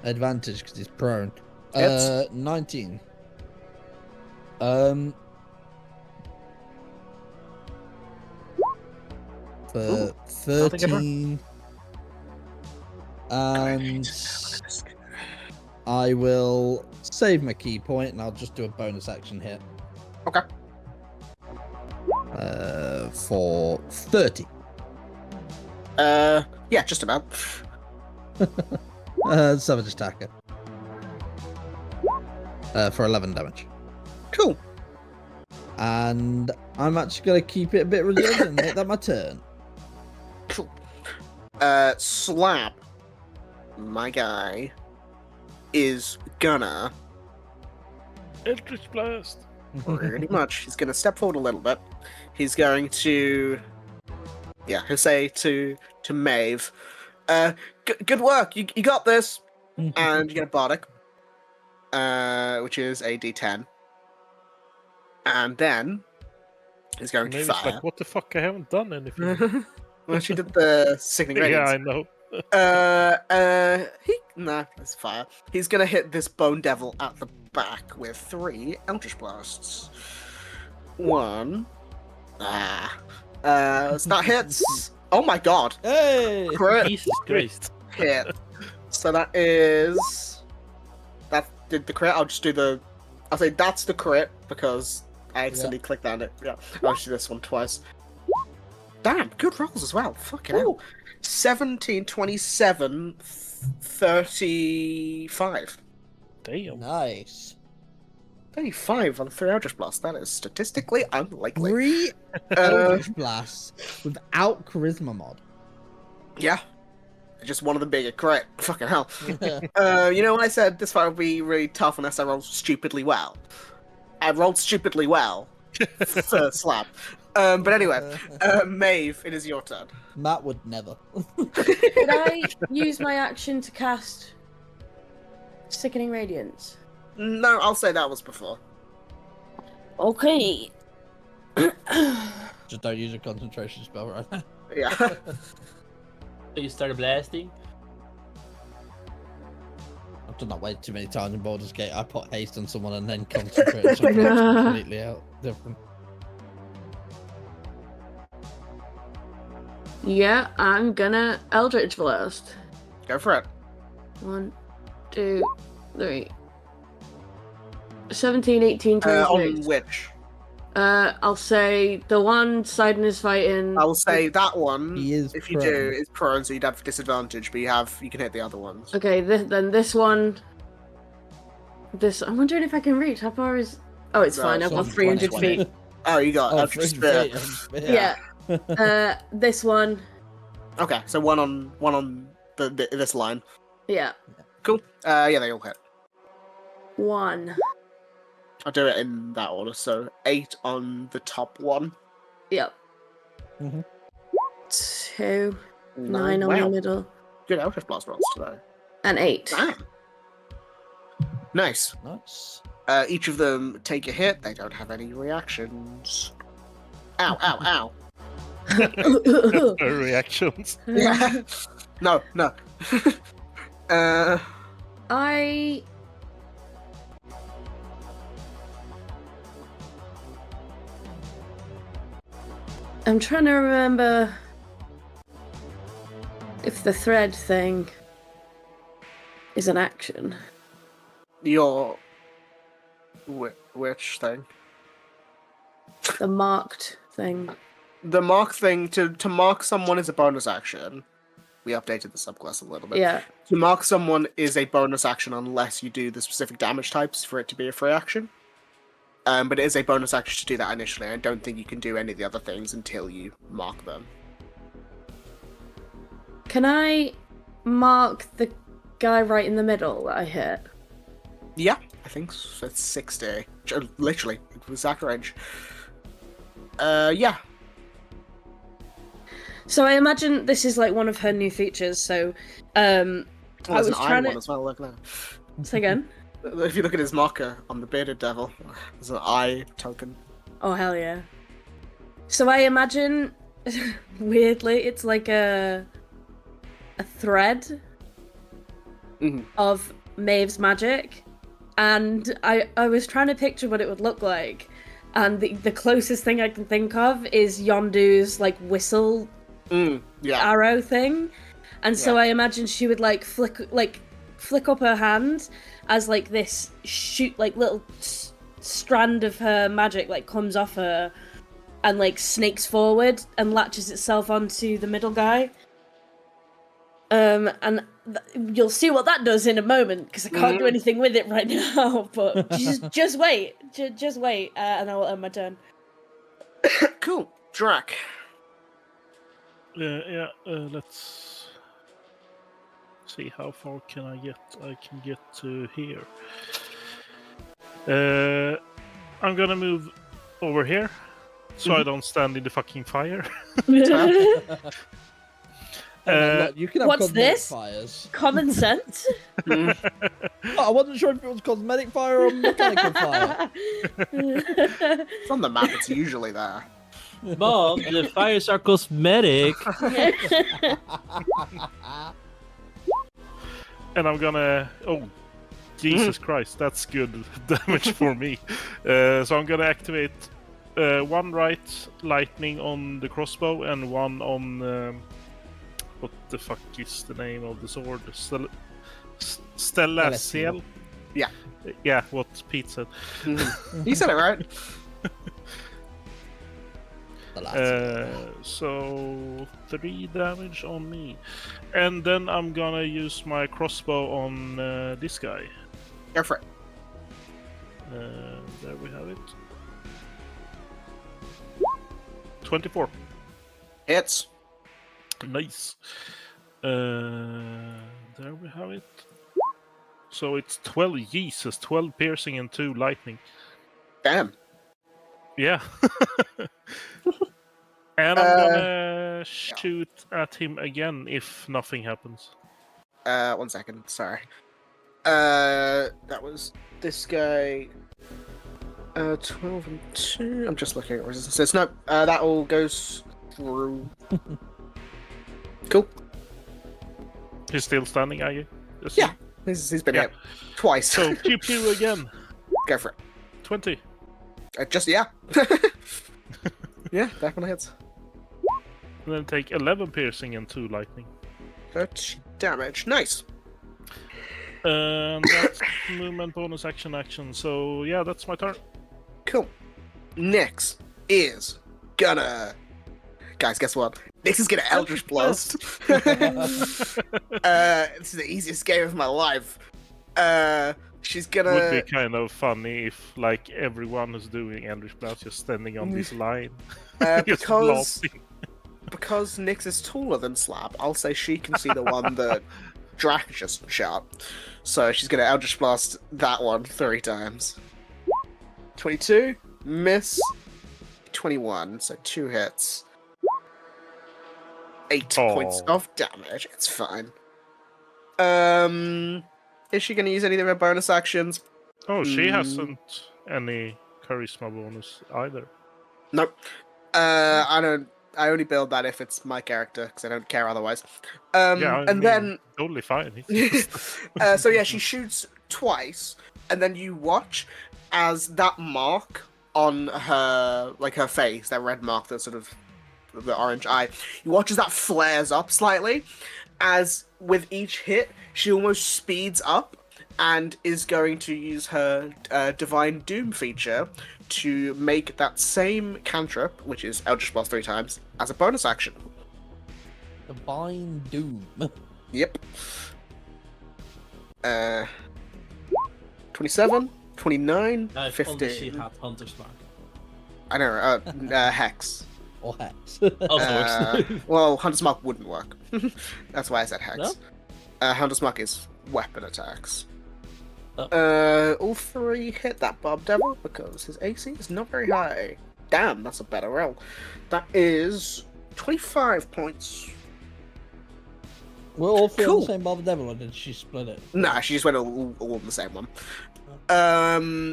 Advantage because he's prone. Hits. 19. For Ooh, 13. And I will save my key point and I'll just do a bonus action hit. Okay. For 30. Yeah, just about. Savage attacker. For 11 damage. Cool. And I'm actually going to keep it a bit reserved and make that my turn. Cool. Slab, my guy, is gonna Eldritch Blast. pretty much. He's gonna step forward a little bit. He's going to, yeah, he'll say to Maeve, good work. You got this. And you get a bardic, which is a D10, and then he's going Maybe to it's fire. like, what the fuck? I haven't done anything. Well, she did the sickening Yeah, radiance. I know. That's fire. He's gonna hit this bone devil at the back with 3 Eldritch Blasts. 1. So that hits. Oh my god. Hey! Crit Jesus Christ. hit. So that is. That did the crit. I'll just do the. I'll say that's the crit because I accidentally clicked on it. Yeah. I'll just do this one twice. Damn, good rolls as well. Fucking hell. 17, 27, 35. Damn. Nice. 35 on 3 Eldritch Blasts. That is statistically unlikely. 3 Eldritch Blasts without Charisma mod. Yeah. Just one of the bigger crit. Fucking hell. You know when I said this fight would be really tough unless I rolled stupidly well? I rolled stupidly well. First slap. But anyway, Maeve, it is your turn. Matt would never. Could I use my action to cast Sickening Radiance? No, I'll say that was before. Okay. Just don't use a concentration spell right now. Yeah. So you start blasting? I've done that way too many times in Baldur's Gate. I put haste on someone and then concentrate, so it's completely out different. Yeah, I'm gonna Eldritch Blast. Go for it. 1, 2, 3. 17, 18, On 26. which? I'll say the one Sidon is fighting. I'll say that one. He is if you prone. do, is prone, so you'd have disadvantage, but you can hit the other ones. Okay, then this one. I'm wondering if I can reach. How far is? Oh, it's No, fine. I've it's got on 300 20. feet. Oh, you got Oh, Eldritch free Spear. feet, Yeah. This one. Okay, so one on this line. Yeah. Cool. Yeah, they all hit. 1. I'll do it in that order. So 8 on the top one. Yep. Mhm. 2. 9 on Wow. the middle. Good Eldritch Blast rolls today. And 8. Damn. Nice. Nice. Each of them take a hit. They don't have any reactions. Ow, ow, ow. Reactions. Yeah. No. I'm trying to remember if the thread thing is an action. Your which thing? The marked thing. The mark thing to mark someone is a bonus action. We updated the subclass a little bit. Yeah. To mark someone is a bonus action unless you do the specific damage types for it to be a free action. But it is a bonus action to do that initially. I don't think you can do any of the other things until you mark them. Can I mark the guy right in the middle that I hit? Yeah, I think it's 60. Literally, exact range. Yeah. So I imagine this is like one of her new features. So, I There's was an trying iron to one as well. Look at say again. that. If you look at his marker on the bearded devil, there's an eye token. Oh hell yeah! So I imagine, weirdly, it's like a thread of Maeve's magic, and I was trying to picture what it would look like, and the closest thing I can think of is Yondu's like whistle arrow thing, and so I imagine she would like flick up her hand as like this little strand of her magic like comes off her and like snakes forward and latches itself onto the middle guy. And you'll see what that does in a moment because I can't do anything with it right now. But just wait, just wait, and I will end my turn. Cool, Drac. Let's see how far can I get. I can get to here. I'm gonna move over here so I don't stand in the fucking fire. Look, you can have What's cosmetic this? fires. Common sense. Oh, I wasn't sure if it was cosmetic fire or mechanical fire. It's on the map. It's usually there. Mom, the fires are cosmetic. And I'm gonna Jesus Christ, that's good damage for me. So I'm gonna activate one right lightning on the crossbow and one on what the fuck is the name of the sword? Stella Seal. Yeah. Yeah, what Pete said. You said it right. So 3 damage on me, and then I'm gonna use my crossbow on this guy. Go for it. There we have it. 24. Hits. Nice. There we have it. So it's 12 Jesus, 12 piercing and 2 lightning. Damn. Yeah. And I'm gonna shoot at him again if nothing happens. 1 second. Sorry. That was this guy. 12 and 2. I'm just looking at resistances. No, that all goes through. Cool. He's still standing, are you? Yeah. He's been hit twice. So pew pew again. Go for it. 20. Yeah. Yeah, definitely hits. And then take 11 piercing and 2 lightning. 30 damage. Nice. And that's movement, bonus, action. So yeah, that's my turn. Cool. Nyx is gonna. Guys, guess what? Nyx is gonna Eldritch Blast. This is the easiest game of my life. She's gonna. Would be kind of funny if, like, everyone who's doing Eldritch Blast just standing on this line. Just because Nyx is taller than Slap, I'll say she can see the one that Drac just shot. So she's gonna Eldritch Blast that one 3 times. 22, miss. 21, so 2 hits. 8 points of damage. It's fine. Is she gonna use any of her bonus actions? Oh, she hasn't any charisma bonus either. Nope. I don't. I only build that if it's my character because I don't care otherwise. Then totally fine. So yeah, she shoots twice, and then you watch as that mark on her, like her face, that red mark, that sort of the orange eye. You watch as that flares up slightly, as with each hit, she almost speeds up and is going to use her Divine Doom feature to make that same cantrip, which is Eldritch Blast 3 times, as a bonus action. Divine Doom. Yep. 27, 29, If 15. only she had Hunter's Mark. I know, Hex. Or Hex. Also works. Well, Hunter's Mark wouldn't work. That's why I said Hex. No? Hunter's Mark is weapon attacks. Oh. All 3 hit that Bob Devil because his AC is not very high. Damn, that's a better roll. That is 25 points. We're all 3 on Cool. the same Bob Devil, or did she split it? Nah, she just went all on the same one.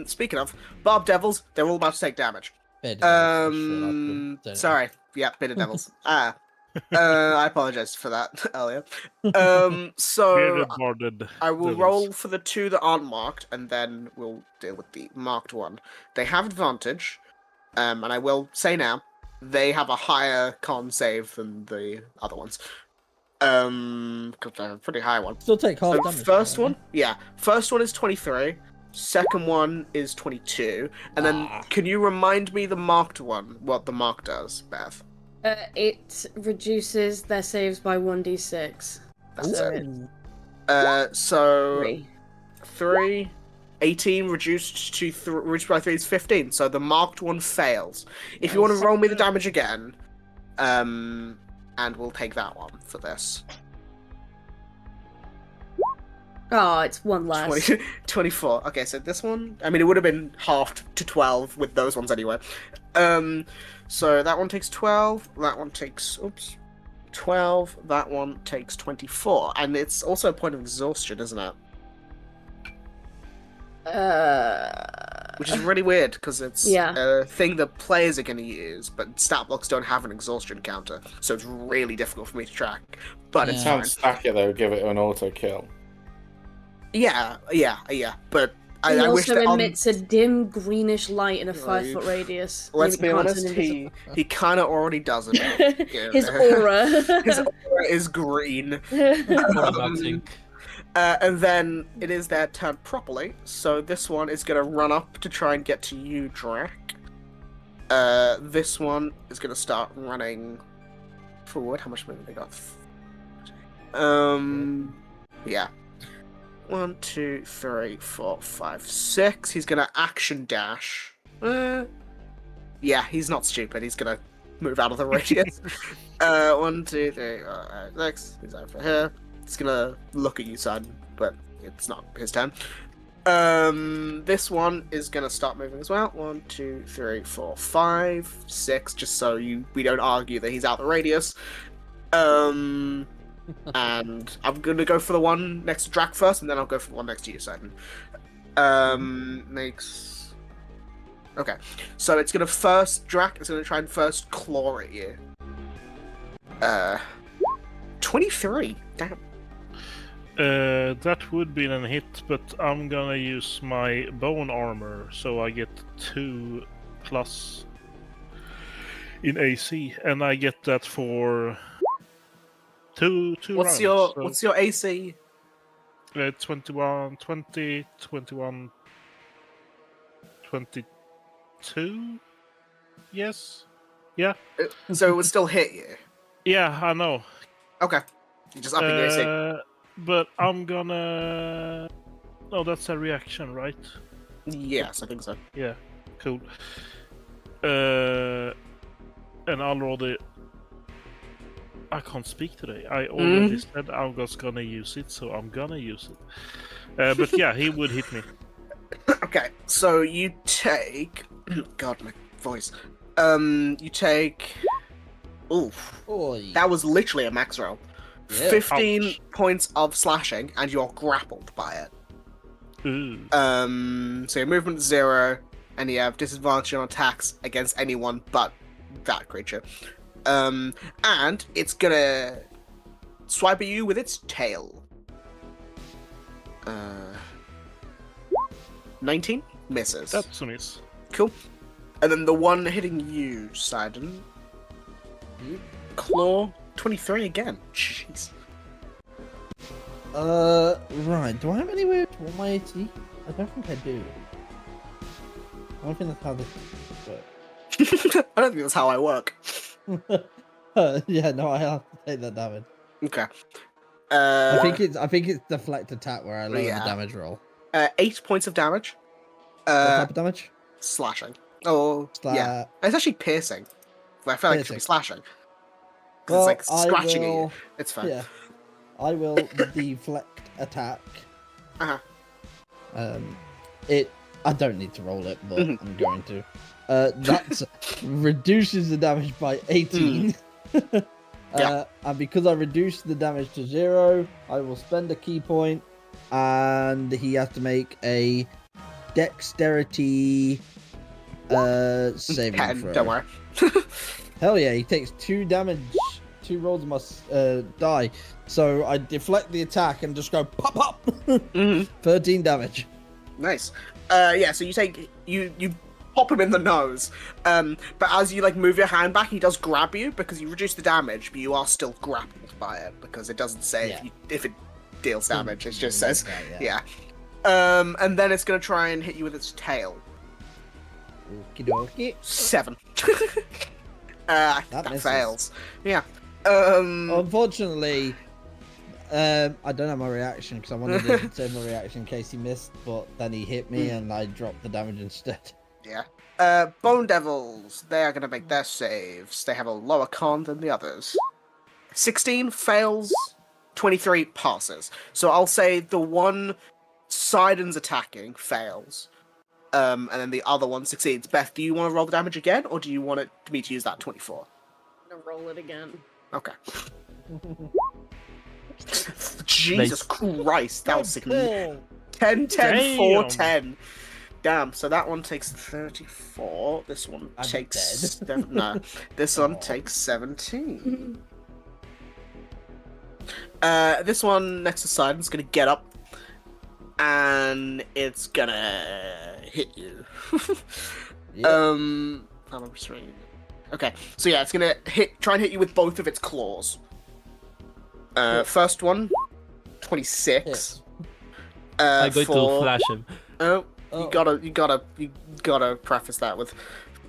Speaking of, Bob Devils, they're all about to take damage. Sorry. Yeah, Bitter Devils. I apologize for that earlier. So I will roll for the 2 that aren't marked, and then we'll deal with the marked one. They have advantage, and I will say now, they have a higher con save than the other ones. Because they're a pretty high one. Still take half So damage. first one is 23. Second one is 22. And then, can you remind me the marked one, what the mark does, Beth? It reduces their saves by 1d6. That's So it. So 3. 18 reduced by 3 is 15. So the marked one fails. If you want to roll me the damage again, and we'll take that one for this. Oh, it's 1 less. 24. Okay, so this one, I mean, it would have been halved to 12 with those ones anyway. So that one takes 12, that one takes, 12, that one takes 24. And it's also a point of exhaustion, isn't it? Which is really weird, because it's a thing that players are going to use, but stat blocks don't have an exhaustion counter, so it's really difficult for me to track. But it's fine. Stack it though, give it an auto kill. Yeah. But He I wish also that emits a dim greenish light in a 5-foot radius. Let's be Can't honest, turn invisible. he kind of already does it. His aura. His aura is green. Formatting. And then it is their turn properly. So this one is going to run up to try and get to you, Drac. This one is going to start running forward. How much movement they got? Yeah. 1, 2, 3, 4, 5, 6. He's going to action dash. Yeah, he's not stupid. He's going to move out of the radius. 1, 2, 3, 4, 5, 6. He's over here. He's gonna look at you, son, but it's not his turn. This one is gonna start moving as well. 1, 2, 3, 4, 5, 6, just so we don't argue that he's out the radius. And I'm gonna go for the one next to Drac first, and then I'll go for the one next to you, Sidon. Makes. Okay, so it's gonna first Drac is gonna try and first claw at you. 23. Damn. That would be a hit, but I'm gonna use my bone armor, so I get 2+ in AC, and I get that for two What's rounds. What's your AC? 21, 20, 21, 22? Yes? Yeah? So it would still hit you. Yeah, I know. Okay. You're just upping your AC. But I'm gonna... No, that's a reaction, right? Yes, I think so. Yeah, cool. And I'll roll the... I can't speak today. I already said I was gonna use it, so I'm gonna use it. But yeah, he would hit me. Okay, so you take... God, my voice. You take... Oof. Oi. That was literally a max roll. Yeah. 15 Ouch. points of slashing, and you're grappled by it. Ooh. So your movement's 0, and you have disadvantage on attacks against anyone but that creature. And it's gonna swipe at you with its tail. 19 misses. That's a miss. Cool. And then the one hitting you, Sidon. Claw 23 again. Jeez. Right. Do I have any way to roll my AC? I don't think I do. I don't think that's how this works. I don't think that's how I work. Yeah, no, I have to take that damage. Okay. I think it's deflect attack where I lower yeah. the damage roll. 8 points of damage. What type of damage? Slashing. Oh, yeah. It's actually piercing. I feel like it should be slashing. Well, it's like scratching at you. It's fine. Yeah. I will deflect attack. Uh-huh. I don't need to roll it, but I'm going to. That reduces the damage by 18. Yeah. And because I reduced the damage to 0, I will spend a key point, and he has to make a dexterity saving 10, throw. don't worry. Hell yeah, he takes 2 damage. 2 rolls must die. So I deflect the attack and just go pop pop. 13 damage. Nice. Yeah, so you pop him in the nose. But as you move your hand back, he does grab you because you reduce the damage, but you are still grappled by it because it doesn't say if it deals damage. It just says yeah. And then it's gonna try and hit you with its tail. Okie dokie. 7. That fails. Yeah. Unfortunately, I don't have my reaction because I wanted to save my reaction in case he missed, but then he hit me and I dropped the damage instead. Yeah. Bone Devils, they are going to make their saves. They have a lower con than the others. 16 fails, 23 passes. So I'll say the one Sidon's attacking fails, and then the other one succeeds. Beth, do you want to roll the damage again, or do you want me to use that 24? I'm gonna roll it again. Okay. Jesus Christ, that was significant. 10, 10, 4, 10. Damn, so that one takes 34. This one takes... No, this one takes 17. This one next to Sidon's going to get up and it's gonna hit you. Yeah. Okay, so yeah, it's gonna try and hit you with both of its claws. First one, 26. Yes. I'm going to for... flash him. Oh, Oh. you gotta preface that with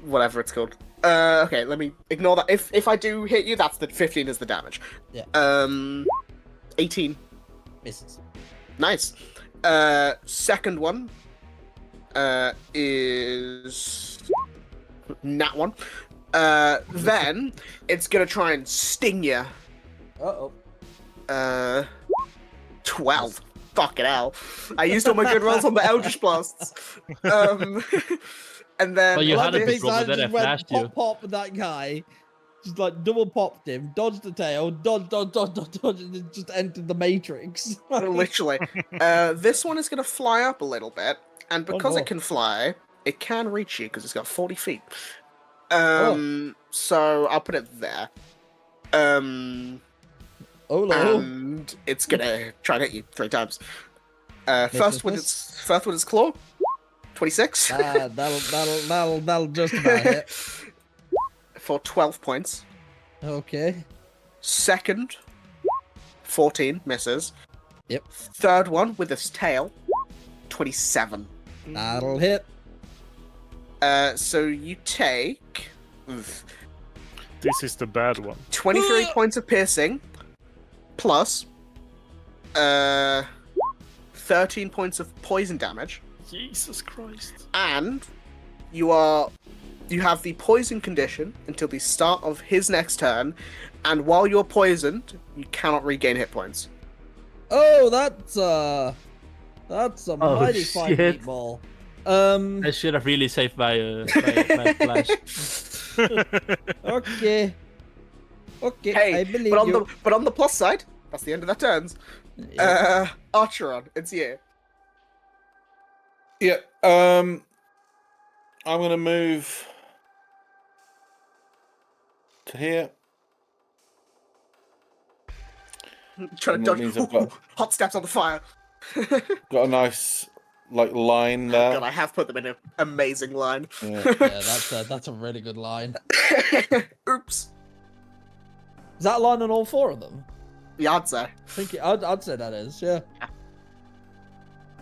whatever it's called. Okay, let me ignore that. If I do hit you, that's the 15 is the damage. Yeah. 18. Misses. Nice. Second one is nat one. Then it's gonna try and sting you. Uh-oh. 12. Fucking hell. I used all my good rolls on the Eldritch Blasts. And then... Well, you I had like a the big roll, but big then I just went flashed you. pop with that guy. Just like double popped him, dodged the tail, dodge, and it just entered the Matrix. Literally. This one is going to fly up a little bit, and because no. it can fly, it can reach you because it's got 40 feet. Oh. So I'll put it there. Oh no. And it's going to try and hit you 3 times. First with miss. its claw, 26. That'll just about hit. For 12 points. Okay. Second, 14 misses. Yep. Third one with its tail, 27. That'll hit. So you take This is the bad one. 23 points of piercing, plus 13 points of poison damage, Jesus Christ. and you have the poison condition until the start of his next turn, and while you're poisoned, you cannot regain hit points. Oh, that's a mighty fine shit. meatball. I should have really saved my flash. Okay. Okay, Hey, I believe but you. on the plus side, that's the end of that turns. Yeah. Archeron, it's you. Yeah. I'm gonna move to here. Trying And to that dodge. means I've got- Hot steps on the fire. Got a nice line there. God, I have put them in an amazing line. Yeah. Yeah, that's a really good line. Oops. Is that a line on all 4 of them? Yeah, I'd say. I think I'd say that is, yeah.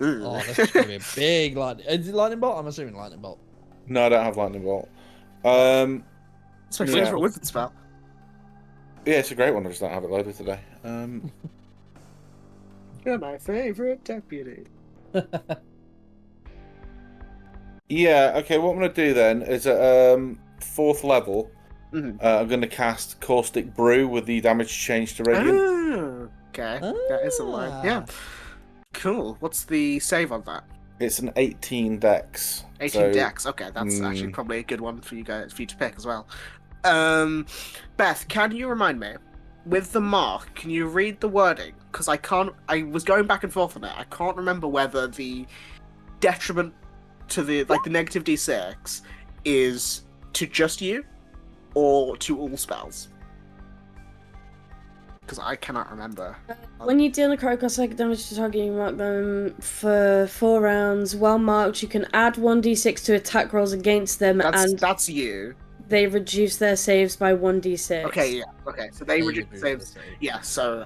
Ooh. Oh, this is gonna be a big line. Is it lightning bolt? I'm assuming lightning bolt. No, I don't have lightning bolt. It's my Yeah. favorite wizard spell. Yeah, it's a great one. I just don't have it loaded today. You're my favorite deputy. Yeah. Okay. What I'm gonna do then is at 4th level, Mhm. I'm gonna cast Caustic Brew with the damage change to radiant. Oh, okay. That is a line. Yeah. Cool. What's the save on that? It's an 18 dex. 18 so- dex. Okay, that's actually probably a good one for you to pick as well. Beth, can you remind me with the mark? Can you read the wording? Because I can't. I was going back and forth on it. I can't remember whether the detriment to the negative d6 is to just you or to all spells. Because I cannot remember. When you deal necrotic psychic damage to target, you mark them for 4 rounds. While marked, you can add 1d6 to attack rolls against them, and That's you. they reduce their saves by 1d6. Okay, yeah. Okay, so they reduce the saves. Yeah, so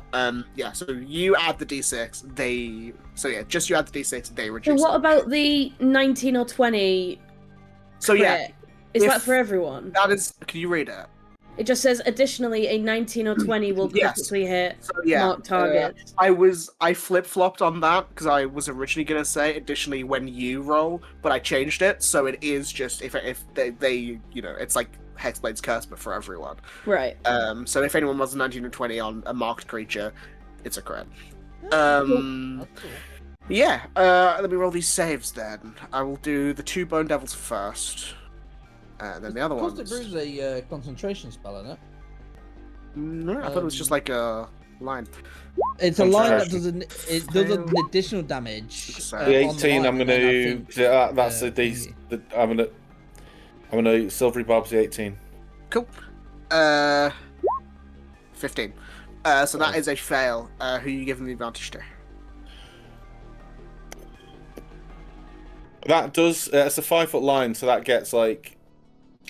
so you add the d6, just you add the d6, they So reduce. what it. about the 19 or 20? So yeah, crit? Is if- that for everyone? that is. Can you read it? It just says additionally a 19 or 20 will Yes. critically hit So yeah, marked targets. I flip flopped on that because I was originally gonna say additionally when you roll, but I changed it so it is just if they it's like Hexblade's curse but for everyone. Right. So if anyone was a 19 or 20 on a marked creature, it's a crit. That's cool. Yeah, let me roll these saves then. I will do the 2 Bone Devils first. And then the other Caustic ones. Brew's a concentration spell, isn't it? No, I thought it was just like a line. It's a line that Concentration. does an additional damage. So- The on 18, line, I'm and gonna. then I think, That's the I'm gonna Silvery Barb's the 18. Cool. 15. So that is a fail. Who are you giving the advantage to? That does. It's a 5-foot line, so that gets like.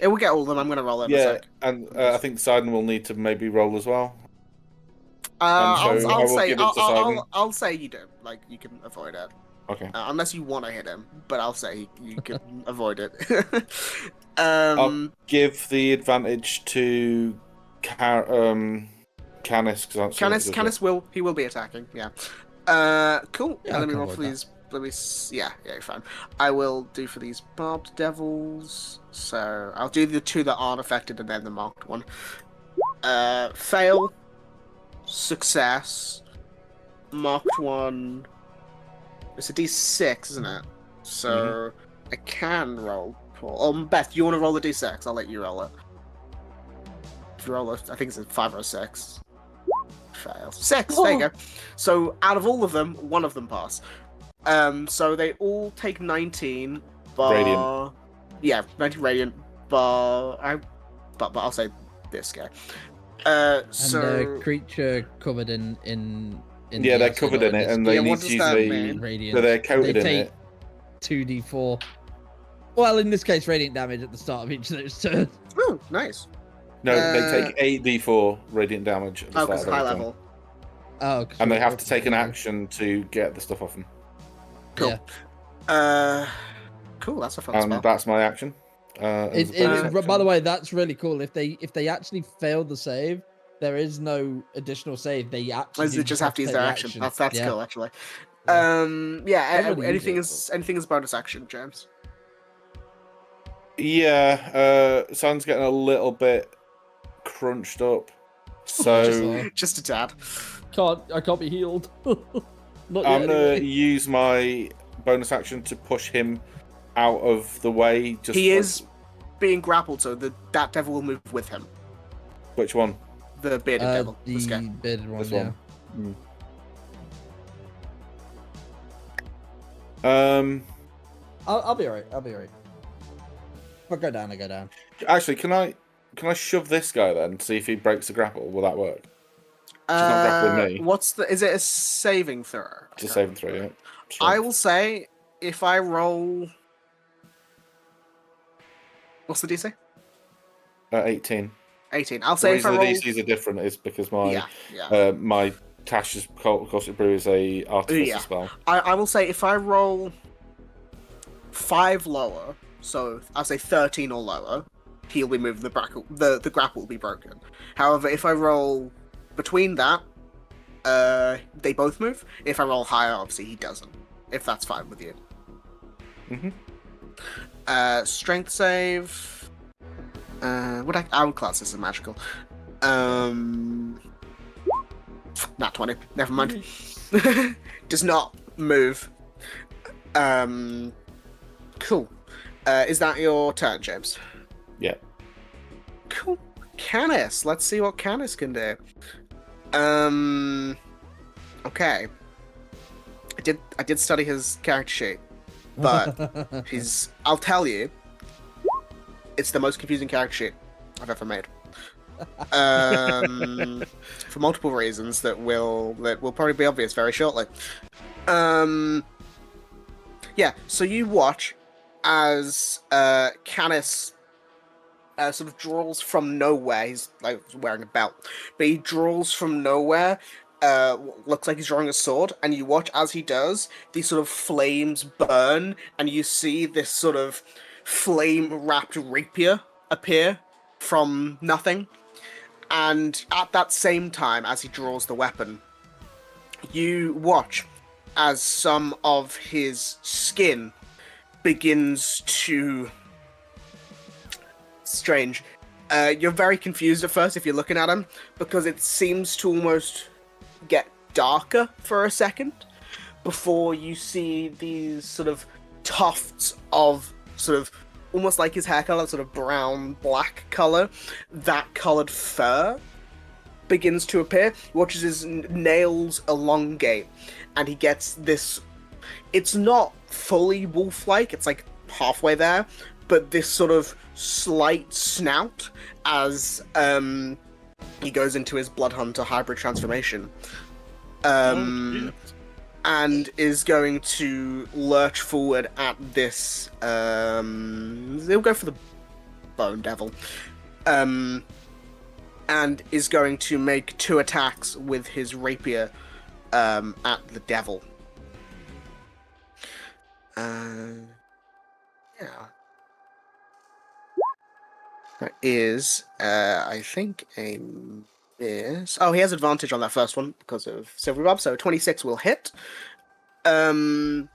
It will get all of them. I'm going to roll it in a Yeah, sec. and I think Sidon will need to maybe roll as well. I'll say give it to Sidon. I'll say you do. Like you can avoid it. Okay. Unless you want to hit him, but I'll say you can avoid it. I'll give the advantage to Canis. Canis will be attacking. Yeah. Cool. Yeah, Let me I roll can for avoid these. Yeah, you're fine. I will do for these barbed devils. So I'll do the 2 that aren't affected and then the marked one. Fail. Success. Marked 1. It's a D6, isn't it? So I can roll. Beth, you want to roll the D6? I'll let you roll it. If you roll it, I think it's a 5 or a 6. Fail. 6. There you go. So out of all of them, one of them pass. So they all take 19. Radiant. Yeah, 19 radiant. But I'll say this guy. And So the creature covered in Yeah, they're covered in it, and they need what to does use that the. mean? radiant. So they're coated They in take it. 2d4. Well, in this case, radiant damage at the start of each of those turns. Oh, nice. No, they take 8d4 radiant damage at the Oh, start because of high every turn. level. Oh, And they have to take an action to get the stuff off them. Cool. Yeah. Cool. That's a fun And spell. that's my action. As a bonus action. By the way, that's really cool. If they actually fail the save, there is no additional save. They actually They just have to use take their the action. That's Yeah. cool, actually. Yeah. Yeah. Nobody Anything uses it, is bonus action, James. Yeah, Sun's getting a little bit crunched up. So Just a tad. I can't be healed. Not I'm yet, gonna anyway. use my bonus action to push him out of the way. Just He is being grappled, so that devil will move with him. Which one? The bearded devil. The This guy. bearded one. This Yeah. one. I'll be alright. If I go down, I go down. Actually, can I shove this guy then? See if he breaks the grapple. Will that work? She's not grappling me. Is it a saving throw? It's a saving throw, yeah. I will say if I roll. What's the DC? 18. 18. I'll The say if I reason the roll. DCs are different is because my Yeah. my Tash's Caustic Brew is a artificer spell. I will say if I roll 5 lower, so I'll say 13 or lower, he'll be moved. The grapple will be broken. However, if I roll between that, they both move. If I roll higher, obviously he doesn't. If that's fine with you. Strength save. I would class this as magical. Not 20. Never mind. Does not move. Cool. Is that your turn, James? Yeah. Cool. Canis. Let's see what Canis can do. Okay. I did study his character sheet, but I'll tell you, it's the most confusing character sheet I've ever made. For multiple reasons that will probably be obvious very shortly. Yeah, so you watch as Canis sort of draws from nowhere. He's like wearing a belt, but he draws from nowhere. Looks like he's drawing a sword, and you watch as he does. These sort of flames burn, and you see this sort of flame-wrapped rapier appear from nothing. And at that same time, as he draws the weapon, you watch as some of his skin begins to... Strange. You're very confused at first if you're looking at him, because it seems to almost get darker for a second before you see these sort of tufts of sort of almost like his hair color, sort of brown black color. That colored fur begins to appear. He watches his nails elongate, and he gets this. It's not fully wolf-like. It's like halfway there, but this sort of slight snout as he goes into his Bloodhunter hybrid transformation. and is going to lurch forward at this. He'll go for the Bone Devil. And is going to make 2 attacks with his rapier at the devil. Yeah. That is, I think, a miss. Oh, he has advantage on that first one because of Silvery Bob, so 26 will hit. And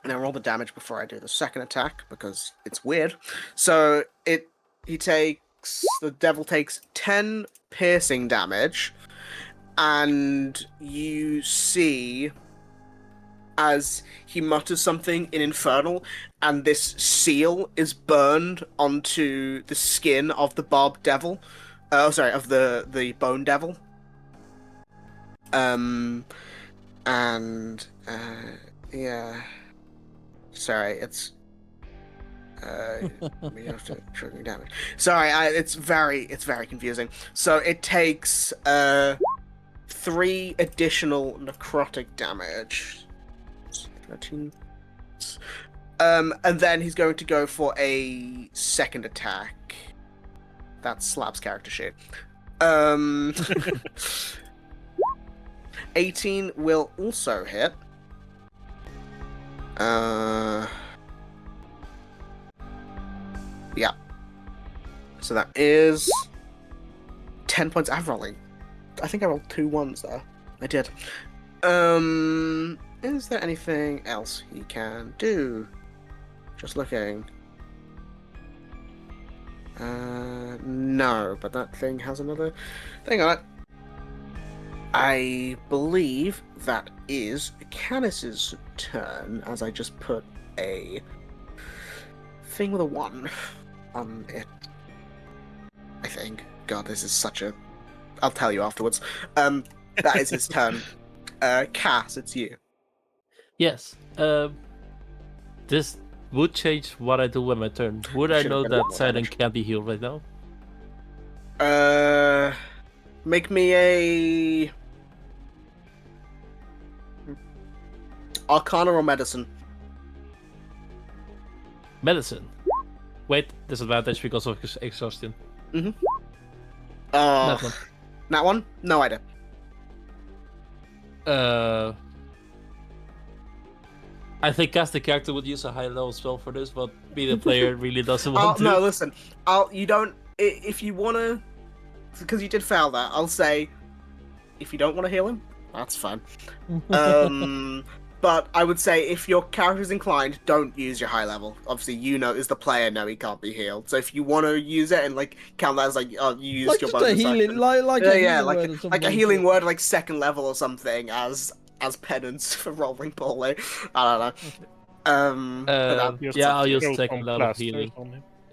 I roll the damage before I do the second attack because it's weird. So the devil takes 10 piercing damage, and you see as he mutters something in Infernal, and this seal is burned onto the skin of the of the Bone Devil. Yeah. Sorry, it's we have to trigger damage. Sorry, it's very confusing. So it takes 3 additional necrotic damage. 13. And then he's going to go for a second attack. That's Slab's character sheet. 18 will also hit. Yeah. So that is 10 points. I think I rolled 2 1s there. I did. Is there anything else he can do? Just looking. No, but that thing has another thing on it. I believe that is Canis's turn, as I just put a thing with a 1 on it. I think. God, this is such a... I'll tell you afterwards. That is his turn. Cass, it's you. Yes. This would change what I do with my turn. Would I know that Silent can't be healed right now? Make me a Arcana or Medicine. Medicine. Wait, disadvantage because of exhaustion. Mm-hmm. That one. That one? No idea. I think Cast the character would use a high level spell for this, but me the player really doesn't want to. No, listen. You don't. If you wanna, because you did fail that. I'll say, if you don't want to heal him, that's fine. But I would say if your character's inclined, don't use your high level. Obviously, as the player, know he can't be healed. So if you want to use it and count that as you used like your just bonus a healing, action. like a healing word, like 2nd level or something, as penance for rolling poorly. I don't know. Yeah, I'll use 2nd level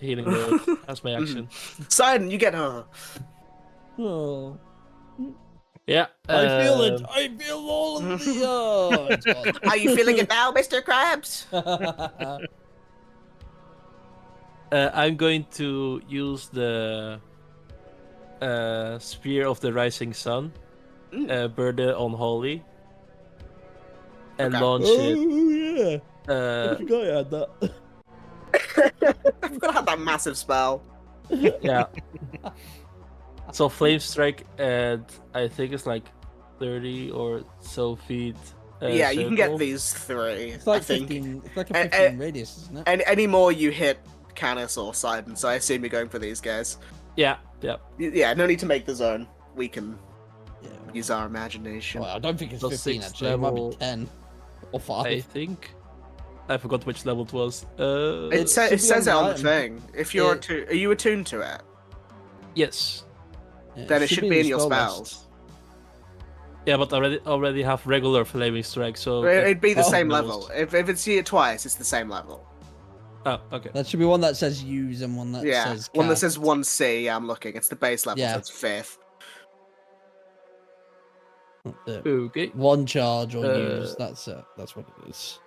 healing word as my action. Sidon, you get her. Oh. Yeah. I feel it. I feel all of the. Are you feeling it now, Mr. Krabs? I'm going to use the Spear of the Rising Sun, Burn it Unholy, and launch it. Yeah. I forgot you had that. I forgot I had that massive spell. Yeah. So Flame Strike, and I think it's 30 or so feet. Yeah, you can circle. get these 3. It's like I think. 15. It's like a 15 radius, isn't it? And any more you hit Canis or Sidon, so I assume you're going for these guys. Yeah. Yeah, no need to make the zone. We can use our imagination. Well, I don't think it's So 15 sixth actually. level- It might be 10 or 5. I think. I forgot which level it was. It should be says it on on the the item. thing. If you're are you attuned to it? Yes. Yeah, Then it should be in your spell list. spells. Yeah, but already have regular Flaming Strike, so... It'd be the Oh. same level. If it's here twice, it's the same level. Oh, okay. That should be one that says use and one that says one that cast. says 1C. Yeah, I'm looking. It's the base level, Yeah. so it's 5th. Okay. One charge or use. That's it. That's what it is.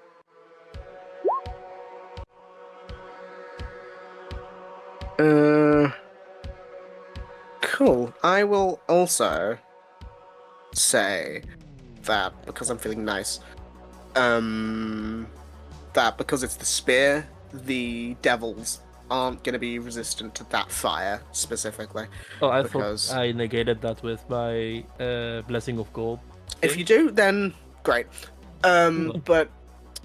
Cool. I will also say that because I'm feeling nice. That because it's the spear, the devils aren't going to be resistant to that fire specifically. Oh, I because thought I negated that with my Blessing of Gold. if you do, then great. But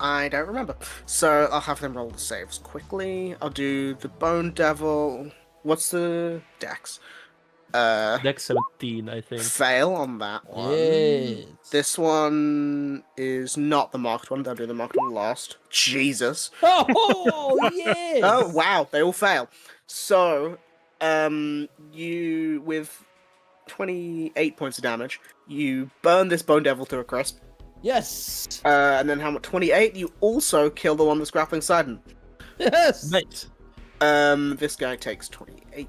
I don't remember. So I'll have them roll the saves quickly. I'll do the Bone Devil. What's the dex? Dex 17, I think. Fail on that one. Yes. This one is not the marked one. They'll do the marked one last. Jesus. Oh, yes. Oh, wow. They all fail. So, you, with 28 points of damage, you burn this Bone Devil to a crisp. Yes. And then how much? 28. You also kill the one that's grappling Sidon. Yes. Nice. This guy takes 28.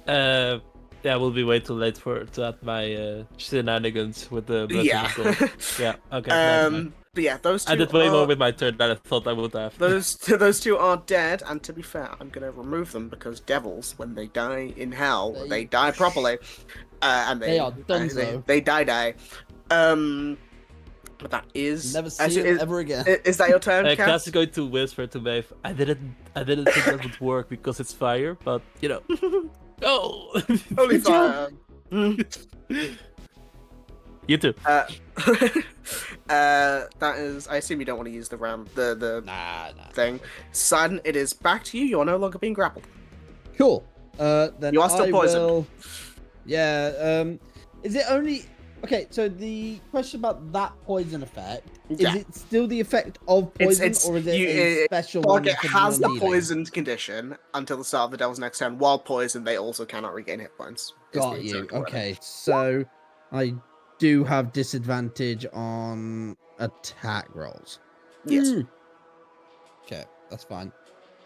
Yeah, we'll be way too late for that. My shenanigans with the Blessing of Gold. Yeah. Okay. never mind. But yeah, those two. I did way more with my turn than I thought I would have. Those two are dead, and to be fair, I'm gonna remove them because devils, when they die in hell, they die properly, and They are donezo. they die. But that is Never see it ever again. Is that your turn, Kat? Cass is going to whisper to Maeve. I didn't think that would work because it's fire, but you know. Oh, Holy fire! You too. That is. I assume you don't want to use the Nah. thing. Sidon, it is back to you. You are no longer being grappled. Cool. Then You are still I poisoned. will... Yeah. Is it only? Okay. So the question about that poison effect is it still the effect of poison, or is it a special one? Target for has the non-healing? poisoned condition until the start of the devil's next turn. While poisoned, they also cannot regain hit points. is the Got you. exact wording. Okay. So I do have disadvantage on attack rolls. Yes. Okay, that's fine.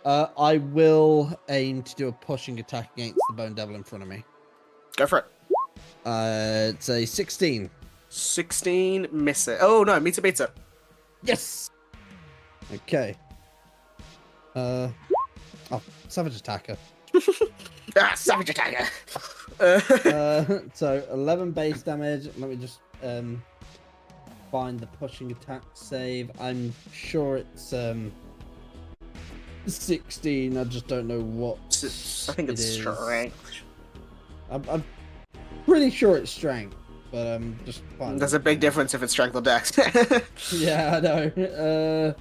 I will aim to do a pushing attack against the Bone Devil in front of me. Go for it. It's a 16. 16, miss it. Oh no, meter beats it. Yes. Okay. Savage attacker. Savage attacker. So 11 base damage. Let me just find the pushing attack save. I'm sure it's 16. I just don't know what. I think it's it is. strength. I'm pretty sure it's strength, but just fine. There's a big difference if it's strength or dex. Yeah, I know.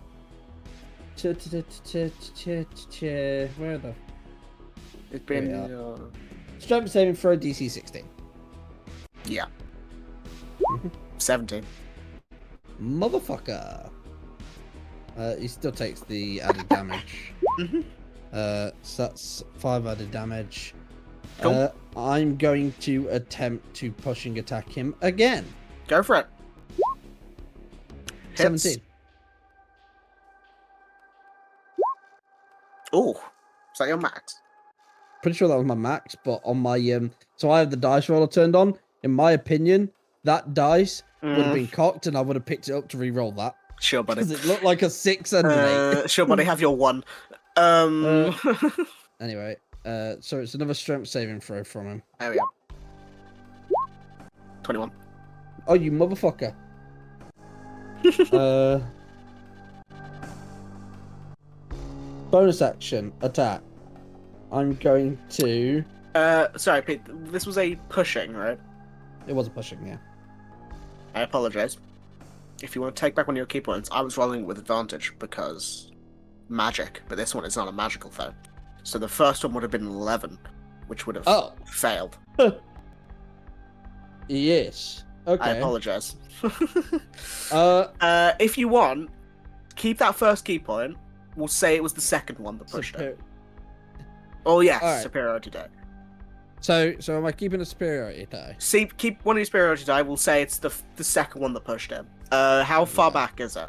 Where the It's been Yeah. strength saving throw DC 16? yeah. 17. Motherfucker. He still takes the added damage. So that's 5 added damage. Cool. I'm going to attempt to pushing attack him again. Go for it. Hits. 17. Ooh, is that your max? Pretty sure that was my max, but on my so I have the dice roller turned on. In my opinion, that dice would have been cocked, and I would have picked it up to re-roll that Sure, buddy. because it looked like a 6 and an 8. Sure, buddy. Have your one. Anyway, so it's another strength saving throw from him. There we go. 21. Oh, you motherfucker! Bonus action attack. I'm going to. Sorry, Pete. This was a pushing, right? It was a pushing, yeah. I apologize. If you want to take back one of your key points, I was rolling with advantage because magic, but this one is not a magical thing. So the first one would have been 11, which would have failed. Yes. Okay. I apologize. If you want, keep that first key point. We'll say it was the second one that pushed it. Oh yes, Alright. superiority die. So am I keeping a superiority die? See, keep one of your superiority die. We'll say it's the second one that pushed him. How far back is it?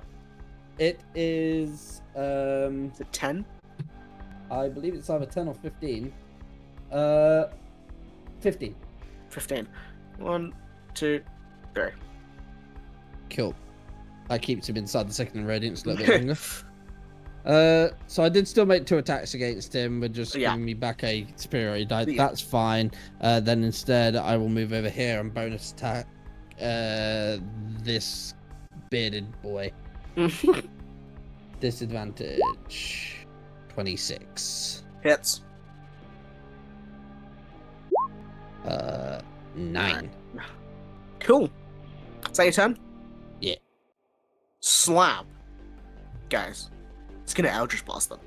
It is. Is it 10? I believe it's either 10 or 15. 15. 15. 1, 2, 3. Cool. That keeps him inside the second radiance a little bit longer. So I did still make 2 attacks against him, but just giving me back a superiority die. Yeah. That's fine. Then instead, I will move over here and bonus attack this bearded boy. Disadvantage 26. Hits. 9. Cool. Is that your turn? Yeah. Slap. Guys, it's gonna Eldritch Blast them.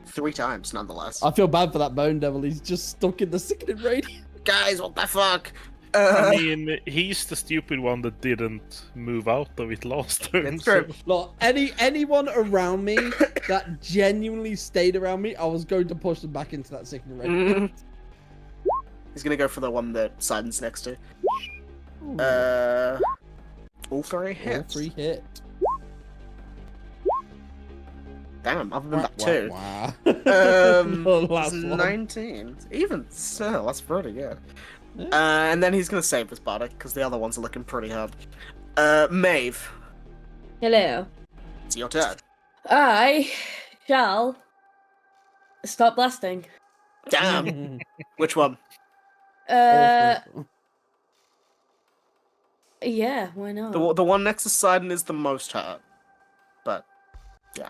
3 times, nonetheless. I feel bad for that bone devil. He's just stuck in the sickening radius. Guys, what the fuck? I mean, he's the stupid one that didn't move out of it last turn. It's true. Look, anyone around me that genuinely stayed around me, I was going to push them back into that sickening radius. He's gonna go for the one that Sidon's next to. All 3 hits. All 3 hit. Damn, other than that too. Wow. It's Last one. 19. Even still, that's pretty good. Yeah. And then he's gonna save this Bardic, because the other ones are looking pretty hard. Maeve, Hello. it's your turn. I shall stop blasting. Damn. Which one? Yeah, why not? The one next to Sidon is the most hurt. But, yeah.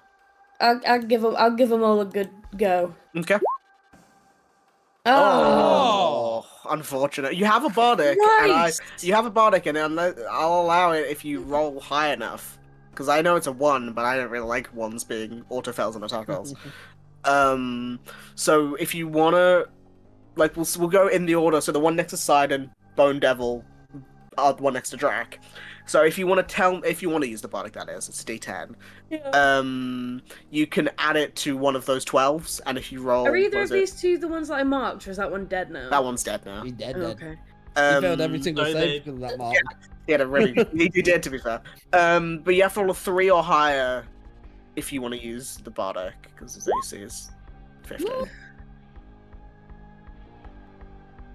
I'll give them all a good go. Okay. Oh, Unfortunate. You have a Bardic, Christ. you have a Bardic, and I'll allow it if you roll high enough. Because I know it's a 1, but I don't really like 1s being auto-fails and attack rolls. So if you wanna, like, we'll go in the order. So the one next to Sidon, Bone Devil, the one next to Drac. So if you want to use the Bardic, that is, it's a D10. yeah. You can add it to one of those 12s, and if you roll, Are either what of is these two the ones that I marked, or is that one dead now? that one's dead now. He's dead. Oh, dead. okay. He failed every single I save did. because of that mark. Yeah, really, he did, to be fair. But you have to roll a 3 or higher if you want to use the Bardic, because his AC is 15.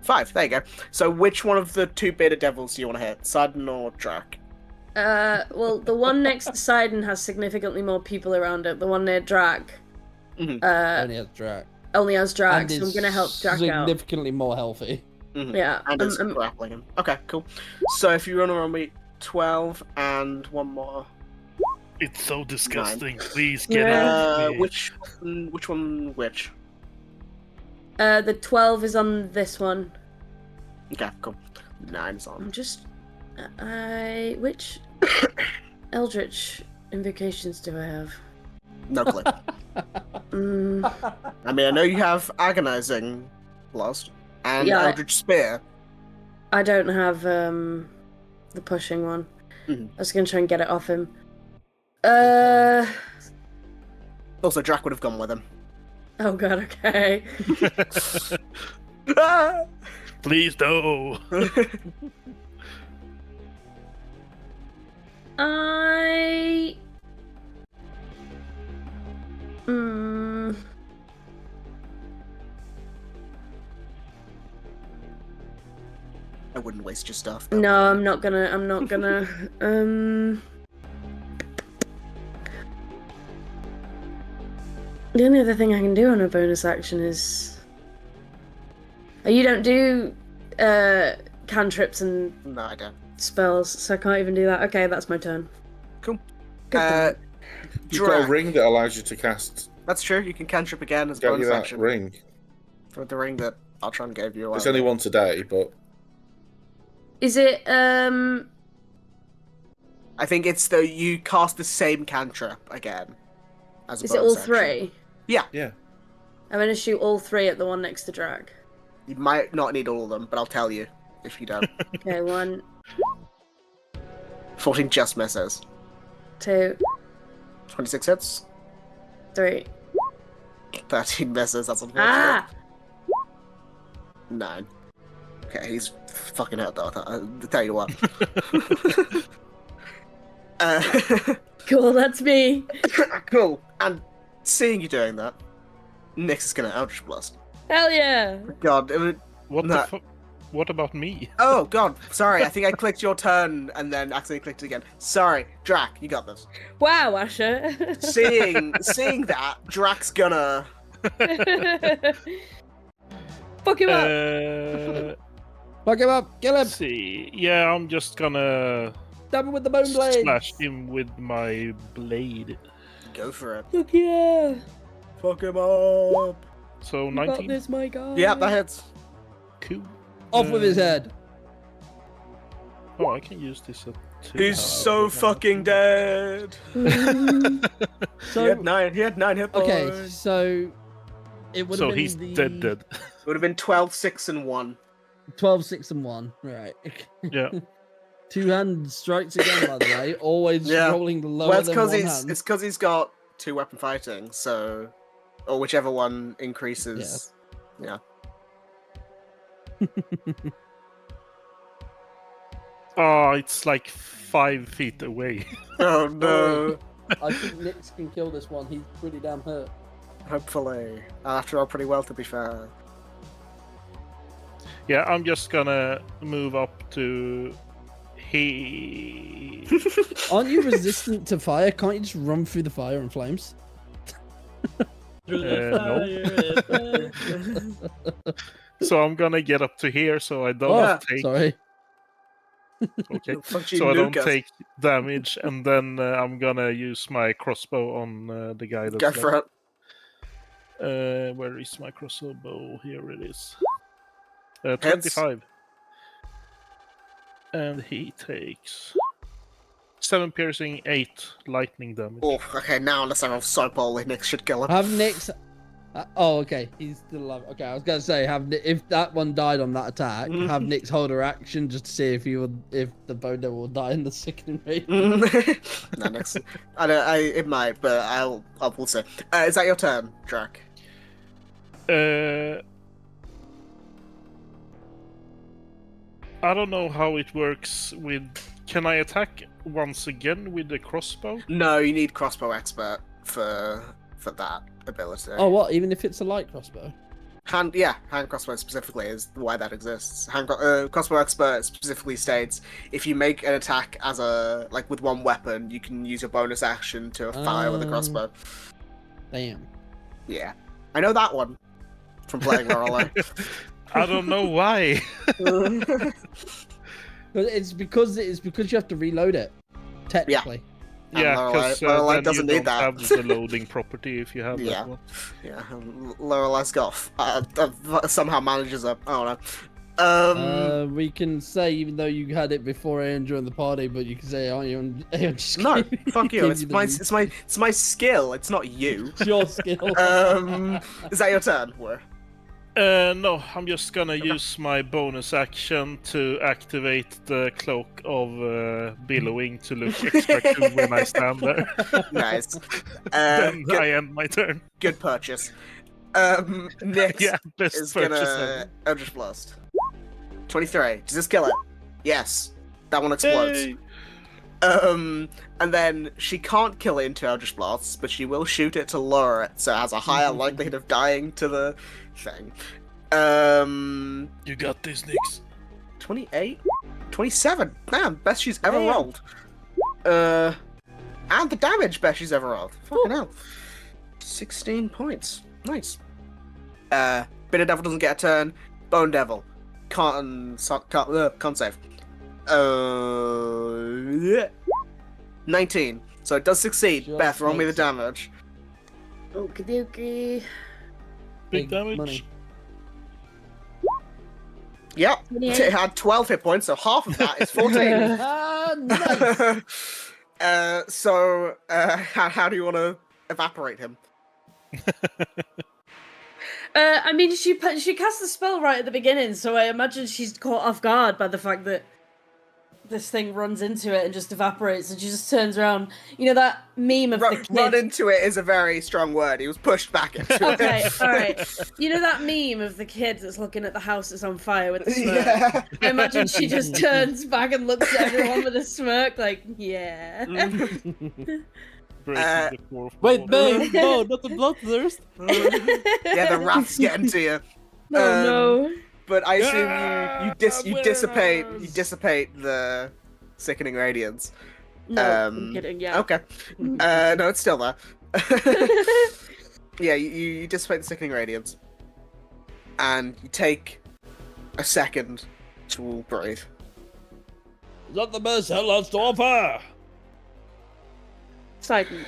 5, there you go. So which one of the 2 bearded devils do you want to hit? Sidon or Drac? Well, the one next to Sidon has significantly more people around it. The one near Drac, Only has Drac. only has Drac, And so I'm is gonna help Drac out. significantly more healthy. Mhm. Yeah, And it's grappling him. Okay, cool. So if you run around me, 12 and one more. It's so disgusting. Please get Yeah. it off me. Which one? The 12 is on this one. Okay, cool. 9's on. I'm just, which Eldritch invocations do I have? No clue. Mm, I mean, I know you have Agonizing Blast and Yeah, Eldritch Spear. I don't have the pushing one. Mhm. I was gonna try and get it off him. Also, Drac would have gone with him. Oh god, okay. Ah! Please no. I I wouldn't waste your stuff. no, I'm not gonna the only other thing I can do on a bonus action is you don't do cantrips and No, I don't. spells, so I can't even do that. Okay, that's my turn. Cool. Good Uh, You've got a Drac. ring that allows you to cast. That's true. You can cantrip again as a Get you bonus that action. ring. For the ring that Altron gave you. It's only one today, but Is it I think it's you cast the same cantrip again. As a is it bonus all action. 3? yeah. I'm gonna shoot all 3 at the one next to Drac. You might not need all of them, but I'll tell you if you don't. Okay, 1, 14 just misses. 2, 26 hits. 3. 13 misses. That's unfortunate. Ah! 9. Okay, he's fucking hurt though. I'll tell you what. Cool, that's me. Cool. And seeing you doing that, Nyx is gonna Eldritch Blast. Hell yeah. God, it would... What No. the fuck? What about me? Oh god, sorry. I think I clicked your turn and then accidentally clicked it again. Sorry, Drac, you got this. Wow, Asher. Seeing that, Drac's gonna. Fuck him up. Fuck him up. Kill him. Let's see. Yeah, I'm just gonna Stab him with the bone blade. slash him with my blade. Go for it. Fuck yeah! Fuck him up. So You got 19. this, my guy. Yeah, that hits. Cool. Off with his head. Oh, I can use this at 2. He's so fucking dead. He So had 9 hit points. okay, so it would have So been he's the dead. It would have been 12, 6, and 1. 12, 6, and 1. Right. Yeah. 2-hand strikes again, by the way. Always Yeah. rolling the lower Well, it's than because one he's hand. it's because he's got 2 weapon fighting, so or whichever one increases. Yeah. Oh, it's like 5 feet away. Oh no. I think Nyx can kill this one. He's pretty damn hurt. Hopefully, after all, pretty well to be fair. Yeah, I'm just gonna move up to he. Aren't you resistant to fire? Can't you just run through the fire and flames? So I'm gonna get up to here, so I don't Oh, take. sorry. Okay. Fuck you, So I don't Lucas. take damage, and then I'm gonna use my crossbow on the guy that's Go for it. Where is my crossbow? Here it is. Hits. 25. And he takes 7 piercing, 8 lightning damage. Oh, okay. Now unless I roll so poorly, Nick should kill him. Have Nyx. Oh, okay. He's still alive. Okay, I was gonna say, if that one died on that attack, have Nyx hold her action just to see if the bone devil will die in the sickening rate. No, Nick's, it might, but we'll see. Is that your turn, Drac? I don't know how it works with. Can I attack once again with the crossbow? No, you need crossbow expert for that ability. Oh, what? Even if it's a light crossbow? Hand crossbow specifically is why that exists. Crossbow expert specifically states if you make an attack as with one weapon, you can use your bonus action to fire with a crossbow. Damn. Yeah, I know that one from playing Lorelei. I don't know why. But it's because you have to reload it. Technically. Yeah, because Lorelei then doesn't you need don't that. have the loading property if you have Yeah. that one. Yeah, Lorelei's got somehow manages up. I don't know. We can say, even though you had it before Aeon joined the party, but you can say, "Aren't you?" Just No, gave- fuck you. gave It's the my reason. it's my skill. It's not you. It's your skill. Is that your turn? Where? No, I'm just gonna use my bonus action to activate the cloak of billowing to look extra cool when I stand there. Nice. Then Good, I end my turn. good purchase. Nick Yeah, best is purchase gonna ever. Eldritch Blast. 23. Does this kill it? Yes. That one explodes. Yay! And then she can't kill it into Eldritch Blasts, but she will shoot it to lure it, so it has a higher likelihood of dying to the thing. You got this, Nix. 28? 27. Damn, best she's ever Damn. rolled. And the damage best she's ever rolled. Fucking hell. 16 points. Nice. Bitter Devil doesn't get a turn. Bone Devil. Can't save. Yeah. 19. So it does succeed. Just Beth, roll me the makes it. damage. Okie dokie. Big damage. money. Yep. 28. It had 12 hit points, so half of that is 14. Ah, nice. How do you want to evaporate him? I mean, she cast the spell right at the beginning, so I imagine she's caught off guard by the fact that this thing runs into it and just evaporates, and she just turns around. You know that meme of the kid. Run into it is a very strong word. He was pushed back into it. Okay, all right. You know that meme of the kid that's looking at the house that's on fire with the smirk? Yeah. I imagine she just turns back and looks at everyone with a smirk, like, yeah. Breaking the fourth Wait, wall. no, not the bloodthirst. Yeah, the wrath's getting to you. Oh no. But I assume you dissipate the sickening radiance. No, I'm kidding, yeah. Okay. No, it's still there. Yeah, you dissipate the sickening radiance, and you take a second to breathe. Is that the best hell has to offer? Sidon.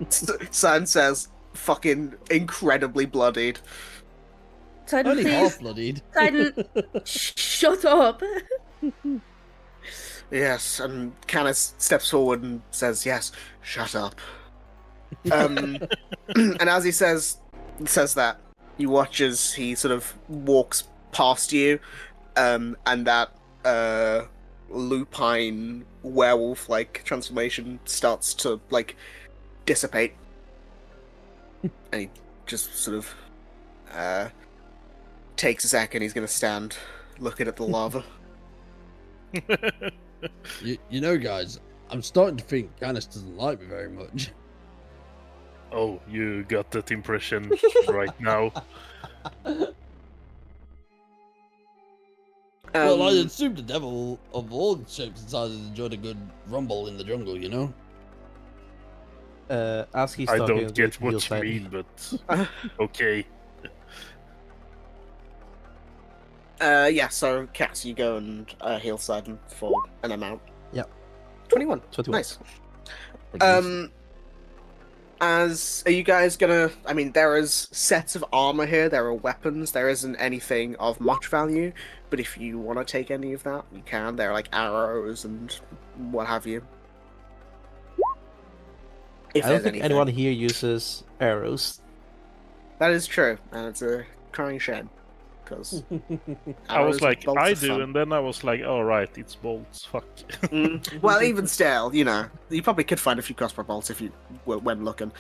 San says, fucking incredibly bloodied. Sidon, Only please. half bloodied. Sidon, shut up. Yes, and Canis steps forward and says, yes, shut up. And as he says that, you watch as he sort of walks past you, and that lupine werewolf-like transformation starts to, like, dissipate. And he just sort of takes a second. He's going to stand looking at the lava. You know, guys, I'm starting to think Canis doesn't like me very much. Oh, you got that impression right now. Well, I assume the devil of all shapes and sizes enjoyed a good rumble in the jungle, you know? As he's I talking, don't get what you Gilside- mean, but okay. Yeah, so Cass, you go and heal Sidon for an amount. Yep. 21. 21. Nice. Are you guys gonna... I mean, there is sets of armor here, there are weapons, there isn't anything of much value, but if you want to take any of that, you can. There are, like, arrows and what have you. If I don't there's think anything. anyone here uses arrows. That is true, and it's a crying shame, because... I was like, I do, and then I was like, oh right, it's bolts, fuck. Well, even still, you know, you probably could find a few crossbow bolts if you went looking.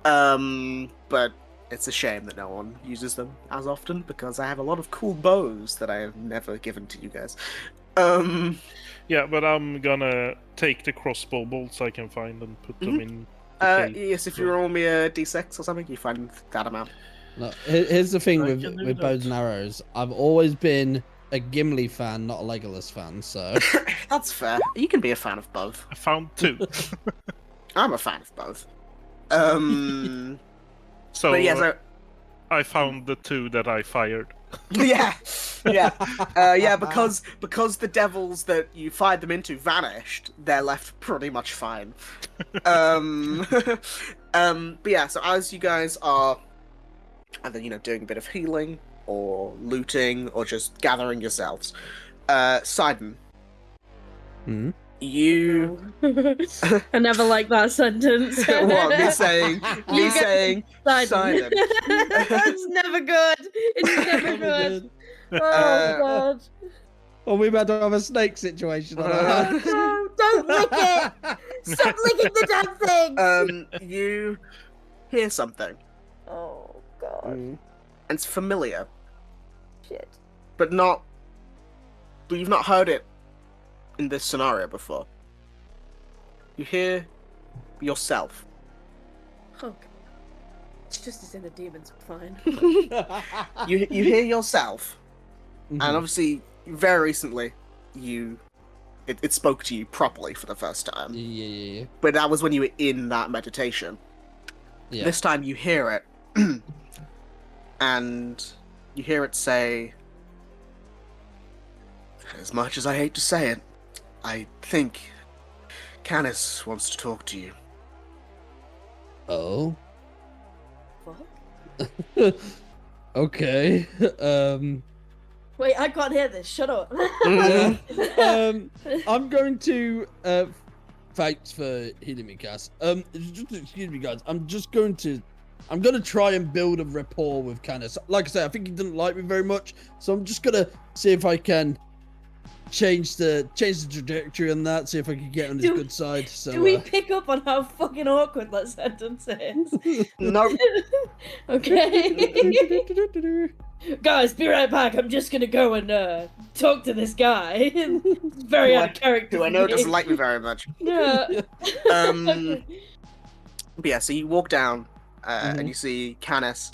But it's a shame that no one uses them as often, because I have a lot of cool bows that I have never given to you guys. Yeah, but I'm gonna take the crossbow bolts I can find and put them in. the cave. Yes, if you roll me a d6 or something, you find that amount. No, here's the thing I with can do with that. bows and arrows. I've always been a Gimli fan, not a Legolas fan, so... That's fair. You can be a fan of both. I found 2. I'm a fan of both. So, But yeah, so... I found the 2 that I fired. yeah, because the devils that you fired them into vanished, they're left pretty much fine. But yeah, so as you guys are either, you know, doing a bit of healing or looting or just gathering yourselves, Sidon, Hmm? you I never like that sentence. what me saying Sidon. Sidon. It's never good. It's never good. Oh god. Well, we've had to have a snake situation on our Uh, hands. No, don't lick it! Stop licking the damn thing! You hear something, Oh god. and it's familiar, Shit. but you've not heard it in this scenario before. You hear yourself. Oh. It's just as in the demons, fine. You hear yourself, Mhm. and obviously, very recently, it spoke to you properly for the first time. Yeah. But that was when you were in that meditation. Yeah. This time you hear it, and you hear it say, as much as I hate to say it, I think Canis wants to talk to you. Oh. Fuck. Okay. Wait, I can't hear this. Shut up. I'm going to thanks for healing me, Cass. Just excuse me, guys. I'm gonna try and build a rapport with Canis. Like I said, I think he didn't like me very much, so I'm just gonna see if I can change the trajectory on that. See if I can get on his good side. So Do we pick up on how fucking awkward that sentence is? No. Okay. Guys, be right back. I'm just gonna go and talk to this guy. It's very out of character. Who I for know me. doesn't like me very much. Yeah. But yeah, so you walk down, and you see Canis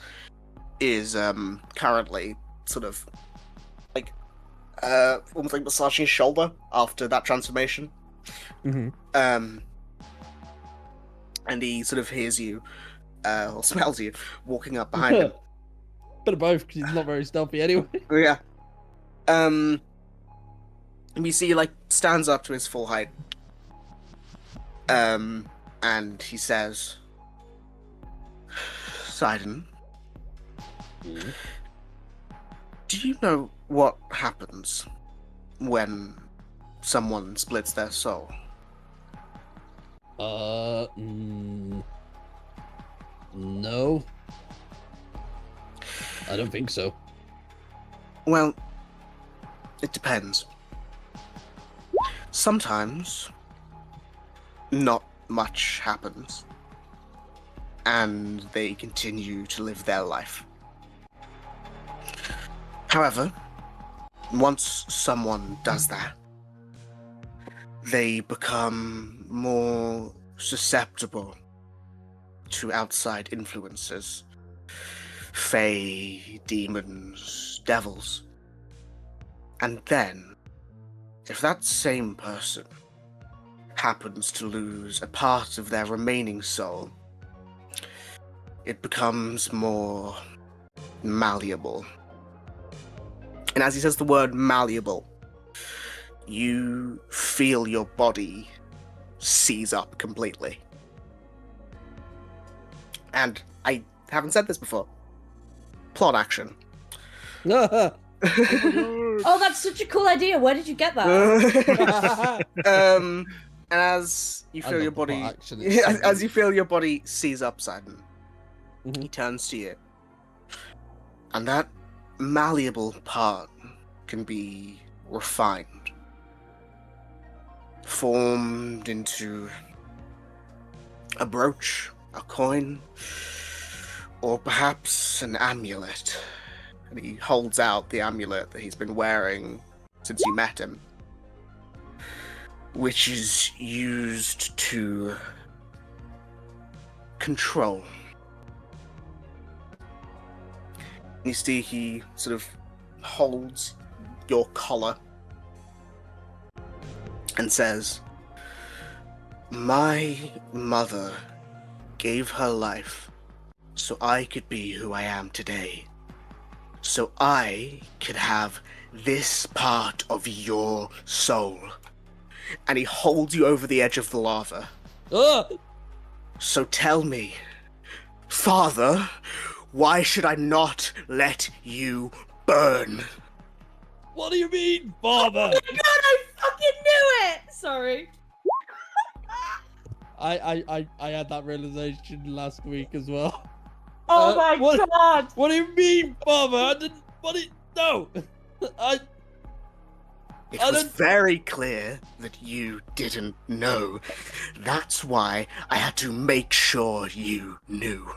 is currently sort of like almost like massaging his shoulder after that transformation. Mhm. And he sort of hears you or smells you walking up behind him. Bit of both, because he's not very stealthy anyway. Yeah. We see he stands up to his full height. And he says, Sidon, do you know what happens when someone splits their soul? No. I don't think so. Well, it depends. Sometimes, not much happens, and they continue to live their life. However, once someone does that, they become more susceptible to outside influences. Fae, demons, devils. And then, if that same person happens to lose a part of their remaining soul, it becomes more malleable. And as he says the word malleable, you feel your body seize up completely. And I haven't said this before. Plot action. Oh, that's such a cool idea. Where did you get that? And as you feel your body, as you feel your body seize up, Sidon, he turns to you, and that malleable part can be refined, formed into a brooch, a coin, or perhaps an amulet. And he holds out the amulet that he's been wearing since you met him, which is used to control. You see, he sort of holds your collar and says, "My mother gave her life so I could be who I am today. So I could have this part of your soul." And he holds you over the edge of the lava. So tell me, Father, why should I not let you burn? What do you mean, Father? Oh my god, I fucking knew it! Sorry. I had that realization last week as well. Oh my god! What do you mean, Father? I didn't. No. It was very clear that you didn't know. That's why I had to make sure you knew.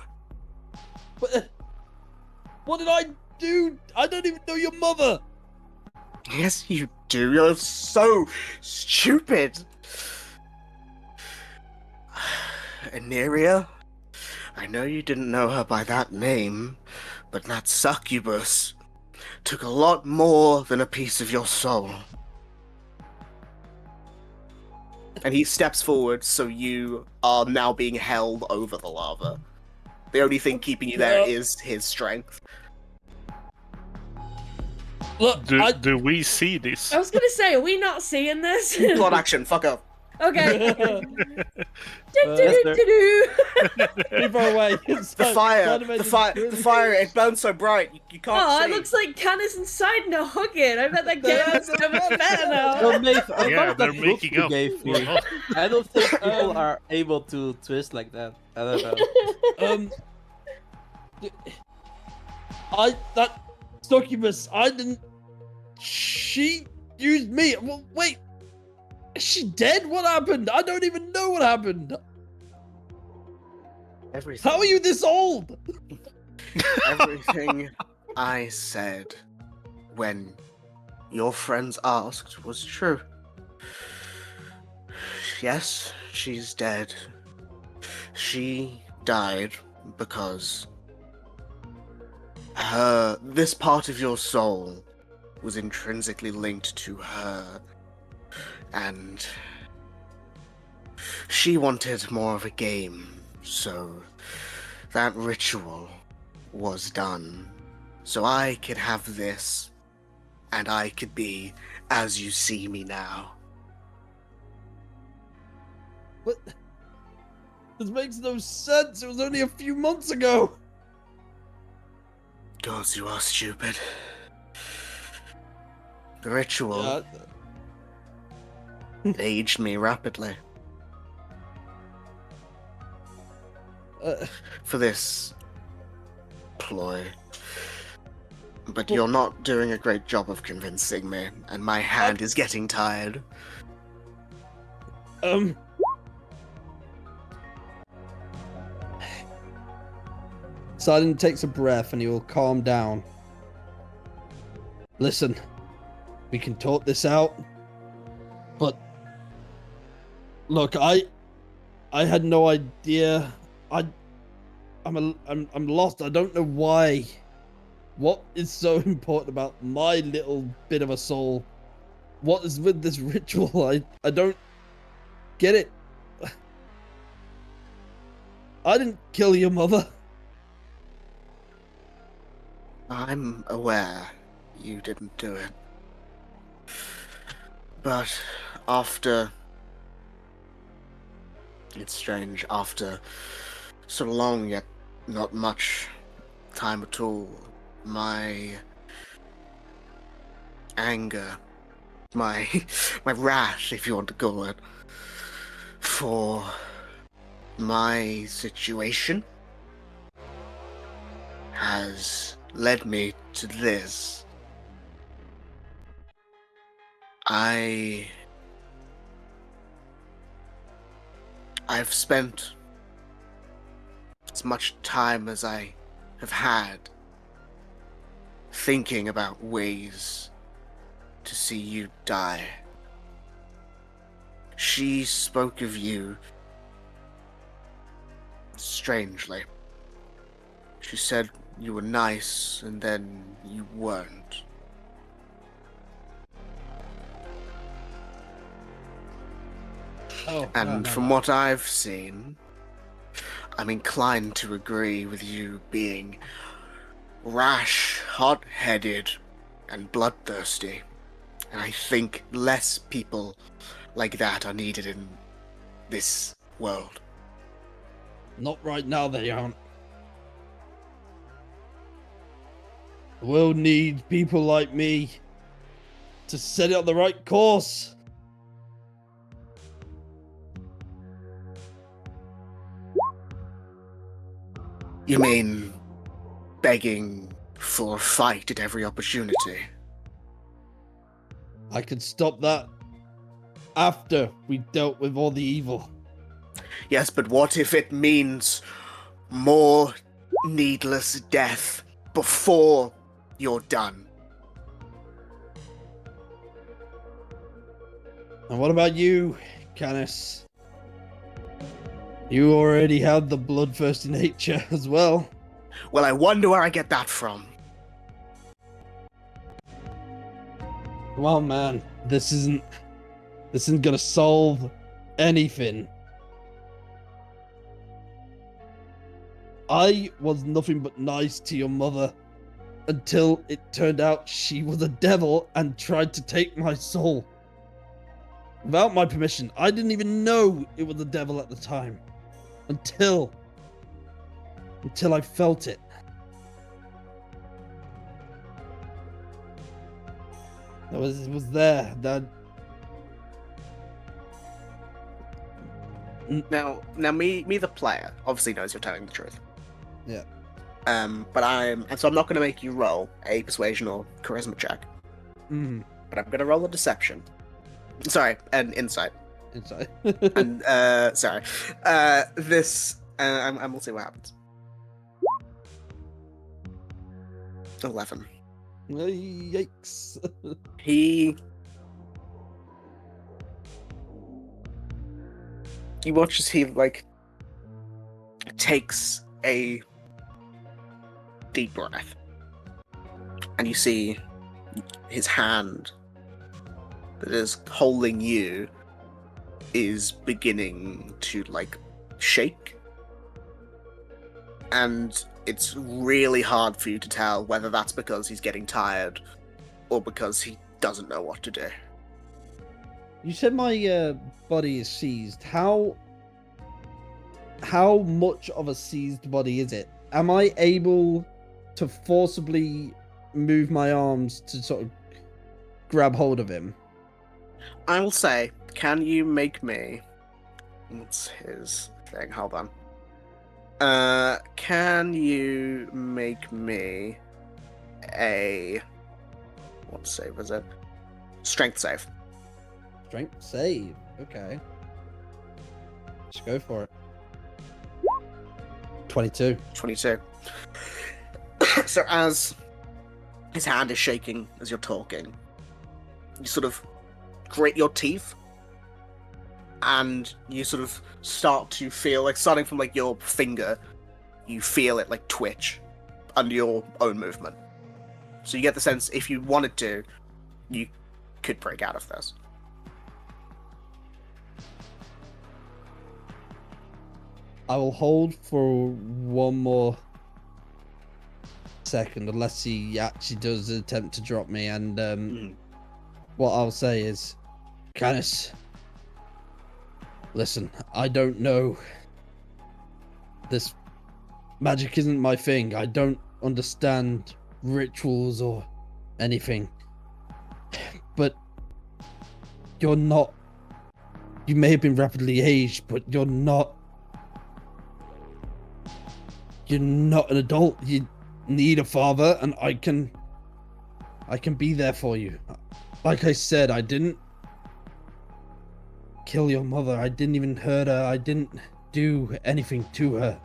What did I do? I don't even know your mother. Yes, you do. You're so stupid. Aneria? I know you didn't know her by that name, but that succubus took a lot more than a piece of your soul. And he steps forward, so you are now being held over the lava. The only thing keeping you there is his strength. Look, do we see this? I was gonna say, are we not seeing this? Plot action, fuck up. Okay. Move away. The fire, it burns so bright, you can't Oh, see. it looks like Canis and Sidon are hugging. I bet that game is so much better now. Well, Maeve, I Yeah, love they're that making book up. you gave me. I don't think people are able to twist like that. I don't know. That succubus, I didn't. She used me. Well, wait, is she dead? What happened? I don't even know what happened. Everything. How are you this old? Everything I said when your friends asked was true. Yes, she's dead. She died because this part of your soul was intrinsically linked to her, and she wanted more of a game, so that ritual was done, so I could have this and I could be as you see me now. What? This makes no sense. It was only a few months ago. Because you are stupid. The ritual aged me rapidly. For this ploy. But you're not doing a great job of convincing me, and my hand is getting tired. Silent takes a breath and he will calm down. Listen, we can talk this out, but look, I had no idea. I'm lost. I don't know why. What is so important about my little bit of a soul? What is with this ritual? I don't get it. I didn't kill your mother. I'm aware you didn't do it. But after... It's strange, after so long yet not much time at all, my anger, my wrath, if you want to call it, for my situation has led me to this. I've spent as much time as I have had thinking about ways to see you die. She spoke of you strangely. She said you were nice, and then you weren't. From what I've seen, I'm inclined to agree with you being rash, hot-headed, and bloodthirsty. And I think less people like that are needed in this world. Not right now, they aren't. The world needs people like me to set it on the right course. You mean begging for a fight at every opportunity? I could stop that after we dealt with all the evil. Yes, but what if it means more needless death before you're done? And what about you, Canis? You already have the bloodthirsty nature as well. Well, I wonder where I get that from. Come on, man. This isn't gonna solve anything. I was nothing but nice to your mother until it turned out she was a devil and tried to take my soul. Without my permission. I didn't even know it was the devil at the time. Until I felt it. It was there. That Now, me, the player, obviously knows you're telling the truth. Yeah. But I'm not going to make you roll a persuasion or charisma check. Mm. But I'm going to roll a deception. Sorry, an insight. Inside. And sorry, this and we'll see what happens. 11. Yikes. He watches. He takes a deep breath, and you see his hand that is holding you is beginning to shake, and it's really hard for you to tell whether that's because he's getting tired or because he doesn't know what to do. You said my body is seized. How much of a seized body is it? Am I able to forcibly move my arms to sort of grab hold of him? I will say, can you make me... What's his thing? Hold on. Can you make me a... What save is it? Strength save. Strength save. Okay. Let's go for it. 22. 22. So as his hand is shaking as you're talking, you sort of grit your teeth and you sort of start to feel, like, starting from, like, your finger, you feel it, like, twitch under your own movement. So you get the sense, if you wanted to, you could break out of this. I will hold for one more second, unless he actually does attempt to drop me, and what I'll say is, Canis, listen, I don't know. This magic isn't my thing. I don't understand rituals or anything. But you're not... You may have been rapidly aged, but you're not an adult. You need a father, and I can be there for you. Like I said, I didn't kill your mother. I didn't even hurt her. I didn't do anything to her.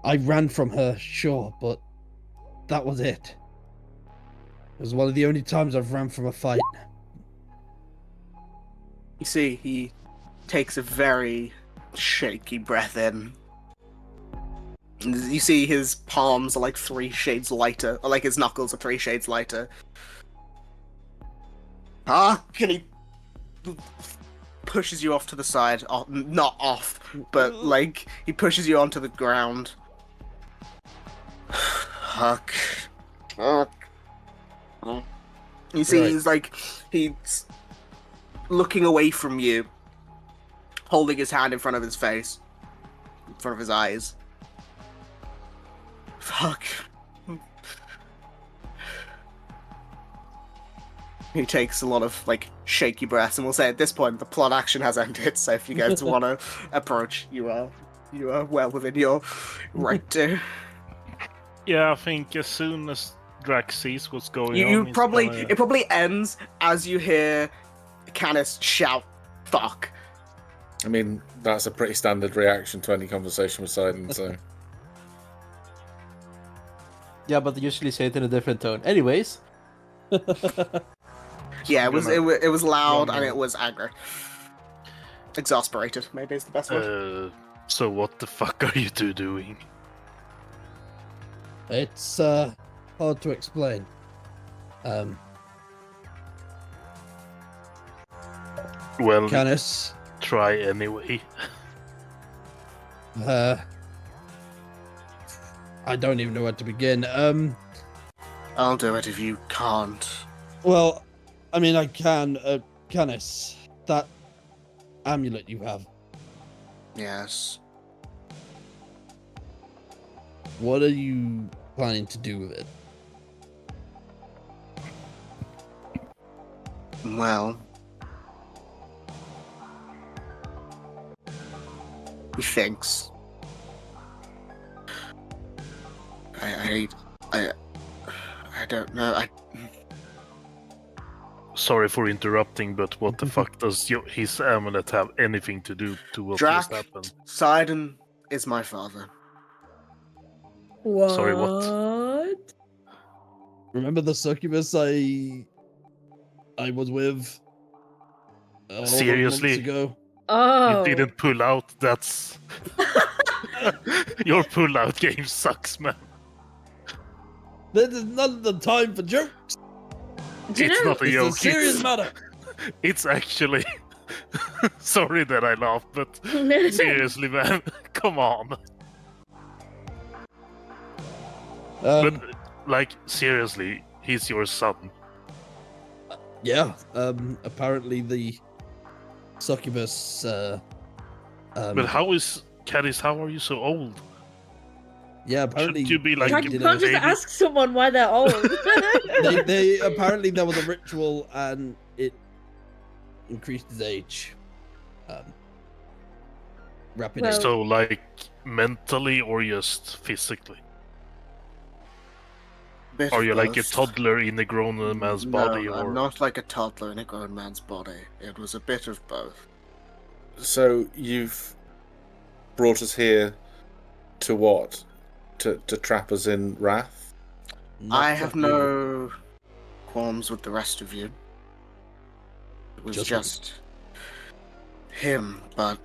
I ran from her, sure, but that was it. It was one of the only times I've ran from a fight. You see, he takes a very shaky breath in. You see his palms are like 3 shades lighter, or like his knuckles are 3 shades lighter. Can he pushes you off to the side, not off, but like he pushes you onto the ground. Huck. You see, Right. he's looking away from you, holding his hand in front of his face, in front of his eyes. Fuck. He takes a lot of, like, shaky breaths, and we'll say at this point the plot action has ended, so if you guys want to approach, you are well within your right to. Yeah, I think as soon as Drax sees what's going on, You he's probably gonna- it probably ends as you hear Canis shout "fuck." I mean, that's a pretty standard reaction to any conversation with Sidon, so... Yeah, but they usually say it in a different tone. Anyways. Yeah, it was loud Run and away. it was angry. Exasperated, maybe is the best word. So what the fuck are you two doing? It's hard to explain. Well, Canis, try anyway. I don't even know where to begin. I'll do it if you can't. Well, I mean, I can. Canis, that amulet you have, Yes. what are you planning to do with it? Well, he thinks. I don't know. Sorry for interrupting, but what the fuck does his amulet have anything to do to what just Drac, happened? Sidon is my father. What? Sorry, what? Remember the succubus I was with all those Seriously? months ago? Oh. You didn't pull out. That's your pull-out game sucks, man. This is not the time for jokes. Do you It's know- not a It's a joke. serious matter. It's actually. Sorry that I laughed, but seriously, man, come on. Um, Like, seriously, he's your son. Yeah. Apparently the succubus. But how is Cadis? How are you so old? Yeah. Apparently. Should you be like You a can't just baby? ask someone why they're old. they apparently there was a ritual and it increased his age. Rapid Well- age. So, like, mentally or just physically? Bit Are of you like a both. toddler in a grown man's body, No, or I'm not like a toddler in a grown man's body. It was a bit of both. So you've brought us here to what? To trap us in wrath? Not I have fucking- no qualms with the rest of you. It was Just just him, but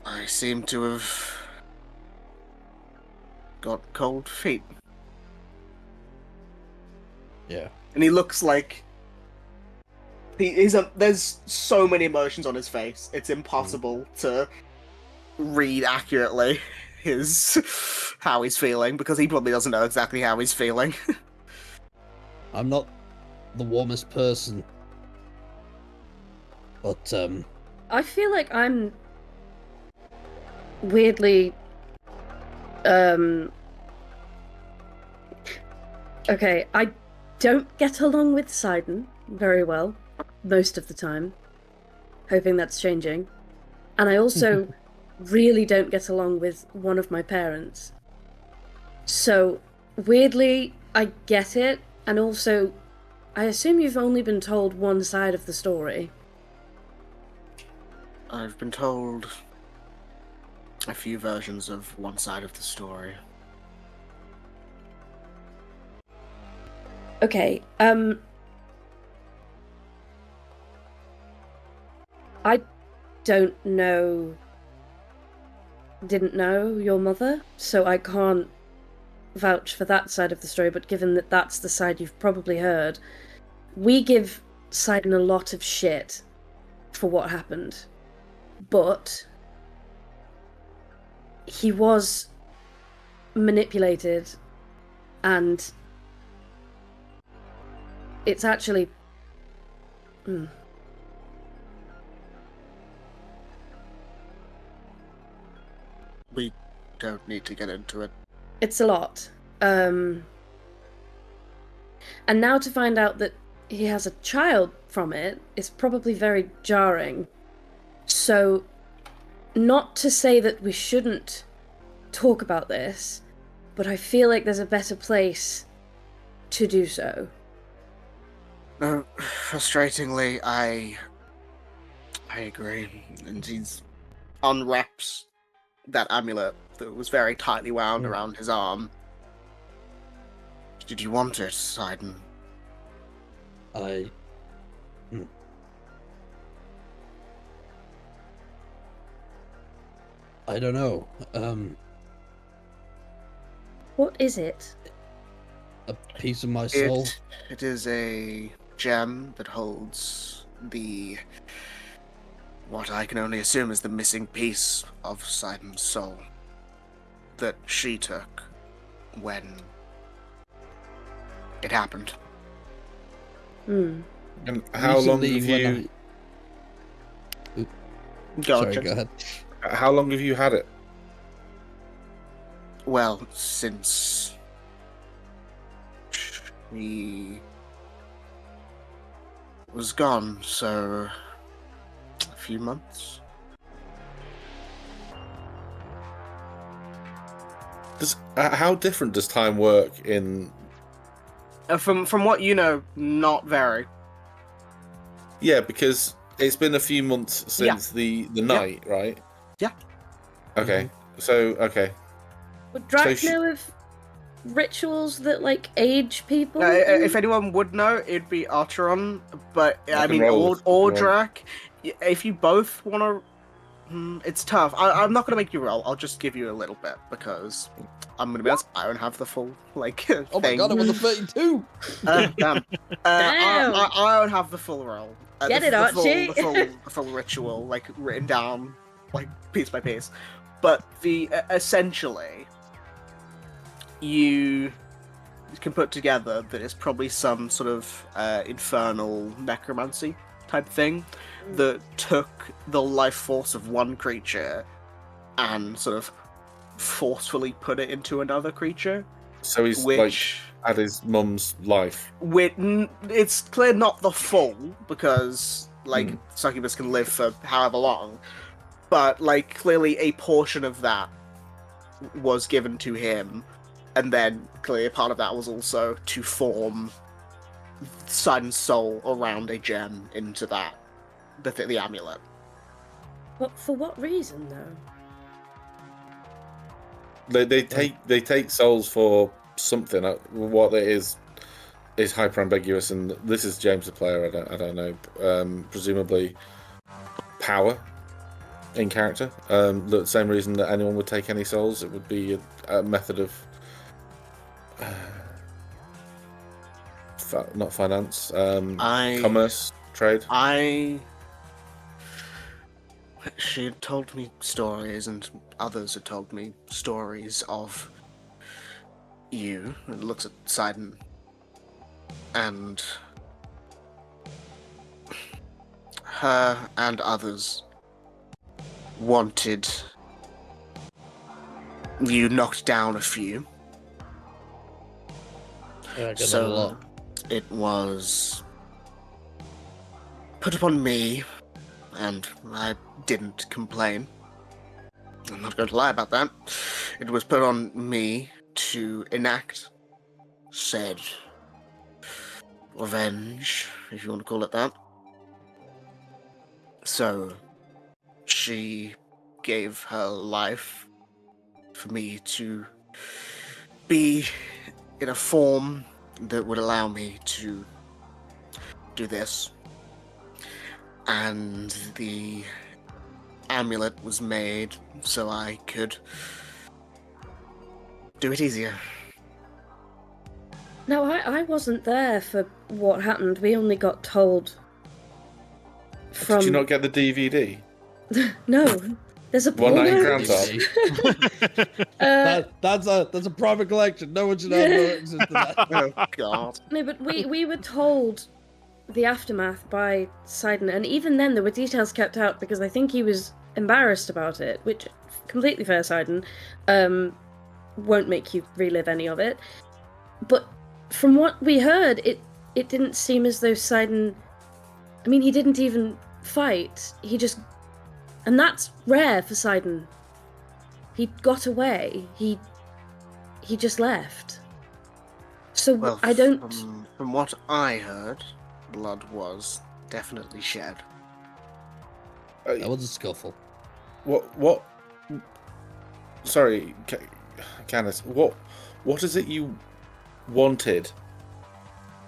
I seem to have got cold feet. Yeah. And he looks like there's so many emotions on his face. It's impossible to read accurately how he's feeling, because he probably doesn't know exactly how he's feeling. I'm not the warmest person, but I feel like I'm weirdly okay, I don't get along with Sidon very well most of the time. Hoping that's changing. And I also really don't get along with one of my parents. So weirdly I get it, and also I assume you've only been told one side of the story. I've been told a few versions of one side of the story. Okay, I didn't know your mother, so I can't vouch for that side of the story, but given that that's the side you've probably heard, we give Sidon a lot of shit for what happened. But he was manipulated, and it's actually... We don't need to get into it. It's a lot. And now to find out that he has a child from it is probably very jarring. So, not to say that we shouldn't talk about this, but I feel like there's a better place to do so. Frustratingly, I agree. And he's unwraps that amulet that was very tightly wound around his arm. Did you want it, Sidon? I don't know. What is it? A piece of my soul. It is a gem that holds what I can only assume is the missing piece of Sidon's soul that she took when it happened. And how long have Recently, you? Sorry, go ahead. How long have you had it? Well, since he was gone, so a few months. How different does time work in? From what you know, not very. Yeah, because it's been a few months since the night, right? Yeah. Okay. So okay. Would Drac So know of rituals that, like, age people? If anyone would know, it'd be Archeron, but I mean, or Drac. If you both want to, it's tough. I'm not gonna make you roll. I'll just give you a little bit because I'm gonna be honest. I don't have the full thing. Oh my god, it was a 32. Damn. Damn. I don't have the full roll. Get it, Archie. The full ritual, like written down, like piece by piece. But essentially, you can put together that it's probably some sort of infernal necromancy type thing that took the life force of one creature and sort of forcefully put it into another creature. So he's which had his mum's life. It's clear not the full, because succubus can live for however long, but clearly a portion of that was given to him, and then clearly a part of that was also to form Sidon's soul around a gem into that, the amulet. But for what reason, though? They take souls for something. What it is hyper ambiguous, and this is James the player. I don't know. Presumably power in character. The same reason that anyone would take any souls. It would be a method of not finance, commerce, trade. She had told me stories, and others had told me stories of you. It looks at Sidon, and her and others wanted you knocked down a few. Yeah, I get that a So lot. it was put upon me, and I didn't complain. I'm not going to lie about that. It was put on me to enact said revenge, if you want to call it that. So she gave her life for me to be in a form that would allow me to do this. And the amulet was made so I could do it easier. No, I wasn't there for what happened. We only got told from... Did you not get the DVD? No, there's a One night in porno. Groundhog. That's a private collection. No one should have access to that. Oh, God. No, but we were told the aftermath by Sidon, and even then there were details kept out because I think he was embarrassed about it, which, completely fair, Sidon, won't make you relive any of it. But from what we heard, it didn't seem as though Sidon... I mean, he didn't even fight. He just... And that's rare for Sidon. He got away. He just left. So Well, I don't... From what I heard, blood was definitely shed. That was a scuffle. What? Sorry, Canis. What is it you wanted?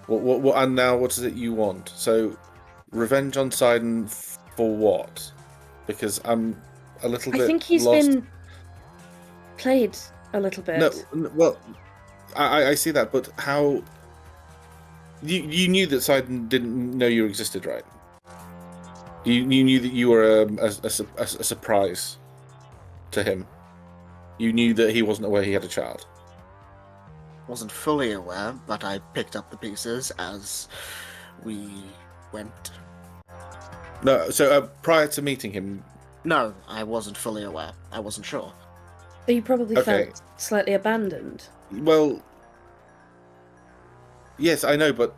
What? And now, what is it you want? So, revenge on Sidon for what? Because I'm a little bit. I think he's lost. been played a little bit. No, well, I see that, but how? You knew that Sidon didn't know you existed, right? You knew that you were a surprise to him. You knew that he wasn't aware he had a child. Wasn't fully aware, but I picked up the pieces as we went. No, so prior to meeting him. No, I wasn't fully aware. I wasn't sure. So you probably Okay. felt slightly abandoned. Well, yes, I know, but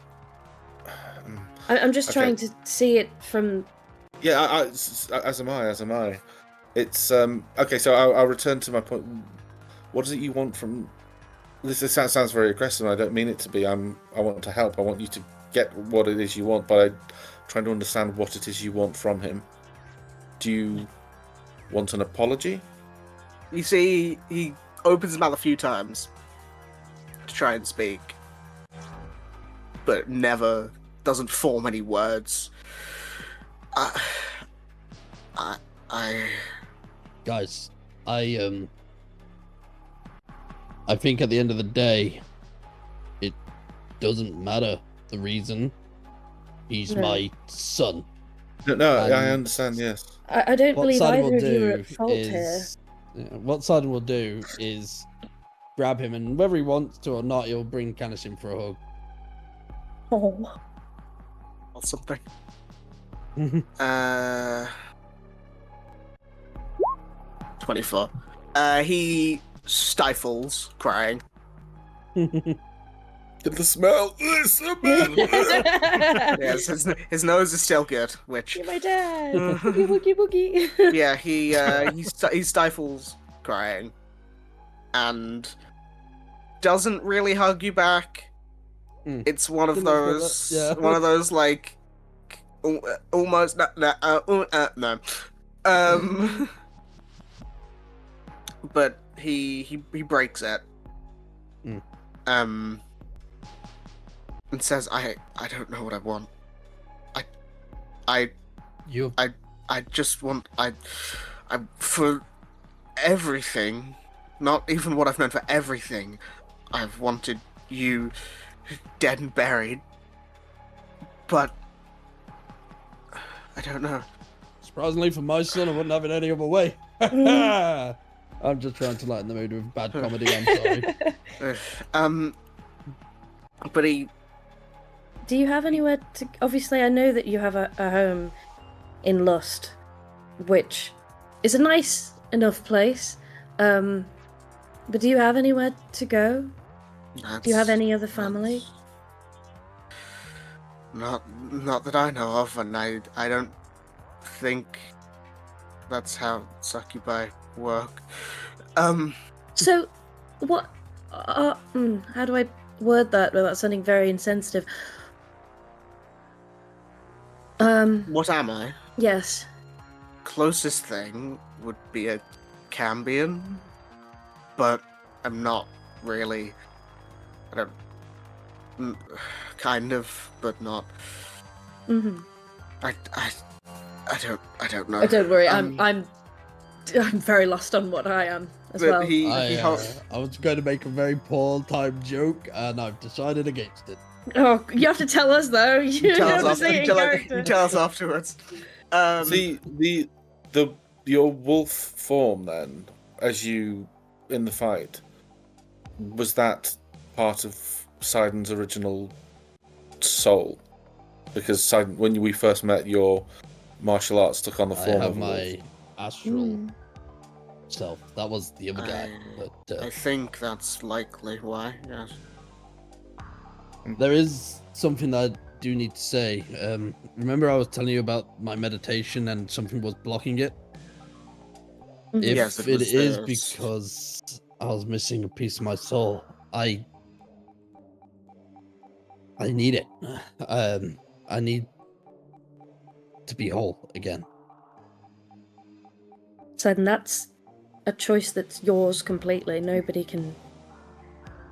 I'm just Okay. trying to see it from... yeah, as am I. It's okay. So I'll return to my point. What is it you want from? This sounds very aggressive. And I don't mean it to be. I want to help. I want you to get what it is you want, but I'm trying to understand what it is you want from him. Do you want an apology? You see, he opens his mouth a few times to try and speak, but never doesn't form any words. Guys, I think at the end of the day, it doesn't matter the reason. He's No. my son. No, I And understand. Yes. I don't What believe Sidon either will of you are do at fault here. is what Sidon will do is grab him, and whether he wants to or not, he'll bring Canis in for a hug. Oh. Or something. 24. He stifles crying. Get the smell. Yes, his nose is still good, which You're my dad. Boogie boogie boogie. yeah, he stifles crying and doesn't really hug you back. It's one of those, one of those like almost no. But he breaks it. And says, I don't know what I want. I just want I for everything, not even what I've known, for everything, I've wanted you dead and buried. But I don't know. Surprisingly for my son, I wouldn't have it any other way. I'm just trying to lighten the mood with bad comedy, I'm sorry. But he... Do you have anywhere to... Obviously, I know that you have a home in Lust, which is a nice enough place. But do you have anywhere to go? Do you have any other family? Not that I know of, and I don't think that's how succubi work. So, what... how do I word that without sounding very insensitive? What am I? Yes. Closest thing would be a Cambion, but I'm not really. I don't. Kind of, but not. Mm-hmm. I don't know. Oh, don't worry, I'm very lost on what I am as well. I was going to make a very poor time joke, and I've decided against it. Oh, you have to tell us though. You have to say it in character. You tell us afterwards. See your wolf form then, as you in the fight, was that part of Sidon's original soul? Because Sidon, when we first met, your martial arts took on the form of my astral self. That was the other guy. But I think that's likely why. Yes. There is something that I do need to say. Remember I was telling you about my meditation and something was blocking it? If yes, it is because I was missing a piece of my soul, I need it. I need to be whole again. So then that's a choice that's yours completely. Nobody can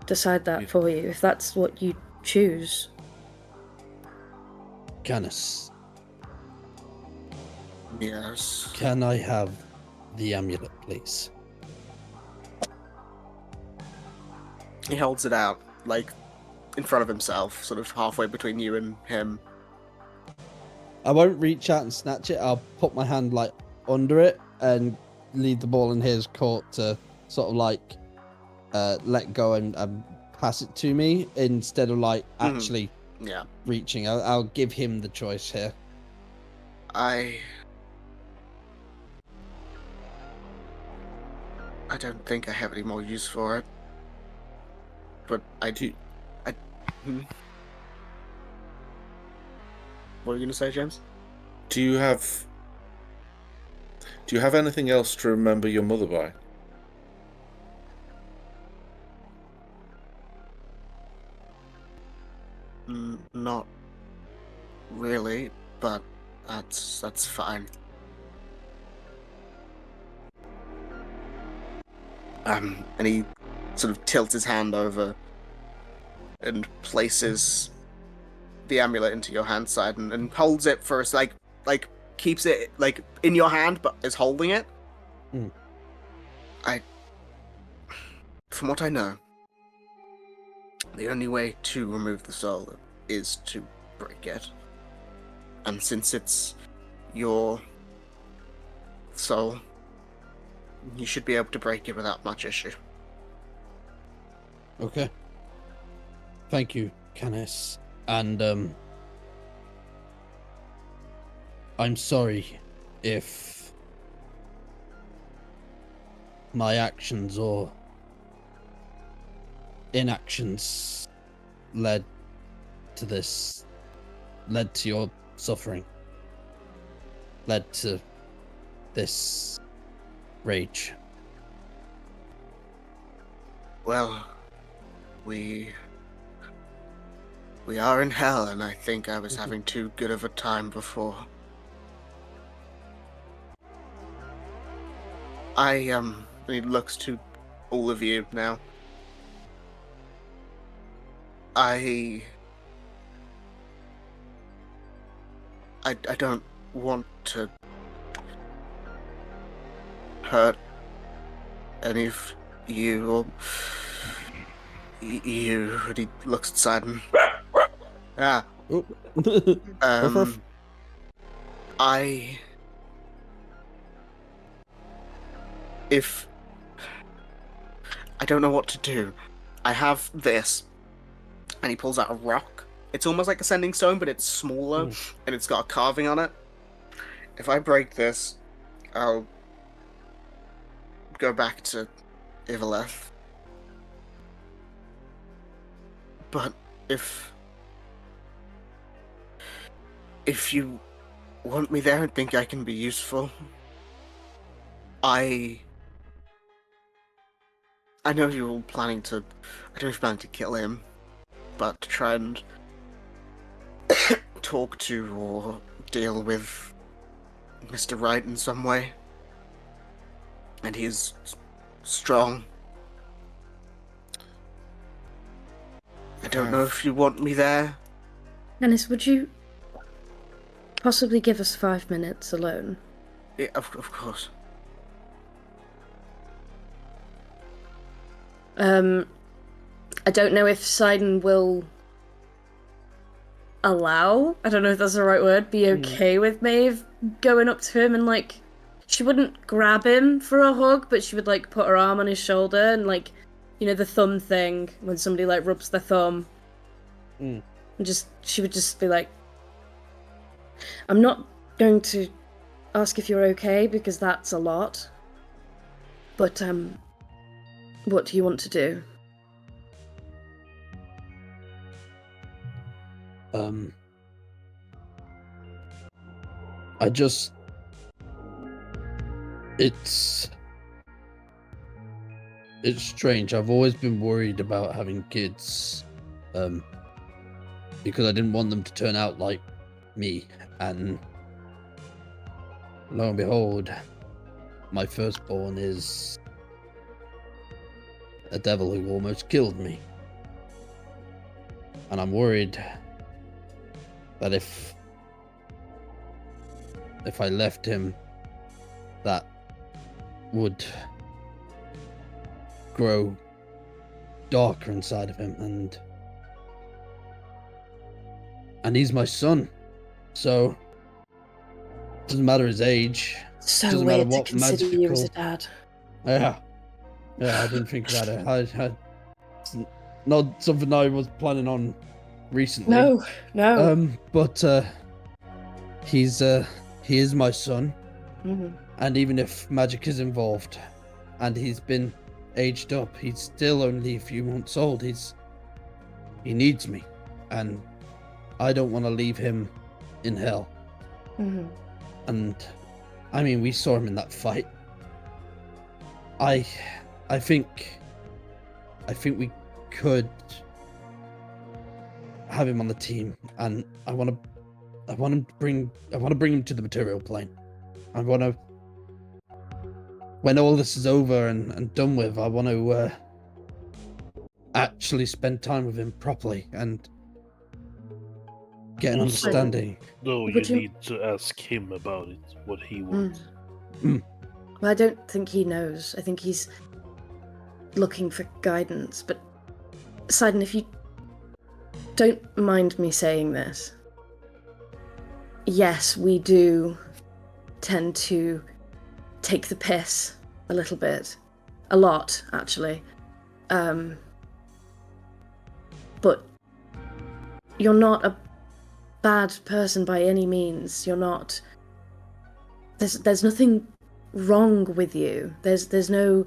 decide that for you if that's what you choose. Canis. Yes. Can I have the amulet, please? He holds it out, like, in front of himself, sort of halfway between you and him. I won't reach out and snatch it. I'll put my hand, like, under it and leave the ball in his court to sort of, like, let go and pass it to me instead of, like, actually reaching. I'll give him the choice here. I don't think I have any more use for it. But I do. What are you going to say, James? Do you have anything else to remember your mother by? Not really, but that's fine. And he sort of tilts his hand over and places the amulet into your hand side and holds it for us, like keeps it like in your hand, but is holding it. From what I know, the only way to remove the soul is to break it. And since it's your soul, you should be able to break it without much issue. Okay. Thank you, Canis. And I'm sorry if my actions or inactions led to this, led to your suffering, led to this rage. Well, we are in hell, and I think I was having too good of a time before. And he looks to all of you now. I don't want to hurt any of you or you. And he looks at Sidon. Ah. I don't know what to do. I have this, and he pulls out a rock. It's almost like a sending stone, but it's smaller, and it's got a carving on it. If I break this, I'll go back to Ivaleth. But if you want me there and think I can be useful, I know you're all planning to... I don't know if you're planning to kill him, but to try and talk to or deal with Mr. Wright in some way. And he's strong. I don't know if you want me there. Dennis, would you possibly give us 5 minutes alone? Yeah, of course. I don't know if Sidon will allow, I don't know if that's the right word, be okay with Maeve going up to him and, like, she wouldn't grab him for a hug, but she would, like, put her arm on his shoulder and, like, you know, the thumb thing, when somebody, like, rubs their thumb. And she would just be like, I'm not going to ask if you're okay, because that's a lot. But, what do you want to do? I just... It's strange. I've always been worried about having kids, because I didn't want them to turn out like me, and lo and behold, my firstborn is a devil who almost killed me. And I'm worried that if I left him, that would grow darker inside of him, and he's my son, so it doesn't matter his age. So doesn't matter weird to what consider you as a magical... dad. Yeah, I didn't think about it. It's not something I was planning on recently. No. But he is my son, and even if magic is involved, and he's been aged up, he's still only a few months old. He needs me, and I don't want to leave him in hell. And I mean, we saw him in that fight. I think we could have him on the team, and I want to bring him to the material plane. I want to, when all this is over and done with, I want to actually spend time with him properly and get an understanding. No, you need to ask him about it, what he wants. Well, I don't think he knows. I think he's looking for guidance. But, Sidon, if you don't mind me saying this, yes, we do tend to take the piss a little bit. A lot, actually. But you're not a bad person by any means. You're not... There's nothing wrong with you. There's no...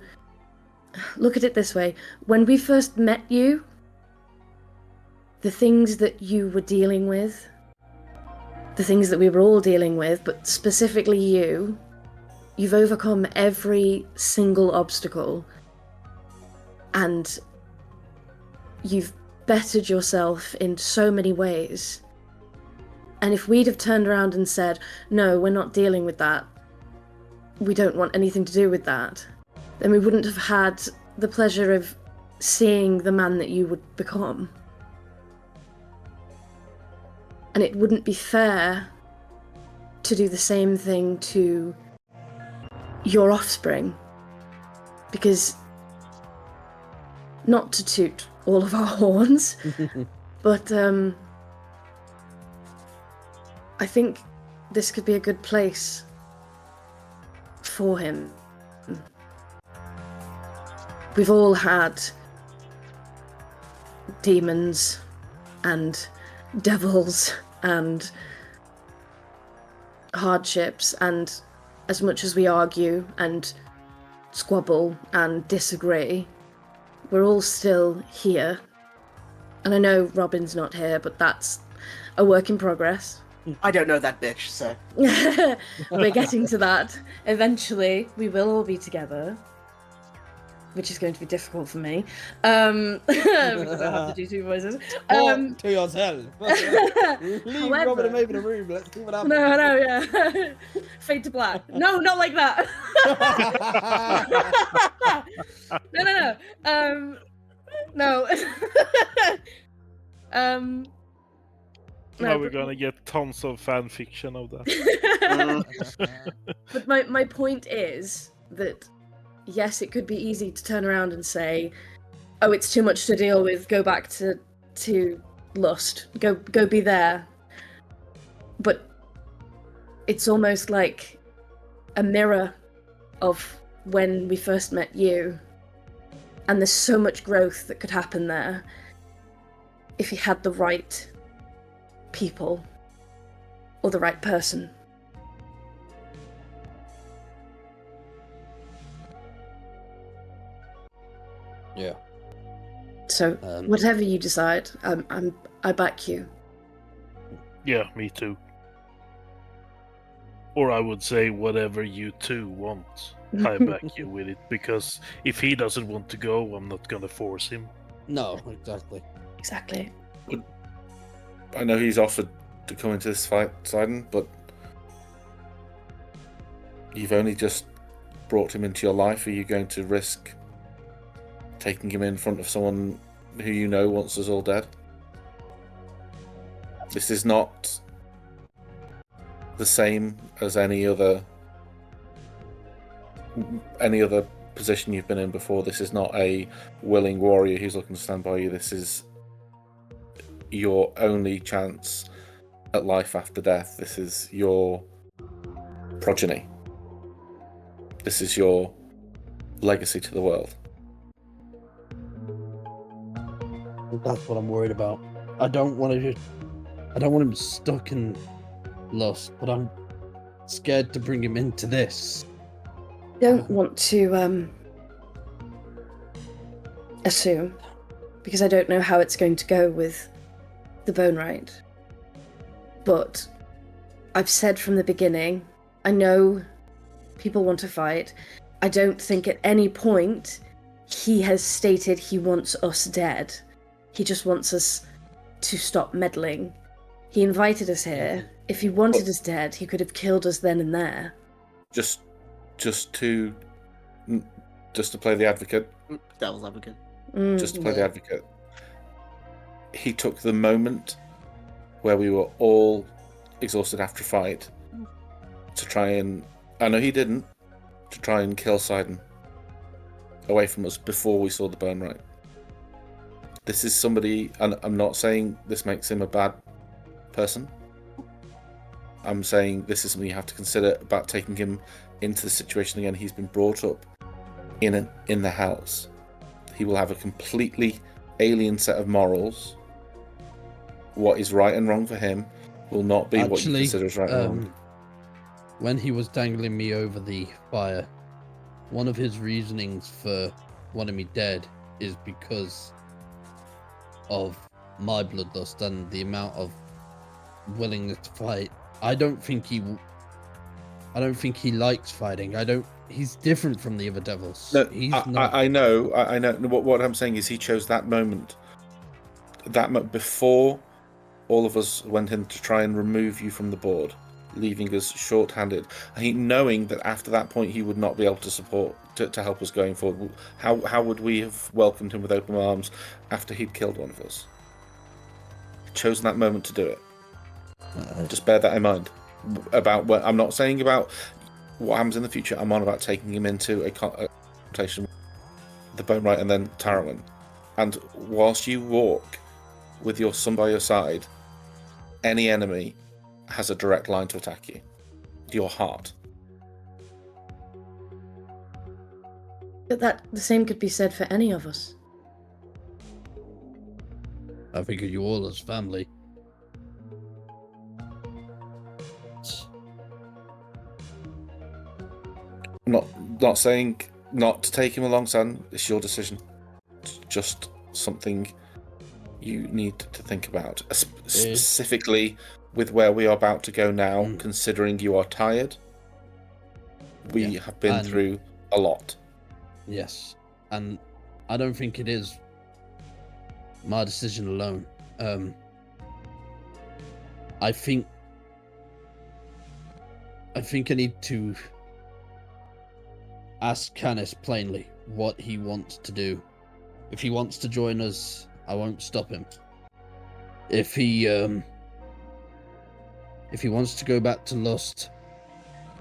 Look at it this way. When we first met you, the things that you were dealing with, the things that we were all dealing with, but specifically you've overcome every single obstacle, and you've bettered yourself in so many ways. And if we'd have turned around and said, no, we're not dealing with that, we don't want anything to do with that, then we wouldn't have had the pleasure of seeing the man that you would become. And it wouldn't be fair to do the same thing to your offspring. Because, not to toot all of our horns, but I think this could be a good place for him. We've all had demons and devils and hardships, and as much as we argue and squabble and disagree, we're all still here. And I know Robin's not here, but that's a work in progress. I don't know that bitch, so... We're getting to that. Eventually, we will all be together. Which is going to be difficult for me. Because I have to do two voices. To yourself. Leave However... Robin and Maeve in a room. Let's see what happens. No, yeah. Fade to black. No, not like that. No. Now we're gonna get tons of fan fiction of that. But my point is that yes, it could be easy to turn around and say, "Oh, it's too much to deal with. Go back to lust. Go be there." But it's almost like a mirror of when we first met you, and there's so much growth that could happen there if you had the right people or the right person. Yeah. So whatever you decide, I back you. Yeah, me too. Or I would say whatever you two want. I back you with it, because if he doesn't want to go, I'm not gonna force him. No, exactly. Exactly. I know he's offered to come into this fight, Sidon, but you've only just brought him into your life. Are you going to risk taking him in front of someone who you know wants us all dead? This is not the same as any other position you've been in before. This is not a willing warrior who's looking to stand by you. This is your only chance at life after death. This is your progeny. This is your legacy to the world. That's what I'm worried about. I don't want him stuck in lust, but I'm scared to bring him into this. Don't want to assume, because I don't know how it's going to go with the bone right. But I've said from the beginning, I know people want to fight. I don't think at any point he has stated he wants us dead. He just wants us to stop meddling. He invited us here. If he wanted us dead, he could have killed us then and there. Just to play the advocate. Devil's advocate. Just to play the advocate. He took the moment where we were all exhausted after a fight to try and... I know he didn't. To try and kill Sidon away from us before we saw the bone right. This is somebody, and I'm not saying this makes him a bad person. I'm saying this is something you have to consider about taking him into the situation again. He's been brought up in the house. He will have a completely alien set of morals what is right and wrong for him will not be what you Actually, consider as right and wrong. When he was dangling me over the fire, one of his reasonings for wanting me dead is because of my bloodlust and the amount of willingness to fight. I don't think he likes fighting. He's different from the other devils. No, He's not. I know. I know. What I'm saying is he chose that moment. Before all of us went in to try and remove you from the board, leaving us short-handed. Knowing that after that point he would not be able to support to help us going forward. How would we have welcomed him with open arms after he'd killed one of us? Chosen that moment to do it. Just bear that in mind. I'm not saying about what happens in the future. I'm on about taking him into a confrontation with the Bone Right and then Tarrowin. And whilst you walk with your son by your side, any enemy has a direct line to attack you. Your heart. But the same could be said for any of us. I think of you all as family. I'm not saying not to take him along, son. It's your decision. It's just something you need to think about. Specifically with where we are about to go now, considering you are tired. We have been through a lot. Yes. And I don't think it is my decision alone. I think I need to ask Canis plainly what he wants to do. If he wants to join us, I won't stop him. If he wants to go back to Lust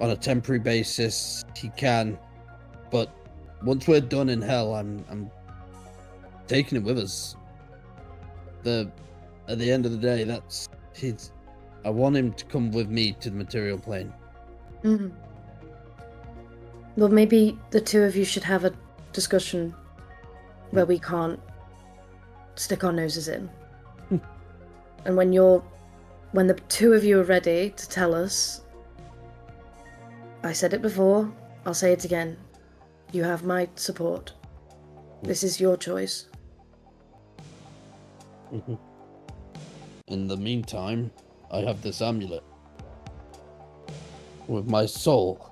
on a temporary basis, he can. But once we're done in Hell, I'm taking him with us. At the end of the day, I want him to come with me to the material plane. Mm-hmm. Well, maybe the two of you should have a discussion where we can't stick our noses in. And when the two of you are ready to tell us, I said it before, I'll say it again. You have my support. This is your choice. Mm-hmm. In the meantime, I have this amulet with my soul.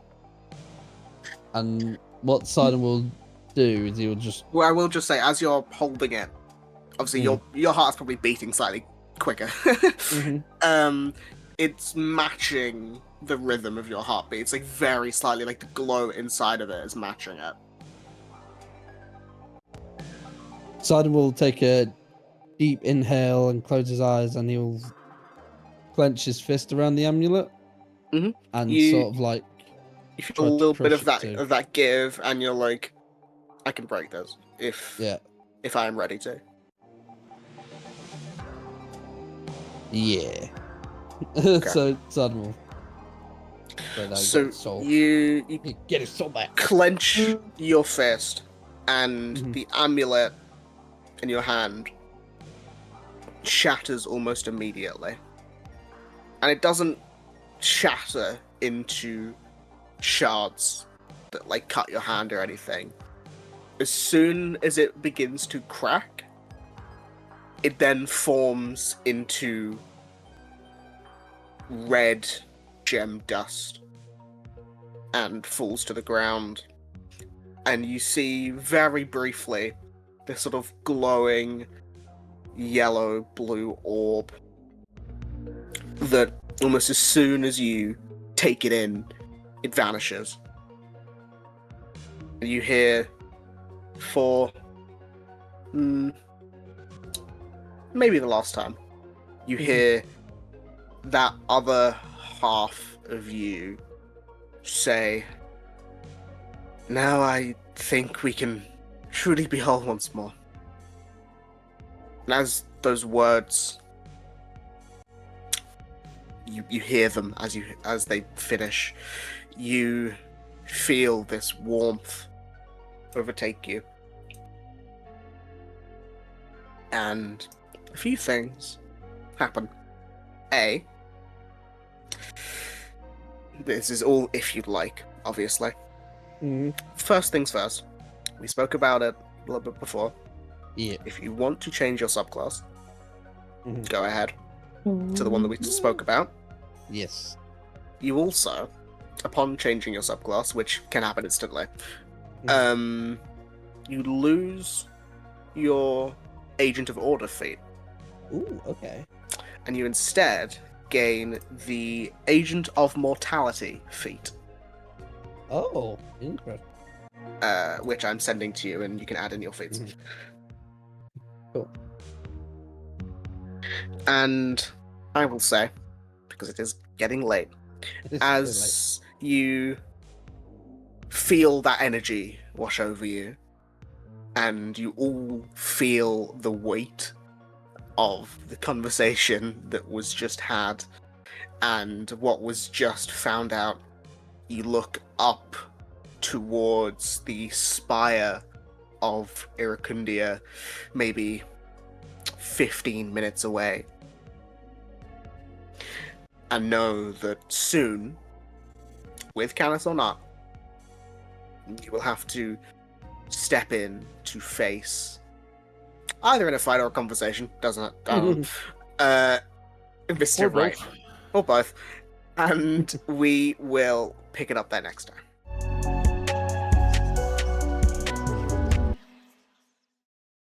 And what Sidon will do is he'll just... Well, I will just say, as you're holding it, obviously your heart's probably beating slightly quicker. Mm-hmm. It's matching the rhythm of your heartbeat. It's like very slightly, like the glow inside of it is matching it. Sidon will take a deep inhale and close his eyes, and he'll clench his fist around the amulet, and sort of like you feel a little bit of that give, and you're like, I can break this if I am ready to. Yeah. Okay. So Sidon will. So you get his soul back. Clench your fist, and the amulet in your hand shatters almost immediately. And it doesn't shatter into shards that like cut your hand or anything. As soon as it begins to crack, it then forms into red gem dust and falls to the ground. And you see very briefly this sort of glowing yellow-blue orb that almost as soon as you take it in, it vanishes. And you hear for maybe the last time, you hear that other half of you say, "Now I think we can truly be whole once more." And as those words, you hear them as they finish, you feel this warmth overtake you. And a few things happen. A. This is all if you'd like, obviously. First things first. We spoke about it a little bit before. Yeah. If you want to change your subclass, go ahead to the one that we spoke about. Yes. You also, upon changing your subclass, which can happen instantly, you lose your Agent of Order feat. Ooh, okay. And you instead gain the Agent of Mortality feat. Oh, interesting. Which I'm sending to you, and you can add in your feats. Cool. And I will say, because it is getting late, as you feel that energy wash over you, and you all feel the weight of the conversation that was just had and what was just found out, you look up towards the spire of Iracundia, maybe 15 minutes away, and know that soon, with Canis or not, you will have to step in to face either in a fight or a conversation, doesn't it? Mr. Or Right. both. Or both. And we will pick it up there next time.